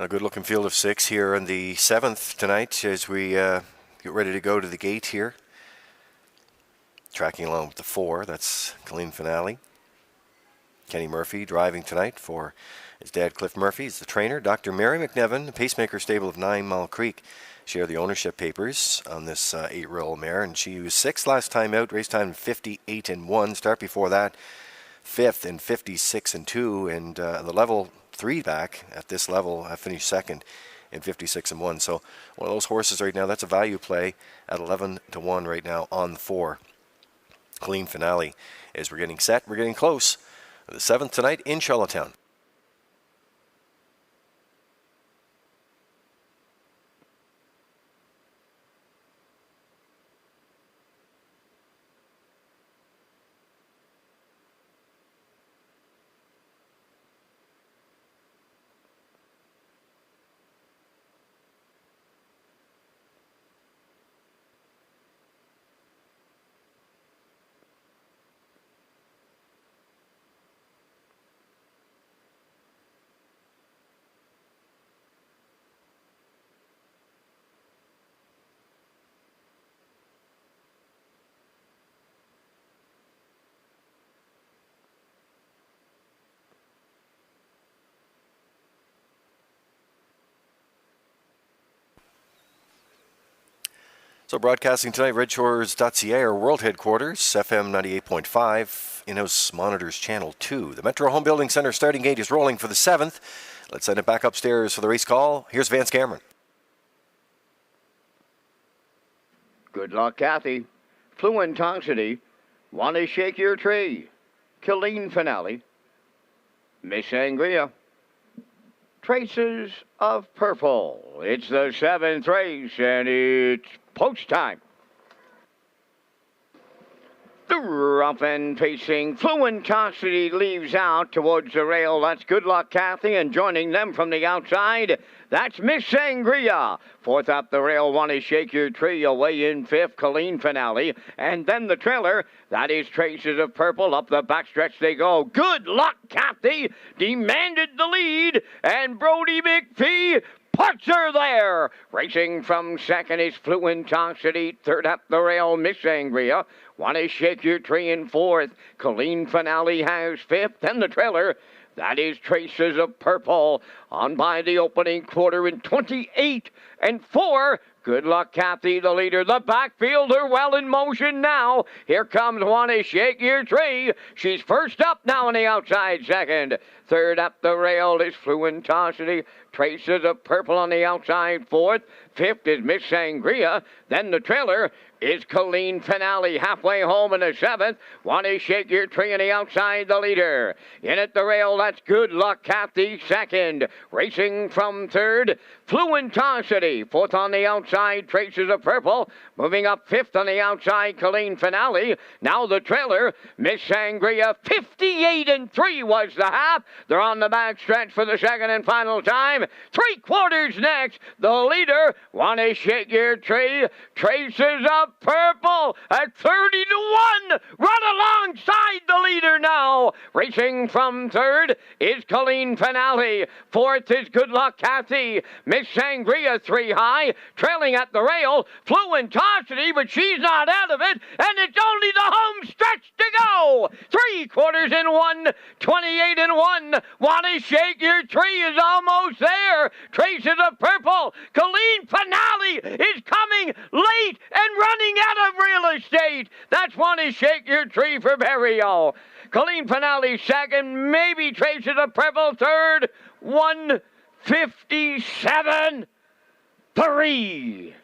A good-looking field of 6 here in the 7th tonight as we get ready to go to the gate here. Tracking along with the 4, that's Colleen Finale. Kenny Murphy driving tonight for his dad, Cliff Murphy. He's the trainer. Dr. Mary McNevin, the pacemaker stable of 9 Mile Creek, share the ownership papers on this 8-year-old mare. And she was 6th last time out, race time 58-1. Start before that, 5th in 56-2. And the level 3 back at this level finished 2nd in 56-1. So one of those horses right now, that's a value play at 11-1 right now on the 4. Clean Finale as we're getting set. We're getting close. The 7th tonight in Charlottetown. So broadcasting tonight, Redshores.ca, our world headquarters, FM 98.5, in-house monitors channel 2. The Metro Home Building Center starting gate is rolling for the 7th. Let's send it back upstairs for the race call. Here's Vance Cameron. Good luck, Kathy. Fluent Toxicity. Want to Shake Your Tree. Killeen Finale. Miss Sangria. Traces of Purple. It's the 7th race, and it's post time. The rough and pacing Fluent Toxicity leaves out towards the rail. That's Good Luck Kathy, and joining them from the outside, that's Miss Sangria. 4th up the rail, Want to Shake Your Tree. Away in 5th, Colleen Finale. And then the trailer, that is Traces of Purple. Up the backstretch they go. Good Luck Kathy demanded the lead, and Brody McPhee puts her there. Racing from 2nd is Fluent Toxicity. 3rd up the rail, Miss Sangria. Want to Shake Your Tree in 4th. Colleen Finale has 5th. And the trailer, that is Traces of Purple. On by the opening quarter in 28-4. Good Luck Kathy, the leader. The backfield are well in motion now. Here comes Want to Shake Your Tree. She's first up now on the outside, 2nd. 3rd up the rail is Fluent Toxicity. Traces of Purple on the outside, 4th. 5th is Miss Sangria. Then the trailer is Colleen Finale. Halfway home in the 7th. Want to Shake Your Tree on the outside, the leader. In at the rail, that's Good Luck Kathy, 2nd. Racing from 3rd, Fluent Toxicity. 4th on the outside, Traces of Purple. Moving up 5th on the outside, Colleen Finale. Now the trailer, Miss Sangria. 58-3 was the half. They're on the back stretch for the 2nd and final time. 3/4 next. The leader, Want to Shake Your Tree. Traces of Purple at 30-1. Run alongside the leader now. Racing from 3rd is Colleen Finale. 4th is Good Luck Kathy. Miss Sangria 3 high. Trailing at the rail, Fluent Toxicity, but she's not out of it. And it's only the home stretch to go. 3/4 28-1. Want to Shake Your Tree is almost there. Traces of Purple. Colleen Finale is coming late and running out of real estate. That's Want to Shake Your Tree for Berrio. Colleen Finale 2nd, maybe Traces of Purple 3rd. 157-3.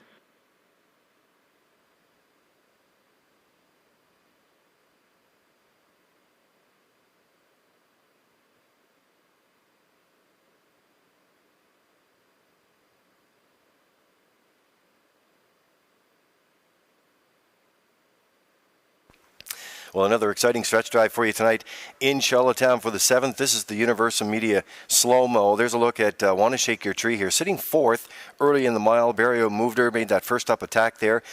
Well, another exciting stretch drive for you tonight in Charlottetown for the 7th. This is the Universal Media slow-mo. There's a look at Want to Shake Your Tree here. Sitting 4th early in the mile. Berrio moved her, made that first up attack there.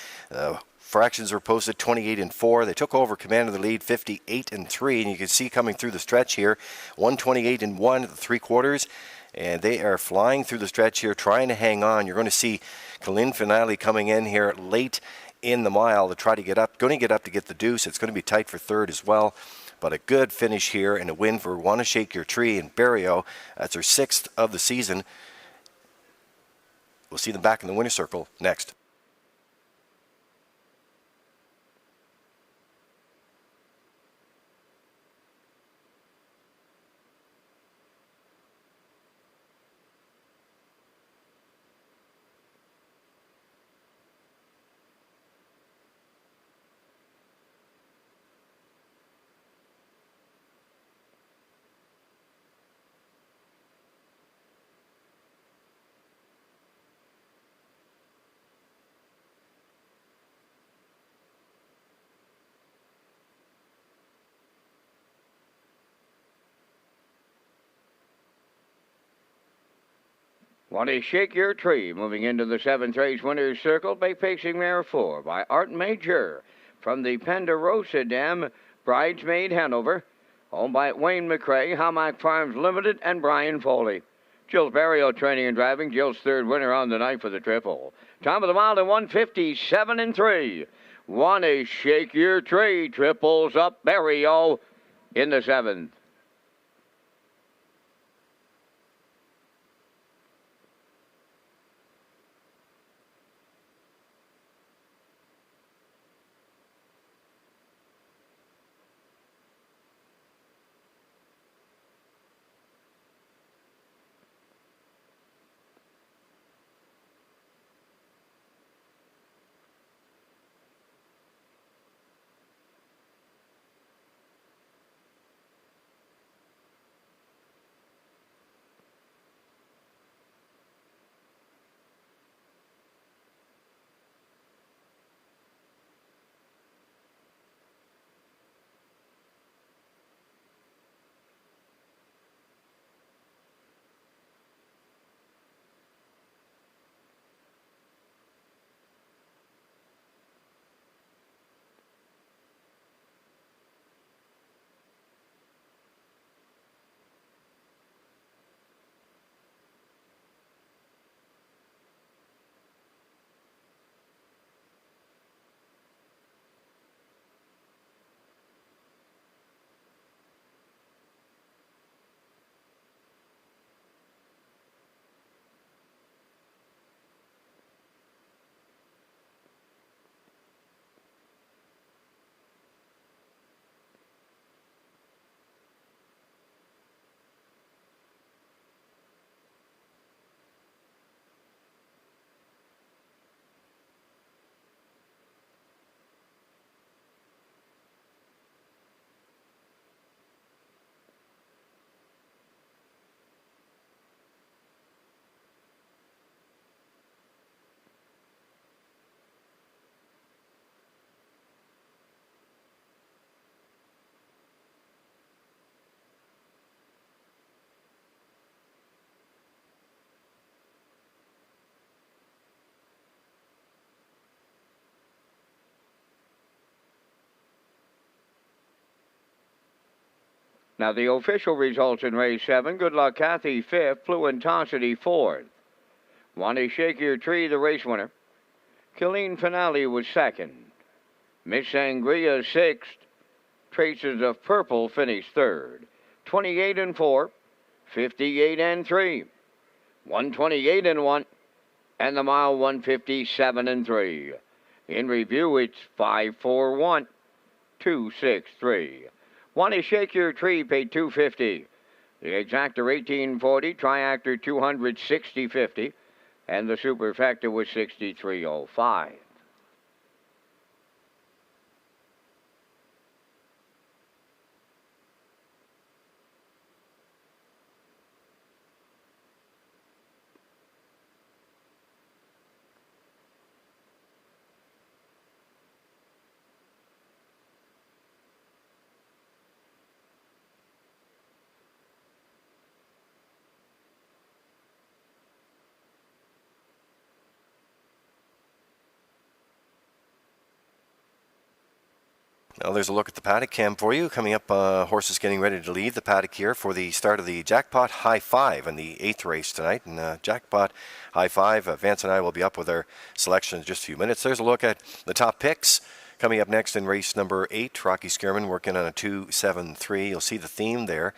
Fractions were posted 28-4. They took over command of the lead 58-3. And you can see coming through the stretch here, 128-1 at the 3/4. And they are flying through the stretch here, trying to hang on. You're going to see Colleen Finale coming in here late in the mile to try to get up. Going to get up to get the deuce. It's going to be tight for third as well. But a good finish here and a win for Wanna Shake Your Tree in Barrio. That's her 6th of the season. We'll see them back in the winner's circle next. Want to Shake Your Tree, moving into the 7th race winner's circle by pacing mare 4 by Art Major from the Penderosa Dam, Bridesmaid Hanover, owned by Wayne McCrae, Hamac Farms Limited, and Brian Foley. Jill's Barrio training and driving. Jill's 3rd winner on the night for the triple. Time of the mile to 157 and 3. Want to Shake Your Tree, triples up Barrio in the 7th. Now the official results in race 7. Good Luck Kathy 5th, Fluentosity 4th. Want to Shake Your Tree, the race winner. Killeen Finale was 2nd. Miss Sangria 6th. Traces of Purple finished 3rd. 28 and 4, 58 and 3, 128 and 1, and the mile 157 and 3. In review, it's 5-4-1, 2-6-3. Want to Shake Your Tree paid $250. The exactor 1840, triactor 260.50, and the superfecta was 63.05. Well, there's a look at the paddock cam for you. Coming up, horses getting ready to leave the paddock here for the start of the Jackpot High Five in the 8th race tonight. And Jackpot High Five, Vance and I will be up with our selection in just a few minutes. There's a look at the top picks. Coming up next in race number 8, Rocky Skierman working on a 2-7-3. You'll see the theme there.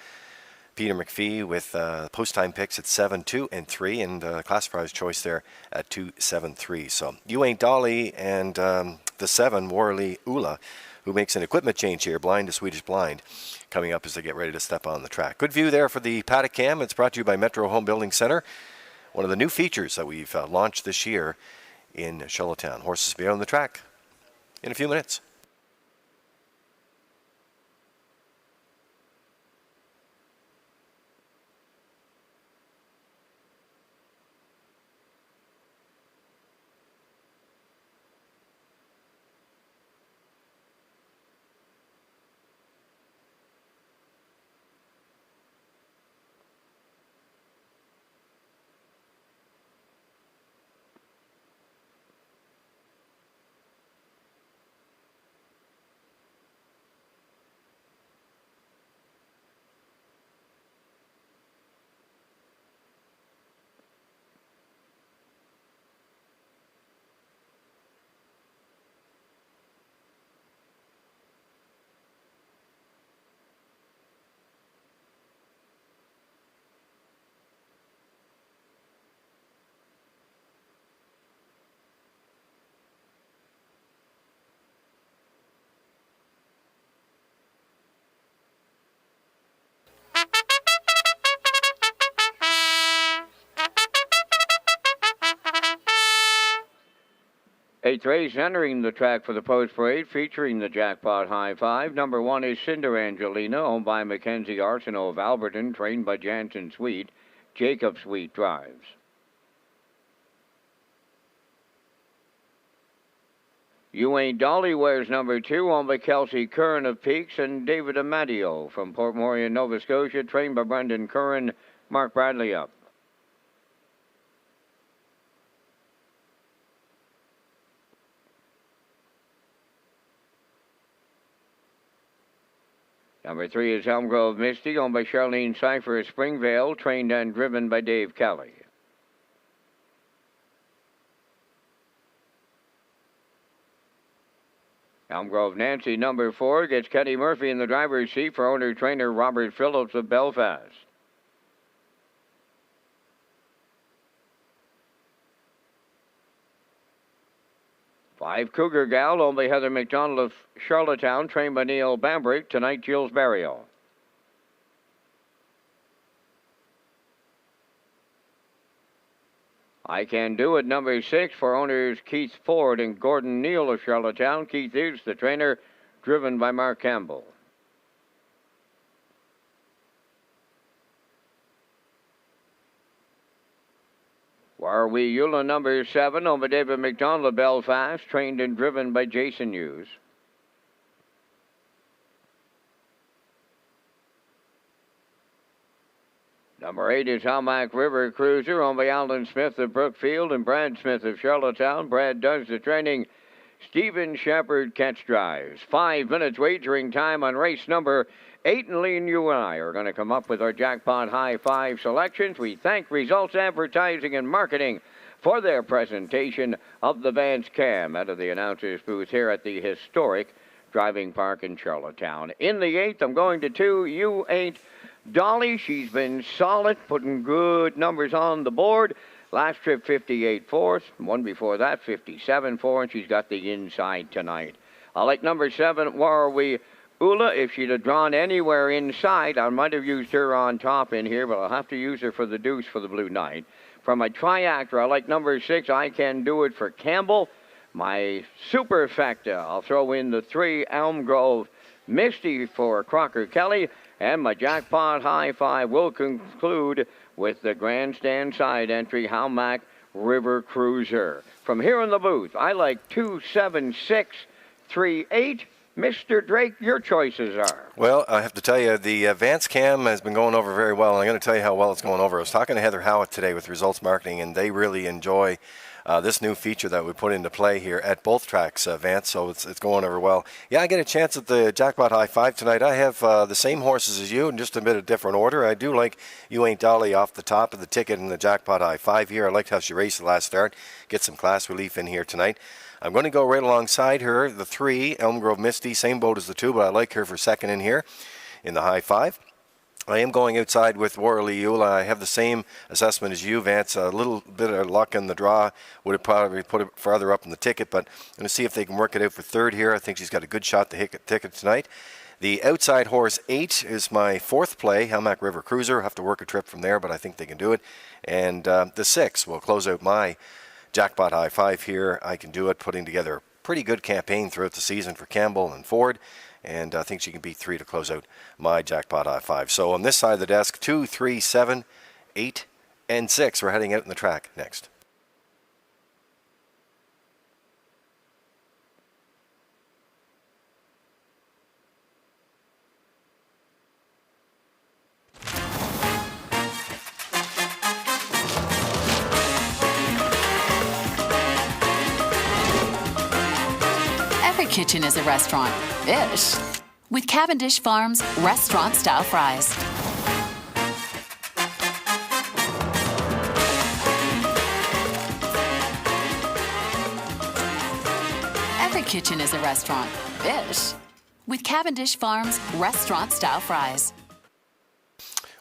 Peter McPhee with post-time picks at 7, 2, and 3, and classifiers choice there at 2-7-3. So You Ain't Dolly and the 7, Warley Ula, who makes an equipment change here, blind to Swedish Blind, coming up as they get ready to step on the track. Good view there for the paddock cam. It's brought to you by Metro Home Building Center, one of the new features that we've launched this year in Charlottetown. Horses will be out on the track in a few minutes. Eighth race entering the track for the post parade, featuring the Jackpot High Five. Number 1 is Cinder Angelina, owned by Mackenzie Arsenault of Alberton, trained by Jansen Sweet. Jacob Sweet drives. You Ain't Dolly wears number 2, owned by Kelsey Curran of Peaks and David Amadio from Port Morion, Nova Scotia, trained by Brendan Curran. Mark Bradley up. Number 3 is Elm Grove Misty, owned by Charlene Cipher of Springvale, trained and driven by Dave Kelly. Elm Grove Nancy, number 4, gets Kenny Murphy in the driver's seat for owner-trainer Robert Phillips of Belfast. Five Cougar Gal, owned by Heather McDonald of Charlottetown, trained by Neil Bambrick. Tonight, Jules Barrio. I Can Do It, number 6, for owners Keith Ford and Gordon Neal of Charlottetown. Keith is the trainer, driven by Mark Campbell. Warwi Eula, number 7, owned by David McDonald of Belfast, trained and driven by Jason Hughes. Number 8 is Hamac River Cruiser, owned by Alan Smith of Brookfield and Brad Smith of Charlottetown. Brad does the training. Stephen Shepard catch drives. 5 minutes wagering time on race number 8, and Lee and you and I are going to come up with our Jackpot High Five selections. We thank Results Advertising and Marketing for their presentation of the Vance Cam out of the announcer's booth here at the historic Driving Park in Charlottetown. In the 8th, I'm going to 2, You Ain't Dolly. She's been solid, putting good numbers on the board. Last trip, 58-4. One before that, 57-4, and she's got the inside tonight. I like number 7, Warwi Ula. If she'd have drawn anywhere inside, I might have used her on top in here, but I'll have to use her for the deuce for the Blue Knight. From my triactor, I like number 6, I Can Do It, for Campbell. My superfecta, I'll throw in the 3, Elm Grove Misty, for Crocker Kelly. And my Jackpot High Five will conclude with the grandstand side entry, Hamac River Cruiser. From here in the booth, I like 2, 7, 6, 3, 8. Mr. Drake, your choices are. Well, I have to tell you, the Vance Cam has been going over very well, and I'm going to tell you how well it's going over. I was talking to Heather Howitt today with Results Marketing, and they really enjoy this new feature that we put into play here at both tracks, Vance, so it's going over well. Yeah, I get a chance at the Jackpot High Five tonight. I have the same horses as you in just a bit of different order. I do like You Ain't Dolly off the top of the ticket in the Jackpot High Five here. I liked how she raced the last start. Get some class relief in here tonight. I'm going to go right alongside her, the 3, Elm Grove Misty, same boat as the 2, but I like her for second in here in the High Five. I am going outside with Warley Eula. I have the same assessment as you, Vance. A little bit of luck in the draw would have probably put it farther up in the ticket, but I'm going to see if they can work it out for third here. I think she's got a good shot to hit the ticket tonight. The outside horse 8 is my 4th play, Helmack River Cruiser. I'll have to work a trip from there, but I think they can do it. And the 6 will close out my Jackpot High Five here. I can do it, putting together a pretty good campaign throughout the season for Campbell and Ford. And I think she can beat 3 to close out my Jackpot High Five. So on this side of the desk, 2, 3, 7, 8, and 6. We're heading out in the track next. Every kitchen is a restaurant. Ish. With Cavendish Farms restaurant-style fries. Every kitchen is a restaurant. Ish. With Cavendish Farms restaurant-style fries.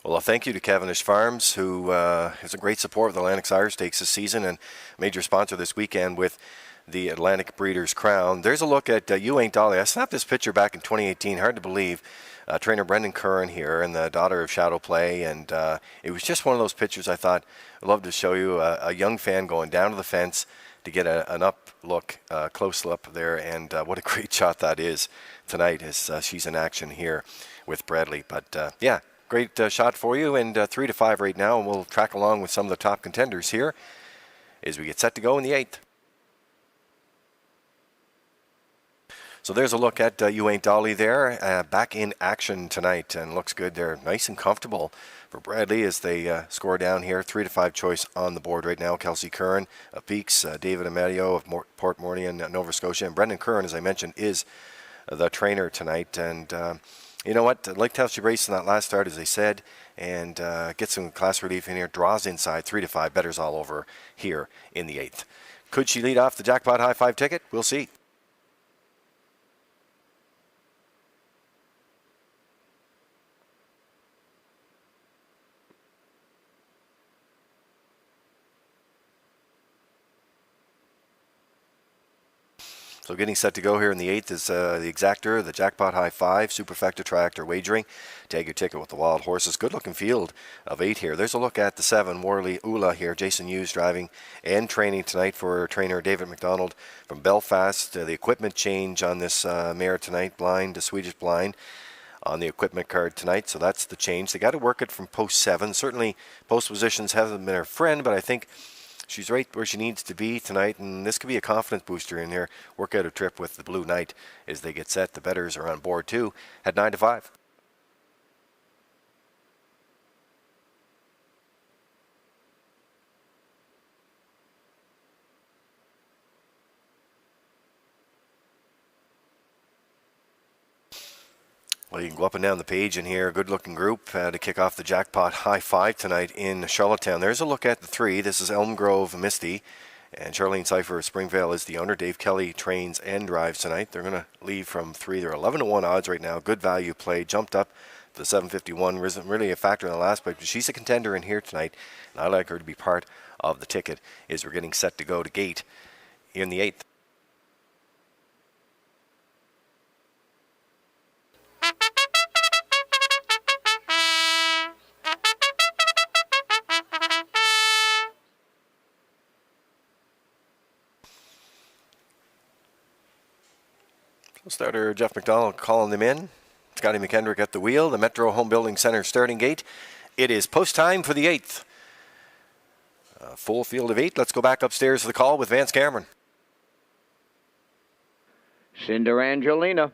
Well, thank you to Cavendish Farms, who is a great support of the Atlantic Sire Stakes this season and major sponsor this weekend with the Atlantic Breeders' Crown. There's a look at You Ain't Dolly. I snapped this picture back in 2018. Hard to believe. Trainer Brendan Curran here and the daughter of Shadow Play. And it was just one of those pictures I thought I'd love to show you. A young fan going down to the fence to get an up look, close look there. And what a great shot that is tonight as she's in action here with Bradley. But yeah, great shot for you. And 3 to 5 right now. And we'll track along with some of the top contenders here as we get set to go in the 8th. So there's a look at You Ain't Dolly there, back in action tonight, and looks good. They're nice and comfortable for Bradley as they score down here. 3 to 5 choice on the board right now. Kelsey Curran of Peaks, David Amadio of Port Moresby, Nova Scotia, and Brendan Curran, as I mentioned, is the trainer tonight. And you know what? I liked how she raced in that last start, as I said, and get some class relief in here. Draws inside, 3 to 5. Betters all over here in the 8th. Could she lead off the Jackpot High Five ticket? We'll see. So getting set to go here in the 8th is the Exactor, the Jackpot High Five, Superfecta Tractor Wagering. Tag your ticket with the Wild Horses. Good looking field of 8 here. There's a look at the 7, Warley Eula here. Jason Hughes driving and training tonight for trainer David McDonald from Belfast. The equipment change on this mare tonight, blind to Swedish blind on the equipment card tonight. So that's the change. They got to work it from post 7. Certainly post positions haven't been her friend, but I think she's right where she needs to be tonight, and this could be a confidence booster in here. Work out a trip with the Blue Knight as they get set. The bettors are on board too at 9 to 5. Well, you can go up and down the page in here. Good looking group to kick off the Jackpot High Five tonight in Charlottetown. There's a look at the 3. This is Elm Grove Misty. And Charlene Cipher of Springvale is the owner. Dave Kelly trains and drives tonight. They're going to leave from 3. They're 11 to 1 odds right now. Good value play. Jumped up to the 751. Isn't really a factor in the last play, but she's a contender in here tonight. And I like her to be part of the ticket as we're getting set to go to gate in the 8th. Starter Jeff McDonald calling them in. Scotty McKendrick at the wheel. The Metro Home Building Center starting gate. It is post time for the 8th. Full field of 8. Let's go back upstairs to the call with Vance Cameron. Cinder Angelina,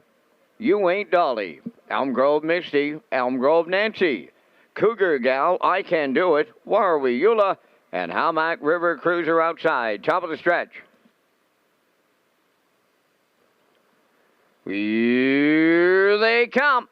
You Ain't Dolly, Elm Grove Misty, Elm Grove Nancy, Cougar Gal, I Can Do It, Warwi Eula, and Hamac River Cruiser outside. Top of the stretch. Here they come.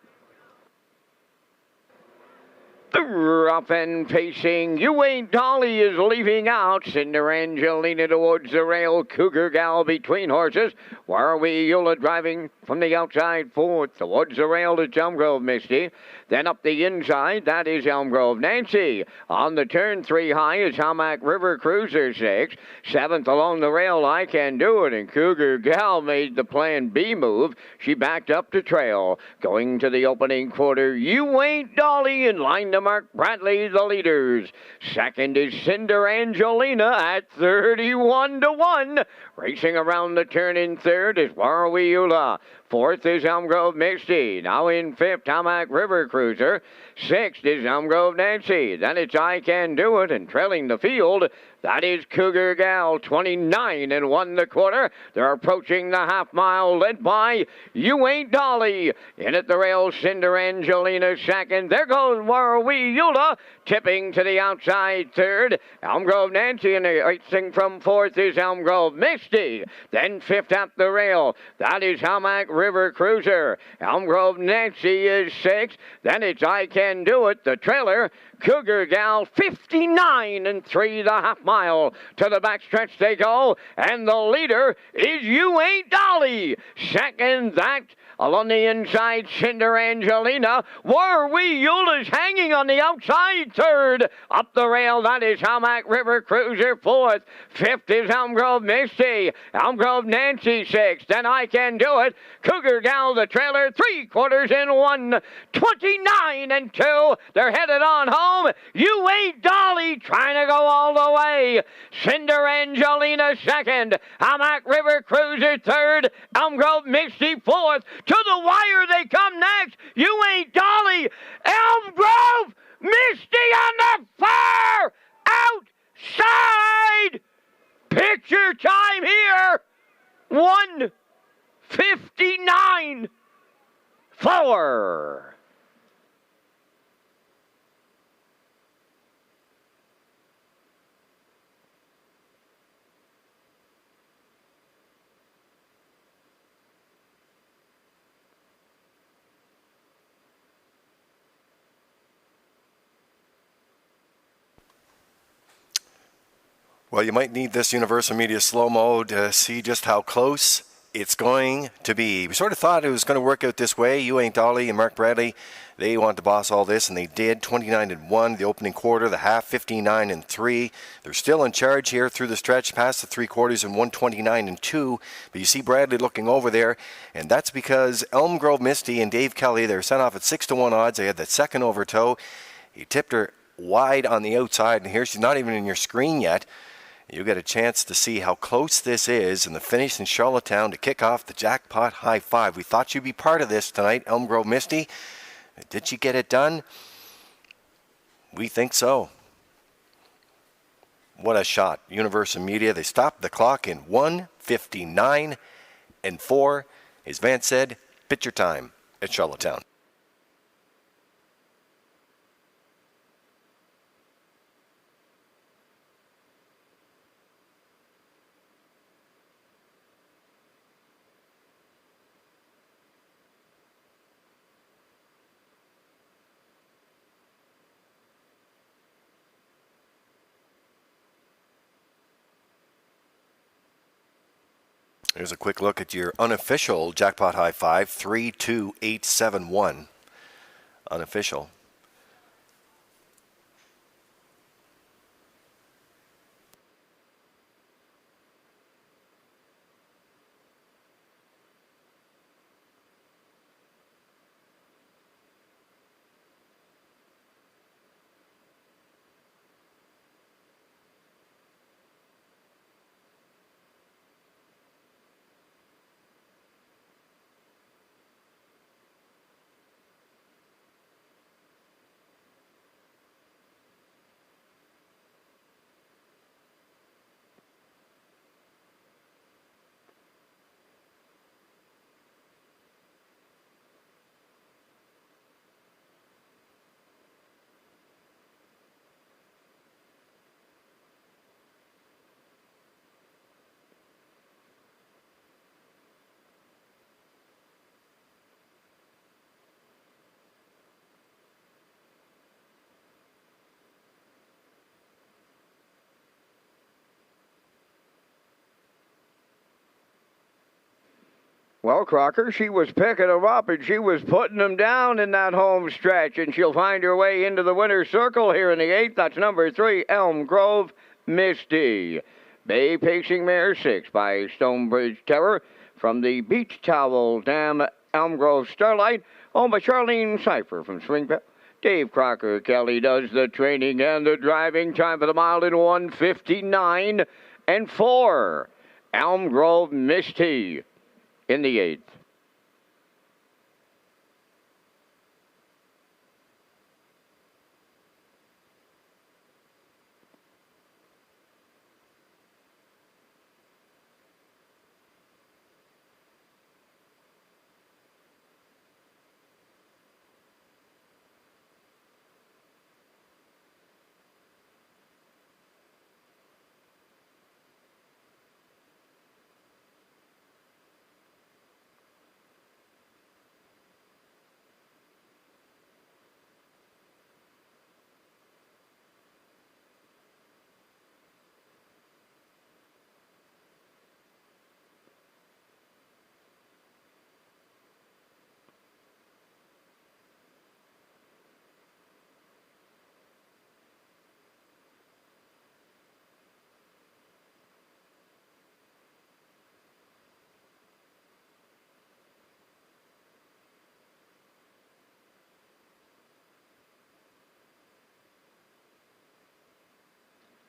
The rough and pacing, You Ain't Dolly is leaving out. Cinder Angelina towards the rail. Cougar Gal between horses. Warwi Eula driving from the outside fourth. Towards the rail to Elm Grove Misty. Then up the inside, that is Elm Grove Nancy. On the turn 3 high is Hamac River Cruiser 6. Seventh along the rail, I Can Do It. And Cougar Gal made the plan B move. She backed up to trail. Going to the opening quarter, You Ain't Dolly in line to Mark Bradley, the leaders. Second is Cinder Angelina at 31-1. Racing around the turn in third is Warwi Eula. Fourth is Elm Grove Misty. Now in fifth, Hamac River Cruiser. Sixth is Elm Grove Nancy. Then it's I Can Do It, and trailing the field, that is Cougar Gal, 29-1 the quarter. They're approaching the half mile, led by You Ain't Dolly. In at the rail, Cinder Angelina second. There goes Warwi Eula, tipping to the outside third. Elm Grove Nancy, and racing from fourth is Elm Grove Misty. Then fifth at the rail, that is Hamac River Cruiser. Elm Grove Nancy is sixth. Then it's I Can Do It, the trailer. Cougar Gal, 59-3 the half mile. To the backstretch they go, and the leader is You Ain't Dolly. Second, that along the inside, Cinder Angelina. Warwi Eula's hanging on the outside third. Up the rail, that is Hamac River Cruiser fourth. Fifth is Elm Grove Misty. Elm Grove Nancy sixth. Then I Can Do It. Cougar Gal, the trailer, 3/4 29-2. They're headed on home. You Ain't Dolly trying to go all the way. Cinder Angelina second. Hamac River Cruiser third. Elm Grove Misty fourth. To the wire they come next. You Ain't Dolly. Elm Grove Misty on the far outside. Picture time here. 1:59.4. Well, you might need this Universal Media slow-mo to see just how close it's going to be. We sort of thought it was going to work out this way. You Ain't Dolly and Mark Bradley, they want to boss all this, and they did. 29-1 the opening quarter, the half 59-3. They're still in charge here through the stretch, past the three quarters, and 129-2. But you see Bradley looking over there, and that's because Elm Grove Misty and Dave Kelly, they're sent off at 6-1 odds. They had that second overtow. He tipped her wide on the outside, and here she's not even in your screen yet. You get a chance to see how close this is in the finish in Charlottetown to kick off the Jackpot High Five. We thought you'd be part of this tonight, Elm Grove Misty. Did she get it done? We think so. What a shot. Universal Media, they stopped the clock in 1:59.4. As Vance said, picture time at Charlottetown. Here's a quick look at your unofficial Jackpot High Five, 32871. Unofficial. Well, Crocker, she was picking them up and she was putting them down in that home stretch, and she'll find her way into the winner's circle here in the 8th. That's number 3, Elm Grove Misty. Bay Pacing Mare 6 by Stonebridge Terror from the Beach Towel Dam Elm Grove Starlight, owned by Charlene Cipher from Springfield. Dave Crocker Kelly does the training and the driving. Time for the mile in 1:59 and 4. Elm Grove Misty in the 8th.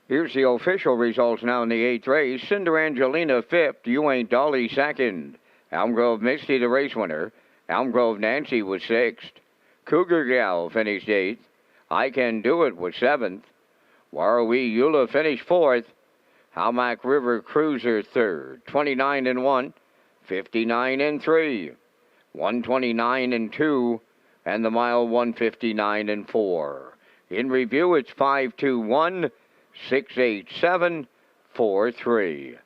Here's the official results now in the 8th race. Cinder Angelina 5th. You Ain't Dolly 2nd. Elm Grove Misty the race winner. Elm Grove Nancy was 6th. Cougar Gal finished 8th. I Can Do It was 7th. Warrawee Eula finished 4th. Howmack River Cruiser 3rd. 29 and 1. 59 and 3. 129 and 2. And the mile 159 and 4. In review, it's 5-2-1. 68743.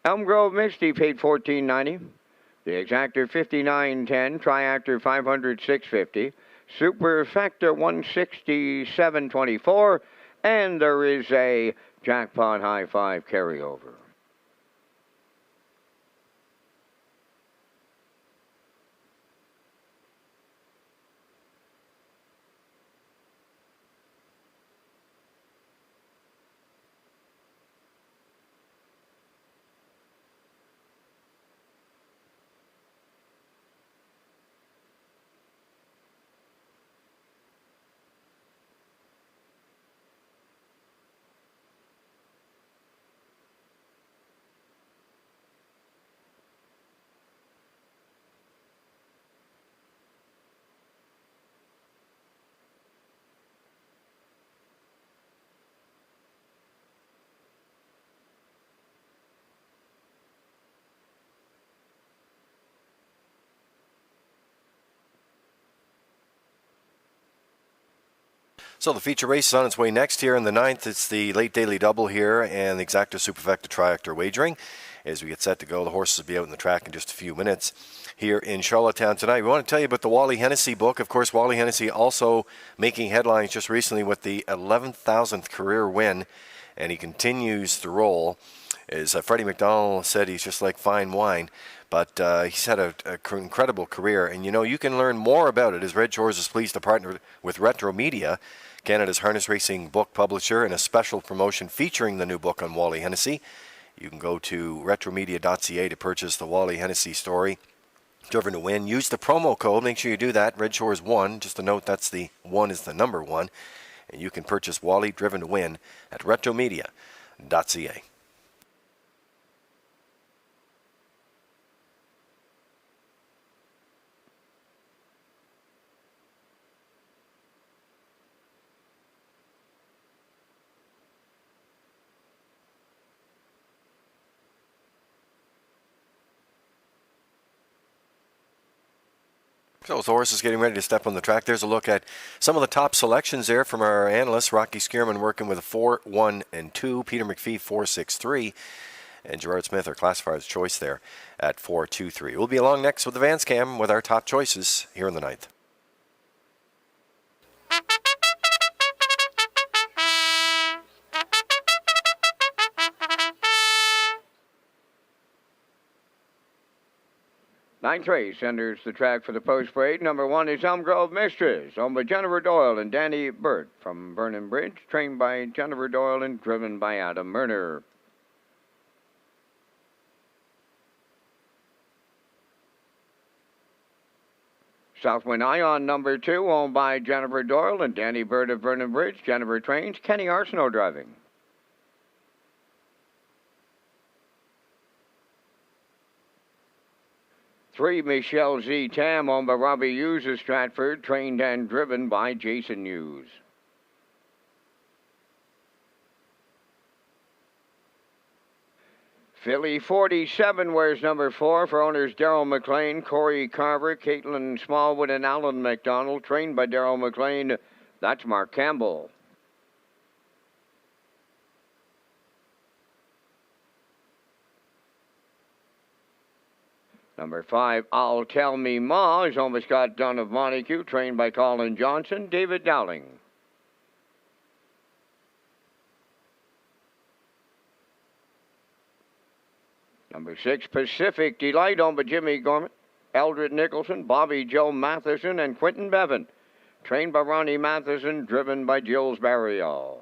Elm Grove Misty paid $14.90. The Exactor $59.10. Triactor $500,650. Superfecta $167.24. And there is a Jackpot High Five carryover. So the feature race is on its way next here in the 9th. It's the late daily double here and the Exacta Superfecta Triactor wagering. As we get set to go, the horses will be out in the track in just a few minutes here in Charlottetown tonight. We want to tell you about the Wally Hennessy book. Of course, Wally Hennessy also making headlines just recently with the 11,000th career win, and he continues to roll. As Freddie McDonald said, he's just like fine wine. But he's had an incredible career. And, you know, you can learn more about it as Red Shores is pleased to partner with Retro Media, Canada's harness racing book publisher, in a special promotion featuring the new book on Wally Hennessy. You can go to retromedia.ca to purchase the Wally Hennessy story, Driven to Win. Use the promo code. Make sure you do that, Red Shores 1. Just a note, that's the 1 is the number 1. And you can purchase Wally Driven to Win at retromedia.ca. So the horse is getting ready to step on the track. There's a look at some of the top selections there from our analysts. Rocky Skierman working with a 4, 1, and 2. Peter McPhee 4, 6, 3. And Gerard Smith, our classifier's choice there at 4, 2, 3. We'll be along next with the Vance Cam with our top choices here in the 9th. Ninth race enters the track for the post parade. Number 1 is Elm Grove Mistress, owned by Jennifer Doyle and Danny Burt from Vernon Bridge, trained by Jennifer Doyle and driven by Adam Murner. Southwind Ion, number 2, owned by Jennifer Doyle and Danny Burt of Vernon Bridge. Jennifer trains, Kenny Arsenault driving. Three, Michelle Z. Tam, owned by Robbie Hughes of Stratford, trained and driven by Jason Hughes. Philly 47 wears number 4 for owners Darrell McLean, Corey Carver, Caitlin Smallwood, and Alan McDonald, trained by Darrell McLean. That's Mark Campbell. Number 5, I'll Tell Me Ma, is owned by Scott Dunn of Montague, trained by Colin Johnson, David Dowling. Number 6, Pacific Delight, owned by Jimmy Gorman, Eldred Nicholson, Bobby Joe Matheson, and Quentin Bevan, trained by Ronnie Matheson, driven by Jules Barriol.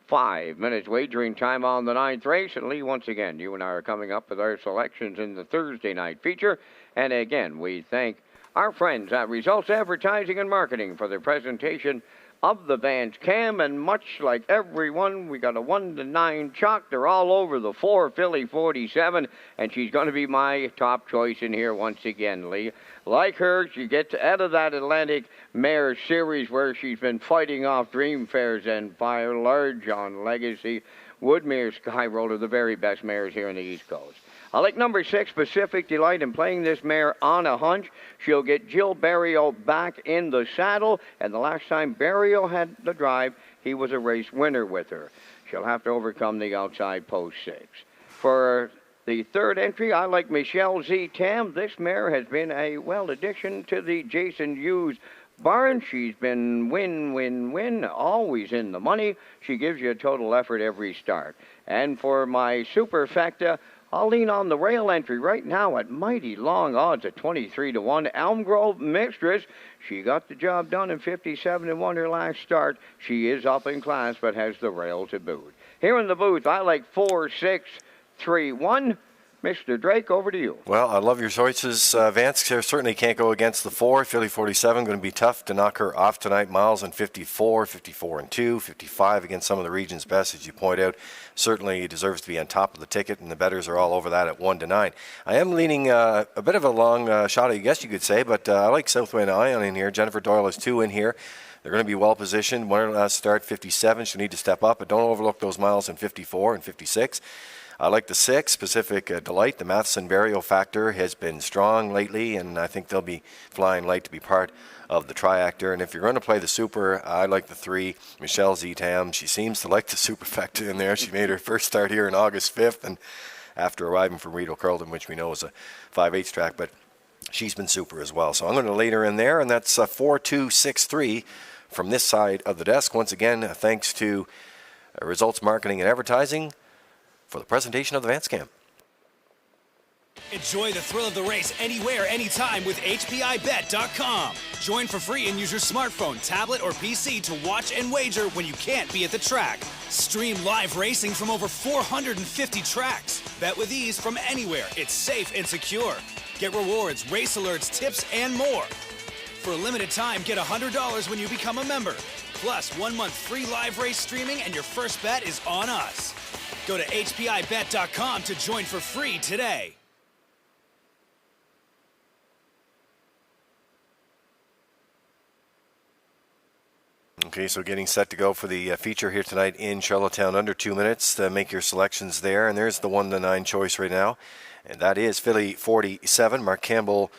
5 minutes wagering time on the 9th race. And Lee, once again, you and I are coming up with our selections in the Thursday night feature. And again, we thank our friends at Results Advertising and Marketing for their presentation of the Vance Cam. And much like everyone, we got a 1-9 chalk. They're all over the 4, Philly 47. And she's going to be my top choice in here once again, Lee. Like her, she gets out of that Atlantic Mare Series where she's been fighting off Dream Fairs and by and large on Legacy. Woodmere Sky Roller, the very best mares here on the East Coast. I like number 6, Pacific Delight, and playing this mare on a hunch. She'll get Jill Barrio back in the saddle, and the last time Barrio had the drive, he was a race winner with her. She'll have to overcome the outside post 6. For the third entry, I like Michelle Z. Tam. This mare has been a, addition to the Jason Hughes barn. She's been win, always in the money. She gives you a total effort every start. And for my superfecta, I'll lean on the rail entry right now at mighty long odds at 23-1. Elm Grove Mistress. She got the job done in 57-1 her last start. She is up in class, but has the rail to boot. Here in the booth, I like 4, 6, 3, 1. Mr. Drake, over to you. Well, I love your choices, Vance. Certainly can't go against the 4. Philly 47, going to be tough to knock her off tonight. Miles in 54, 54-2, 55 against some of the region's best, as you point out. Certainly deserves to be on top of the ticket, and the bettors are all over that at 1-9. I am leaning a bit of a long shot, I guess you could say, but I like Southwind Ion in here. Jennifer Doyle has 2 in here. They're going to be well positioned. One last start, 57. She'll need to step up, but don't overlook those miles in 54 and 56. I like the 6, Pacific Delight. The Matheson Barrio factor has been strong lately, and I think they'll be flying light to be part of the triactor. And if you're going to play the super, I like the 3, Michelle Z. Tam. She seems to like the superfecta in there. She made her first start here on August 5th, and after arriving from Rideau Carleton, which we know is a 5/8 track, but she's been super as well. So I'm going to lead her in there, and that's 4-2-6-3 from this side of the desk. Once again, thanks to Results Marketing and Advertising for the presentation of the Vance Cam. Enjoy the thrill of the race anywhere, anytime with HPIBet.com. Join for free and use your smartphone, tablet, or PC to watch and wager when you can't be at the track. Stream live racing from over 450 tracks. Bet with ease from anywhere. It's safe and secure. Get rewards, race alerts, tips, and more. For a limited time, get $100 when you become a member. Plus, 1 month free live race streaming, and your first bet is on us. Go to HPIBet.com to join for free today. Okay, so getting set to go for the feature here tonight in Charlottetown, under 2 minutes to make your selections there. And there's the 1-9 choice right now, and that is Philly 47. Mark Campbell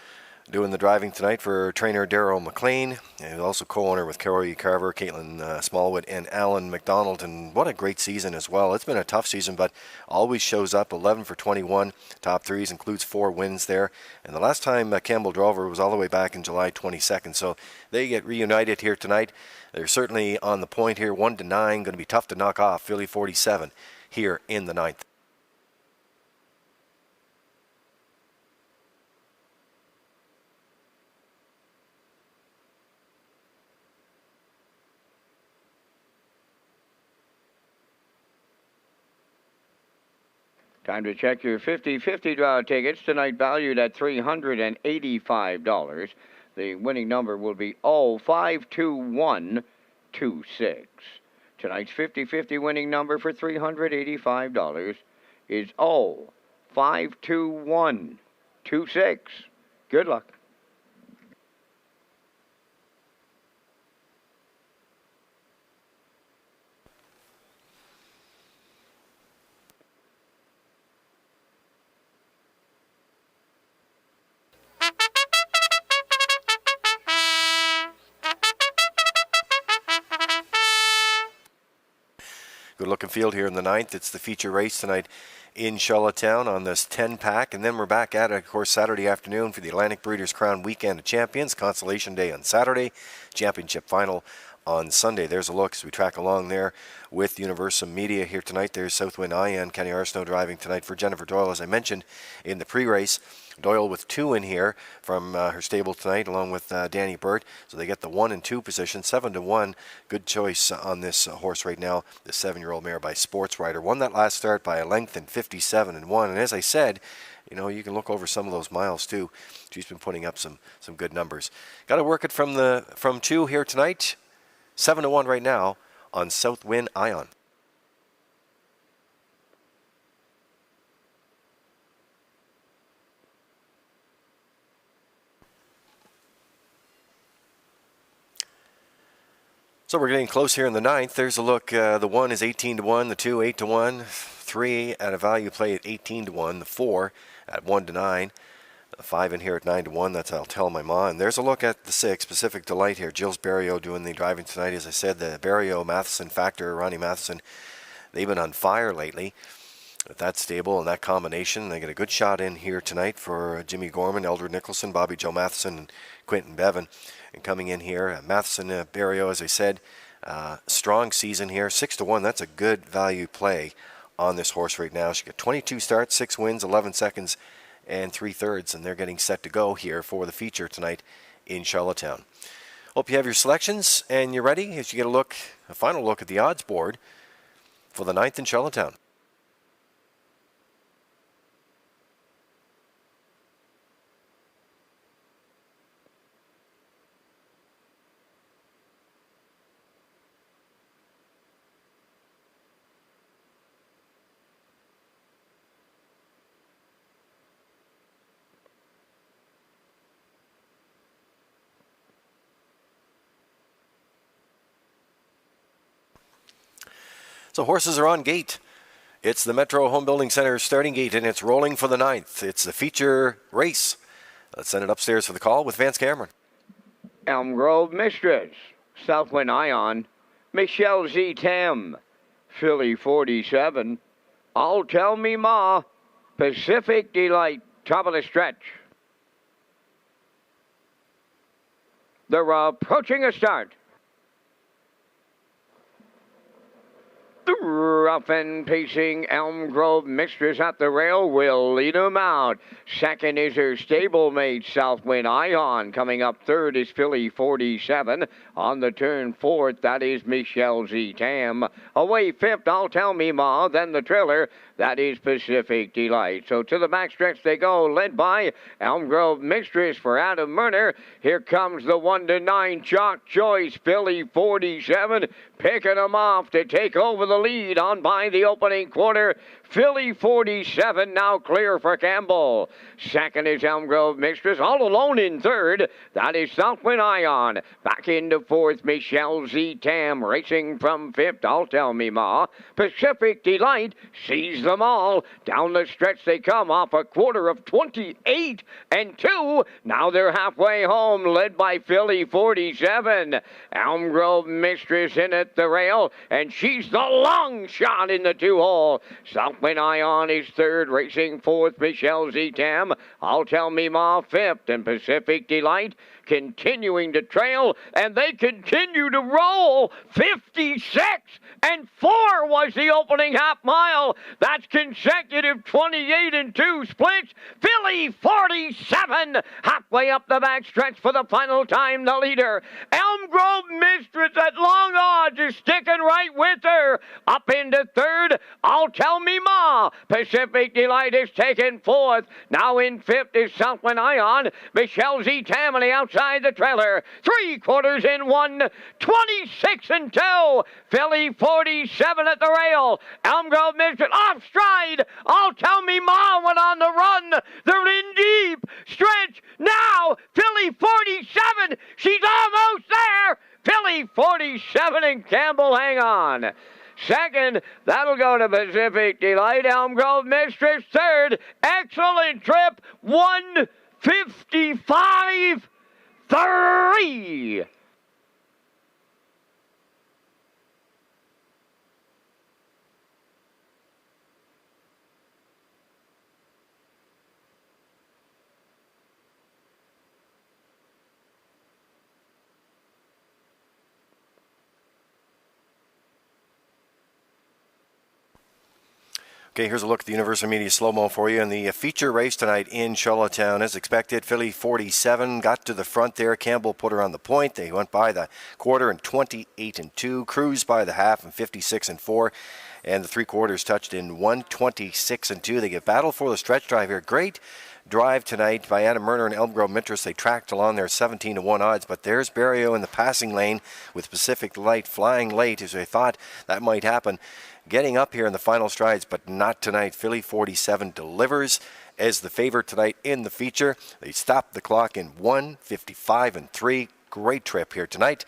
doing the driving tonight for trainer Darrell McLean, and also co-owner with Corey Carver, Caitlin Smallwood, and Alan McDonald. And what a great season as well. It's been a tough season, but always shows up. 11 for 21, top threes, includes 4 wins there. And the last time Campbell drove her was all the way back in July 22nd. So they get reunited here tonight. They're certainly on the point here, 1-9. Going to be tough to knock off Philly 47 here in the 9th. Time to check your 50-50 draw tickets, tonight valued at $385. The winning number will be 052126. Tonight's 50-50 winning number for $385 is 052126. Good luck. Good looking field here in the 9th. It's the feature race tonight in Charlottetown on this 10-pack. And then we're back at it, of course, Saturday afternoon for the Atlantic Breeders' Crown Weekend of Champions. Consolation Day on Saturday. Championship final on Sunday. There's a look as we track along there with Universum Media here tonight. There's Southwind Ian, Kenny Arsenault driving tonight for Jennifer Doyle, as I mentioned in the pre-race. Doyle with 2 in here from her stable tonight, along with Danny Burt. So they get the 1 and 2 position, 7-1. Good choice on this horse right now, the 7-year-old mare by Sports Rider. Won that last start by a length in 57-1. And as I said, you know, you can look over some of those miles too. She's been putting up some good numbers. Got to work it from 2 here tonight. 7-1 right now on Southwind Ion. So we're getting close here in the 9th. There's a look. The 1 is 18-1. The 2, 8-1. 3 at a value play at 18-1. The 4 at 1-9. The 5 in here at 9-1. That's I'll tell my ma. And there's a look at the 6, Pacific Delight here. Jill's Barrio doing the driving tonight. As I said, the Barrio Matheson factor, Ronnie Matheson, they've been on fire lately with that stable and that combination. They get a good shot in here tonight for Jimmy Gorman, Eldred Nicholson, Bobby Joe Matheson, and Quentin Bevan. And coming in here, Matheson, Barrio, as I said, strong season here, 6-1. That's a good value play on this horse right now. She got 22 starts, 6 wins, 11 seconds, and 3/3, and they're getting set to go here for the feature tonight in Charlottetown. Hope you have your selections and you're ready as you get a final look at the odds board for the 9th in Charlottetown. So horses are on gate. It's the Metro Home Building Center starting gate, and it's rolling for the 9th. It's the feature race. Let's send it upstairs for the call with Vance Cameron. Elm Grove Mistress, Southwind Ion, Michelle Z. Tam, Philly 47, I'll Tell Me Ma, Pacific Delight, top of the stretch. They're approaching a start. The rough and pacing Elm Grove Mistress at the rail will lead them out. Second is her stablemate, Southwind Ion. Coming up third is Philly 47. On the turn fourth, that is Michelle Z. Tam. Away fifth, I'll Tell Me Ma. Then the trailer, that is Pacific Delight. So to the backstretch they go, led by Elm Grove Mistress for Adam Murner. Here comes the 1-9 Chalk Choice, Philly 47. Picking them off to take over the lead on by the opening quarter. Philly 47 now clear for Campbell. Second is Elm Grove Mistress, all alone in third. That is Southwind Ion. Back into fourth, Michelle Z. Tam. Racing from fifth, I'll Tell Me Ma. Pacific Delight sees them all. Down the stretch they come off a quarter of 28-2. Now they're halfway home, led by Philly 47. Elm Grove Mistress in at the rail, and she's the long shot in the 2-hole. Southwind Ion is third, racing fourth, Michelle Z. Tam. I'll Tell Me Ma fifth, and Pacific Delight continuing to trail, and they continue to roll. 56-4 was the opening half mile. That's consecutive 28-2 splits. Philly 47 halfway up the backstretch for the final time. The leader, Elm Grove Mistress at long odds, is sticking right with her. Up into third, I'll Tell Me Ma. Pacific Delight is taken fourth. Now in fifth is Southwind Ion. Michelle Z. Tammany outside the trailer. 3/4 in 1, 26-2. Philly 47 at the rail. Elm Grove Mistress off stride. I'll Tell Me Ma went on the run. They're in deep stretch now. Philly 47. She's almost there. Philly 47 and Campbell hang on. Second, that'll go to Pacific Delight. Elm Grove Mistress third. Excellent trip. 1:55.3. Okay, here's a look at the Universal Media slow-mo for you. And the feature race tonight in Charlottetown, as expected, Philly 47 got to the front there. Campbell put her on the point. They went by the quarter in 28-2, cruised by the half in 56-4, and the 3/4 touched in 1:26-2. They get battle for the stretch drive here. Great drive tonight by Adam Murner and Elm Grove Mistress. They tracked along there 17-1 odds, but there's Barrio in the passing lane with Pacific Delight flying late, as they thought that might happen. Getting up here in the final strides, but not tonight. Philly 47 delivers as the favorite tonight in the feature. They stopped the clock in 1:55.3. Great trip here tonight.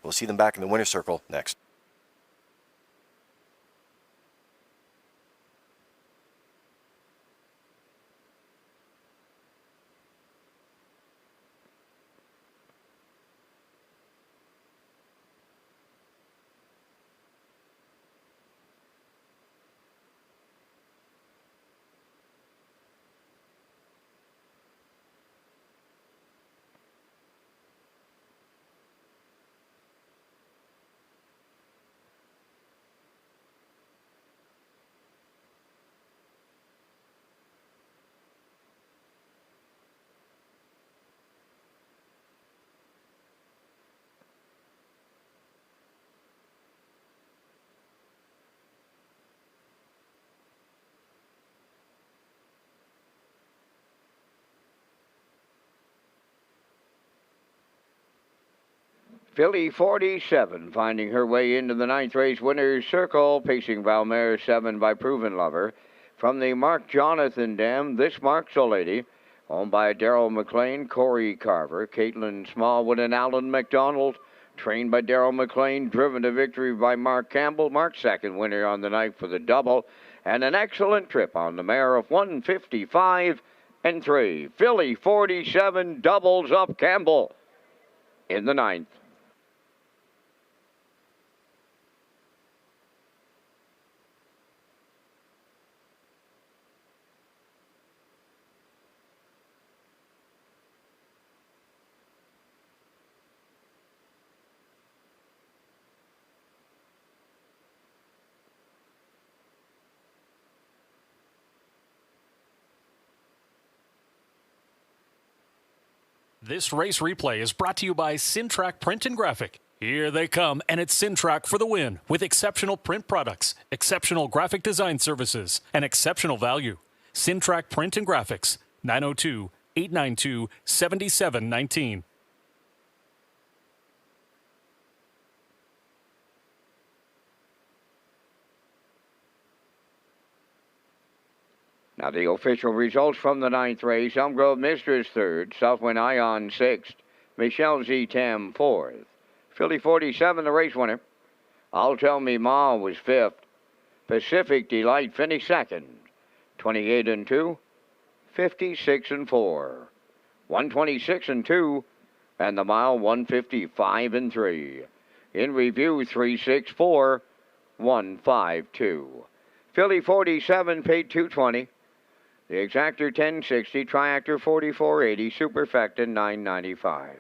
We'll see them back in the winner's circle next. Philly 47 finding her way into the ninth race winner's circle, pacing Valmere 7 by Proven Lover. From the Mark Jonathan Dam, This Marks a Lady, owned by Darrell McLean, Corey Carver, Caitlin Smallwood, and Alan McDonald. Trained by Darrell McLean, driven to victory by Mark Campbell. Mark's second winner on the night for the double. And an excellent trip on the mare of 1:55.3. Philly 47 doubles up Campbell in the ninth. This race replay is brought to you by Sintrack Print and Graphic. Here they come, and it's Sintrack for the win with exceptional print products, exceptional graphic design services, and exceptional value. Sintrack Print and Graphics, 902-892-7719. Now the official results from the ninth race. Elm Grove Mistress third, Southwind Ion sixth, Michelle Z. Tam fourth. Philly 47, the race winner. I'll Tell Me Ma was fifth. Pacific Delight finished second, 28-2, 56-4, 126-2, and the mile 1:55.3. In review 3:64.152. Philly 47 paid $220. The exactor 1060, triactor 4480, superfecta 995.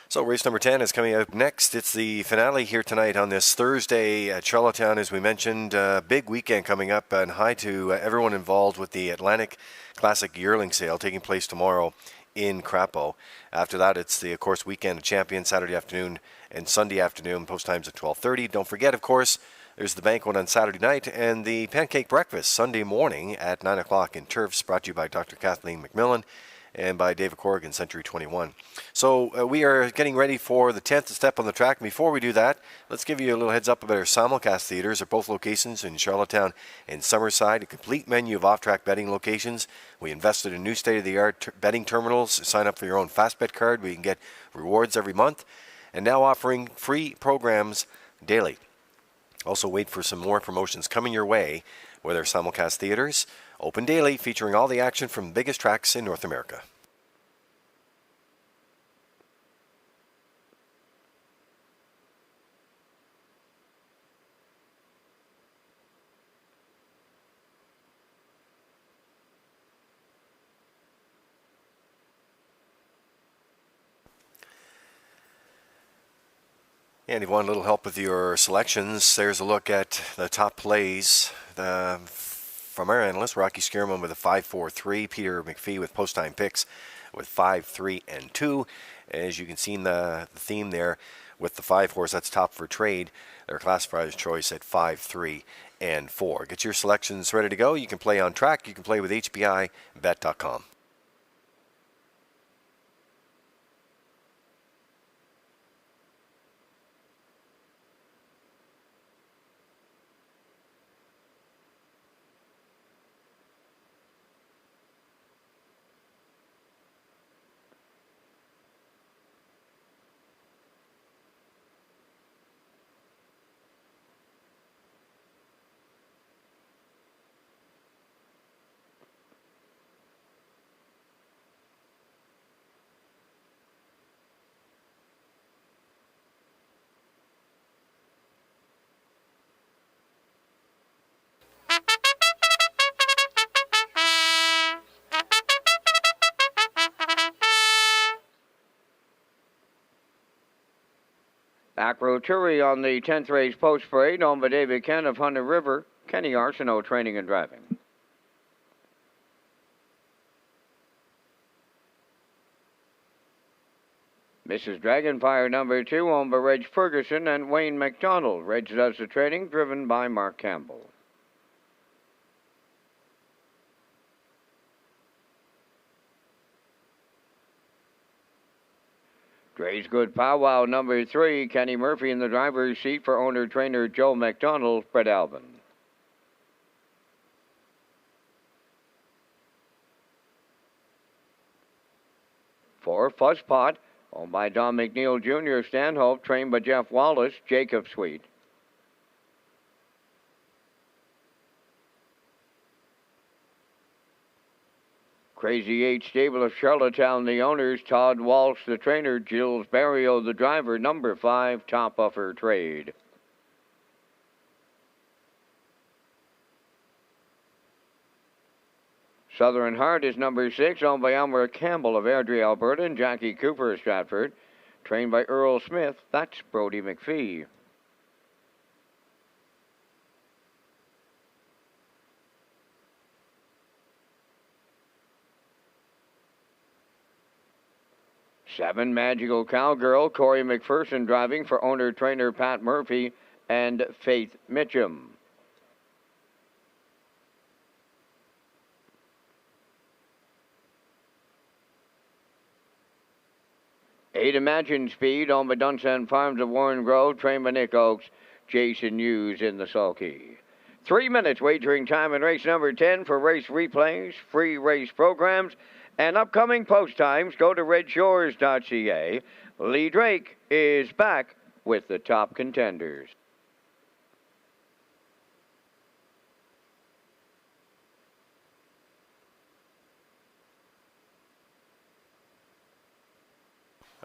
So race number 10 is coming up next. It's the finale here tonight on this Thursday at Charlottetown, as we mentioned. Big weekend coming up, and hi to everyone involved with the Atlantic Classic Yearling Sale taking place tomorrow in Crapo. After that, it's the, of course, Weekend of Champions, Saturday afternoon and Sunday afternoon, post times at 12:30. Don't forget, of course, there's the banquet on Saturday night and the pancake breakfast Sunday morning at 9 o'clock in Turfs, brought to you by Dr. Kathleen McMillan and by David Corrigan, Century 21. So we are getting ready for the 10th step on the track. Before we do that, let's give you a little heads up about our simulcast theaters at both locations in Charlottetown and Summerside. A complete menu of off-track betting locations. We invested in new state-of-the-art betting terminals. Sign up for your own fast bet card where you can get rewards every month. And now offering free programs daily. Also wait for some more promotions coming your way with our simulcast theaters. Open daily, featuring all the action from the biggest tracks in North America. And if you want a little help with your selections, there's a look at the top plays. From our analyst, Rocky Skierman with a 5-4-3, Peter McPhee with post-time picks with 5-3 and 2. As you can see in the theme there with the 5 horse, that's top for trade. They're classified as choice at 5-3 and 4. Get your selections ready to go. You can play on track. You can play with HBIBet.com. Acro Turi on the 10th race post parade, owned by David Kent of Hunter River, Kenny Arsenault Training and Driving. Mrs. Dragonfire number 2, owned by Reg Ferguson and Wayne McDonald. Reg does the training, driven by Mark Campbell. Gray's Good Powwow number 3, Kenny Murphy in the driver's seat for owner-trainer Joe McDonald, Fred Alvin. Fuzzpot, owned by Don McNeil Jr. Stanhope, trained by Jeff Wallace, Jacob Sweet. Crazy 8 stable of Charlottetown, the owners, Todd Walsh, the trainer, Jills Barrio, the driver, number 5, Top of Her Trade. Southern Heart is number 6, owned by Elmer Campbell of Airdrie, Alberta, and Jackie Cooper of Stratford, trained by Earl Smith, that's Brody McPhee. Seven, Magical Cowgirl, Corey McPherson driving for owner-trainer Pat Murphy and Faith Mitchum. Eight, Imagine Speed, owned by Dunsan Farms of Warren Grove, trained by Nick Oakes, Jason Hughes in the sulky. 3 minutes wagering time in race number 10 for race replays, free race programs, and upcoming post times. Go to Redshores.ca. Lee Drake is back with the top contenders.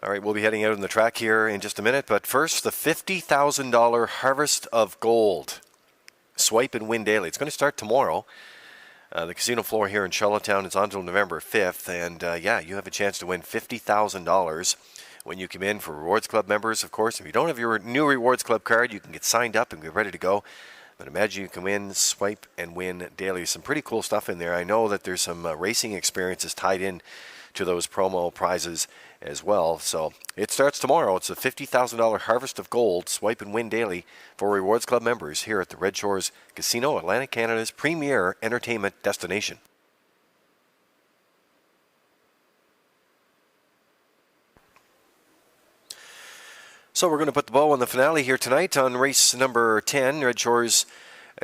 All right, we'll be heading out on the track here in just a minute, but first, the $50,000 Harvest of Gold. Swipe and win daily. It's going to start tomorrow. The casino floor here in Charlottetown is on until November 5th, and you have a chance to win $50,000 when you come in. For Rewards Club members, of course. If you don't have your new Rewards Club card, you can get signed up and get ready to go. But imagine you can win, swipe, and win daily. Some pretty cool stuff in there. I know that there's some racing experiences tied in to those promo prizes as well. So it starts tomorrow. It's a $50,000 Harvest of Gold, swipe and win daily for Rewards Club members here at the Red Shores Casino, Atlantic Canada's premier entertainment destination. So we're going to put the bow on the finale here tonight on race number 10. Red Shores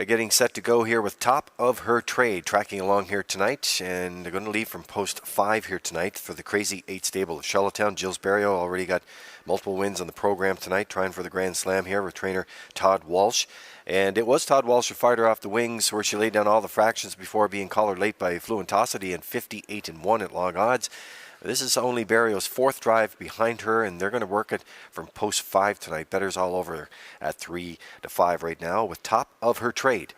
getting set to go here with Top of Her Trade, tracking along here tonight, and they're going to leave from post 5 here tonight for the Crazy 8 stable of Charlottetown. Jills Barrio already got multiple wins on the program tonight, trying for the Grand Slam here with trainer Todd Walsh. And it was Todd Walsh who fired her off the wings, where she laid down all the fractions before being collared late by Fluentosity and 58-1 at long odds. This is only Barrio's 4th drive behind her, and they're going to work it from post 5 tonight. Bettors all over at 3-5 right now with Top of Her Trade.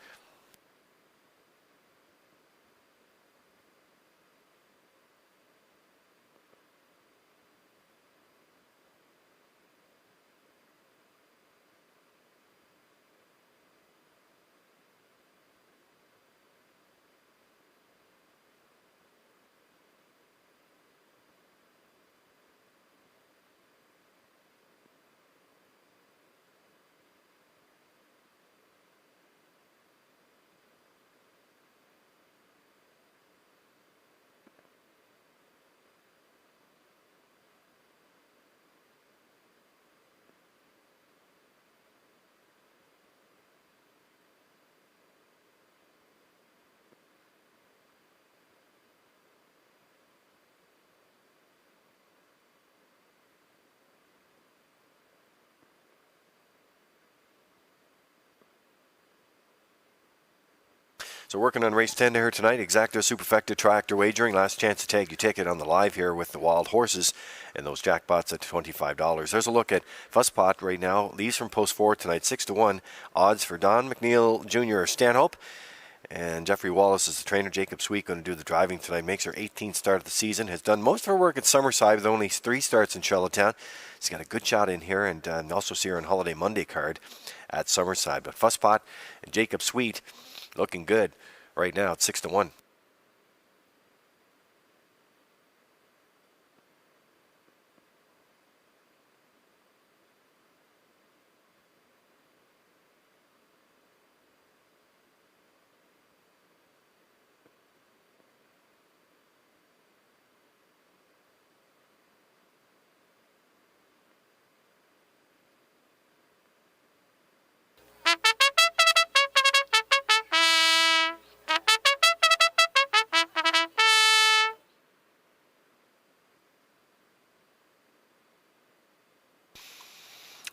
So working on race 10 here tonight, Exacta Superfecta Tractor Wagering. Last chance to tag your ticket on the live here with the Wild Horses and those jackpots at $25. There's a look at Fuzzpot right now. Leaves from post 4 tonight, 6-1. Odds for Don McNeil Jr. Stanhope. And Jeffrey Wallace is the trainer. Jacob Sweet going to do the driving tonight. Makes her 18th start of the season. Has done most of her work at Summerside with only 3 starts in Charlottetown. She's got a good shot in here, and also see her on Holiday Monday card at Summerside. But Fuzzpot and Jacob Sweet looking good right now at 6-1.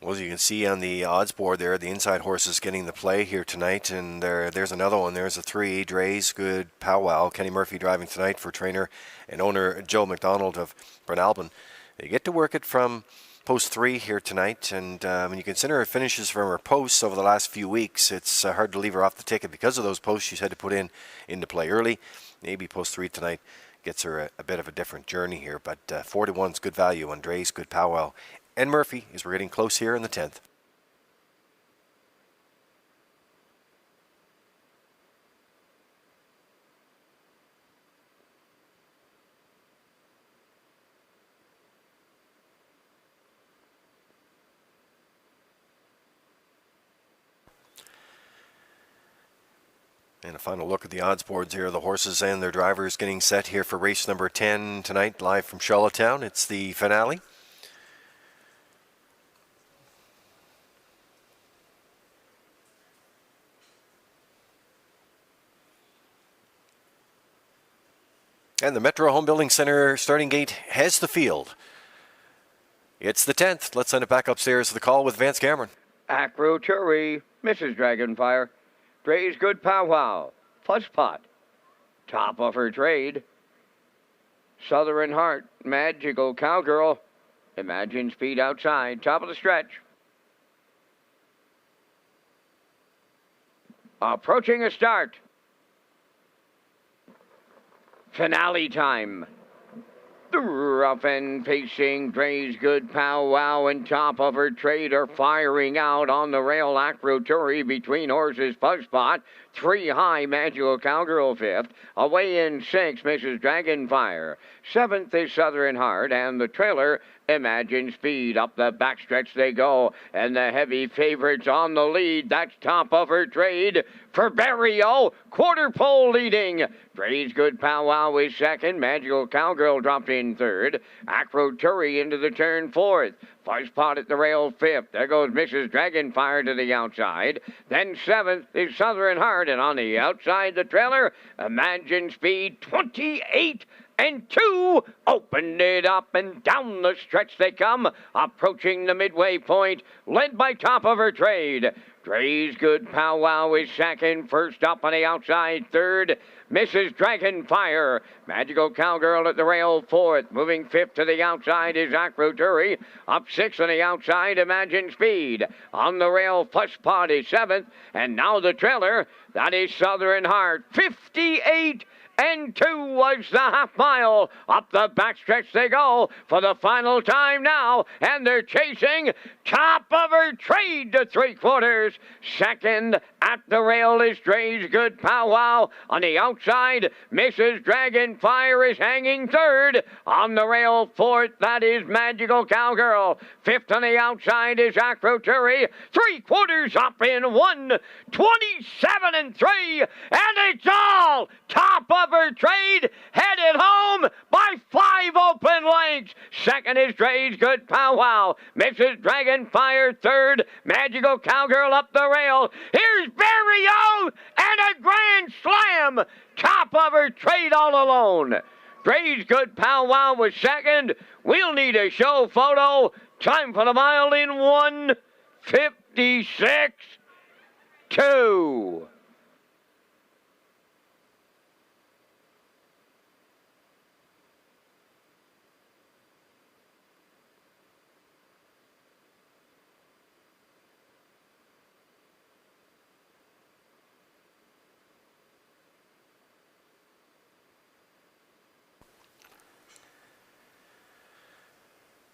Well, as you can see on the odds board there, the inside horse is getting the play here tonight, and there's another one. There's a 3, Dre's Good Powwow. Kenny Murphy driving tonight for trainer and owner Joe McDonald of Brunalbin. They get to work it from post 3 here tonight, and when you consider her finishes from her posts over the last few weeks, it's hard to leave her off the ticket because of those posts she's had to put into play early. Maybe post 3 tonight gets her a bit of a different journey here, but 4-1 is good value on Dre's Good Powwow and Murphy as we're getting close here in the 10th. And a final look at the odds boards here. The horses and their drivers getting set here for race number 10 tonight, live from Charlottetown. It's the finale. And the Metro Home Building Center starting gate has the field. It's the 10th. Let's send it back upstairs to the call with Vance Cameron. Acro Cherry, Mrs. Dragonfire, Dre's Good Powwow, Fuss Pot, Top of Her Trade, Southern Heart, Magical Cowgirl, Imagine Speed Outside, top of the stretch. Approaching a start. Finale time. The rough and pacing Dre's Good Powwow and Top of Her Trade are firing out on the rail. Acroturi between horses Fuzzpot, 3 high Magical Cowgirl 5th, away in 6 Mrs. Dragonfire. 7th is Southern Heart, and the trailer Imagine Speed. Up the backstretch they go, and the heavy favorites on the lead. That's Top of Her Trade for Barrio, quarter pole leading. Dre's Good Powwow is 2nd. Magical Cowgirl dropped in 3rd. Acroturi into the turn 4th. Fuzzpot at the rail 5th. There goes Mrs. Dragonfire to the outside. Then 7th is Southern Heart, and on the outside the trailer, Imagine Speed, 28 and 2, opened it up and down the stretch they come, approaching the midway point, led by Top of Her Trade. Dre's Good Powwow is 2nd, first up on the outside 3rd, Mrs. Dragonfire. Magical Cowgirl at the rail 4th, moving 5th to the outside is Acroturi, up 6th on the outside, Imagine Speed. On the rail, Fuzzpot is 7th, and now the trailer, that is Southern Heart, 58 and 2 was the half mile. Up the backstretch they go for the final time now, and they're chasing Top of Her Trade to 3/4. 2nd at the rail is Dre's Good Powwow. On the outside, Mrs. Dragonfire is hanging 3rd. On the rail 4th, that is Magical Cowgirl. 5th on the outside is Acroturi. 3/4 up in 1, 27 and 3, and it's all Top of Her Trade headed home by 5 open lengths. 2nd is Dre's Good Powwow. Mrs. Dragonfire 3rd. Magical Cowgirl up the rail. Here's Barrio and a grand slam. Top of Her Trade all alone. Dre's Good Powwow was 2nd. We'll need a show photo. Time for the mile in 1:56.2.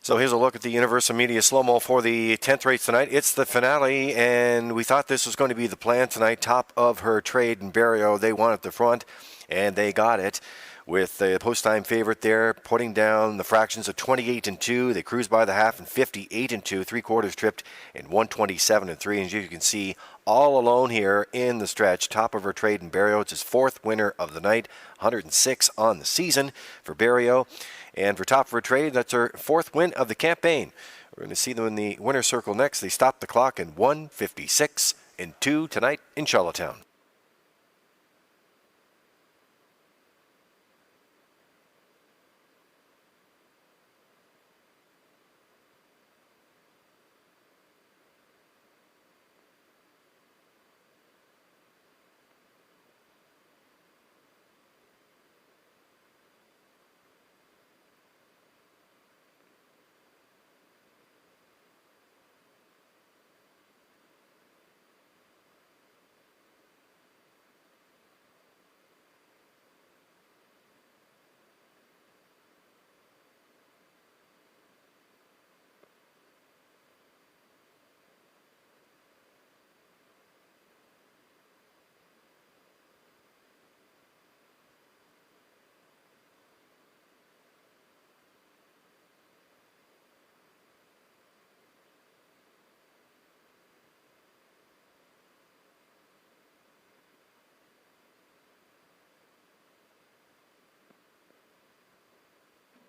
So here's a look at the Universal Media slow-mo for the 10th race tonight. It's the finale, and we thought this was going to be the plan tonight. Top of Her Trade and Barrio, they won at the front, and they got it with the post-time favorite there, putting down the fractions of 28 and 2. They cruised by the half and 58 and 2, 3/4 tripped in 127 and 3. And as you can see, all alone here in the stretch, Top of Her Trade and Barrio. It's his 4th winner of the night, 106 on the season for Barrio. And for Top of Her Trade, that's her 4th win of the campaign. We're going to see them in the winner's circle next. They stopped the clock in 1:56 and 2 tonight in Charlottetown.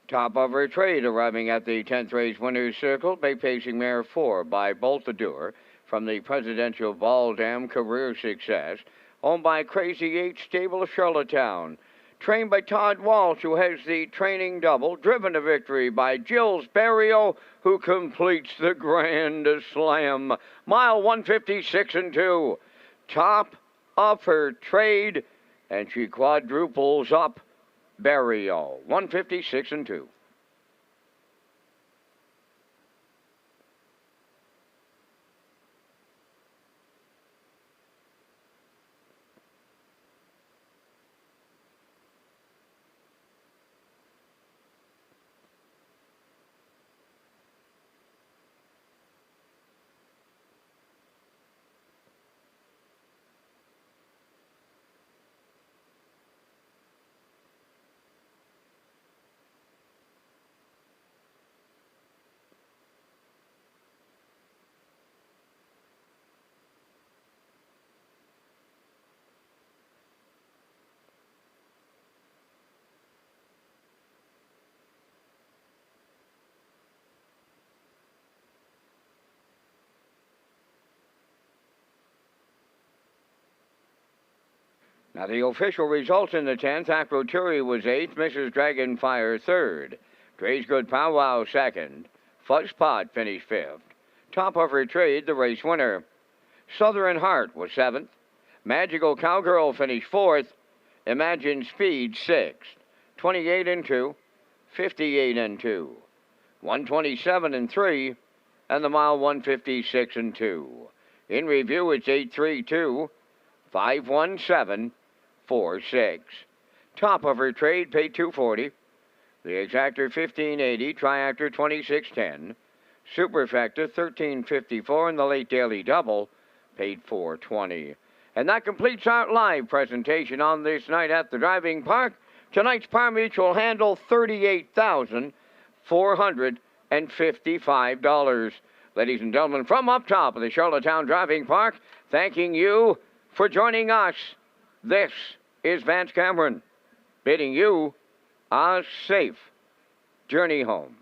Top of her trade arriving at the 10th race winner's circle, big pacing mare 4 by Boltadour from the Presidential Ball Dam Career Success, owned by Crazy 8 Stable Charlottetown. Trained by Todd Walsh, who has the training double, driven to victory by Jill's Barrio, who completes the Grand Slam. Mile 156 and 2. Top of her trade, and she quadruples up Barrio, 156 and 2. Now the official results in the 10th, Acroturi was 8th, Mrs. Dragonfire 3rd, Dre's Good Powwow 2nd, Fuzz Pot finished 5th. Top of her trade, the race winner. Southern Heart was 7th, Magical Cowgirl finished 4th, Imagine Speed 6th, 28 and 2, 58 and 2, 127 and 3, and the mile 156 and 2. In review, it's 832, 517, 4-6. Top of her trade paid $240. The exactor $15.80, triactor $26.10, superfecta $13.54, and the late daily double paid $4.20. And that completes our live presentation on this night at the driving park. Tonight's par mutual handle $38,455. Ladies and gentlemen, from up top of the Charlottetown Driving Park, thanking you for joining us. This is Vance Cameron, bidding you a safe journey home.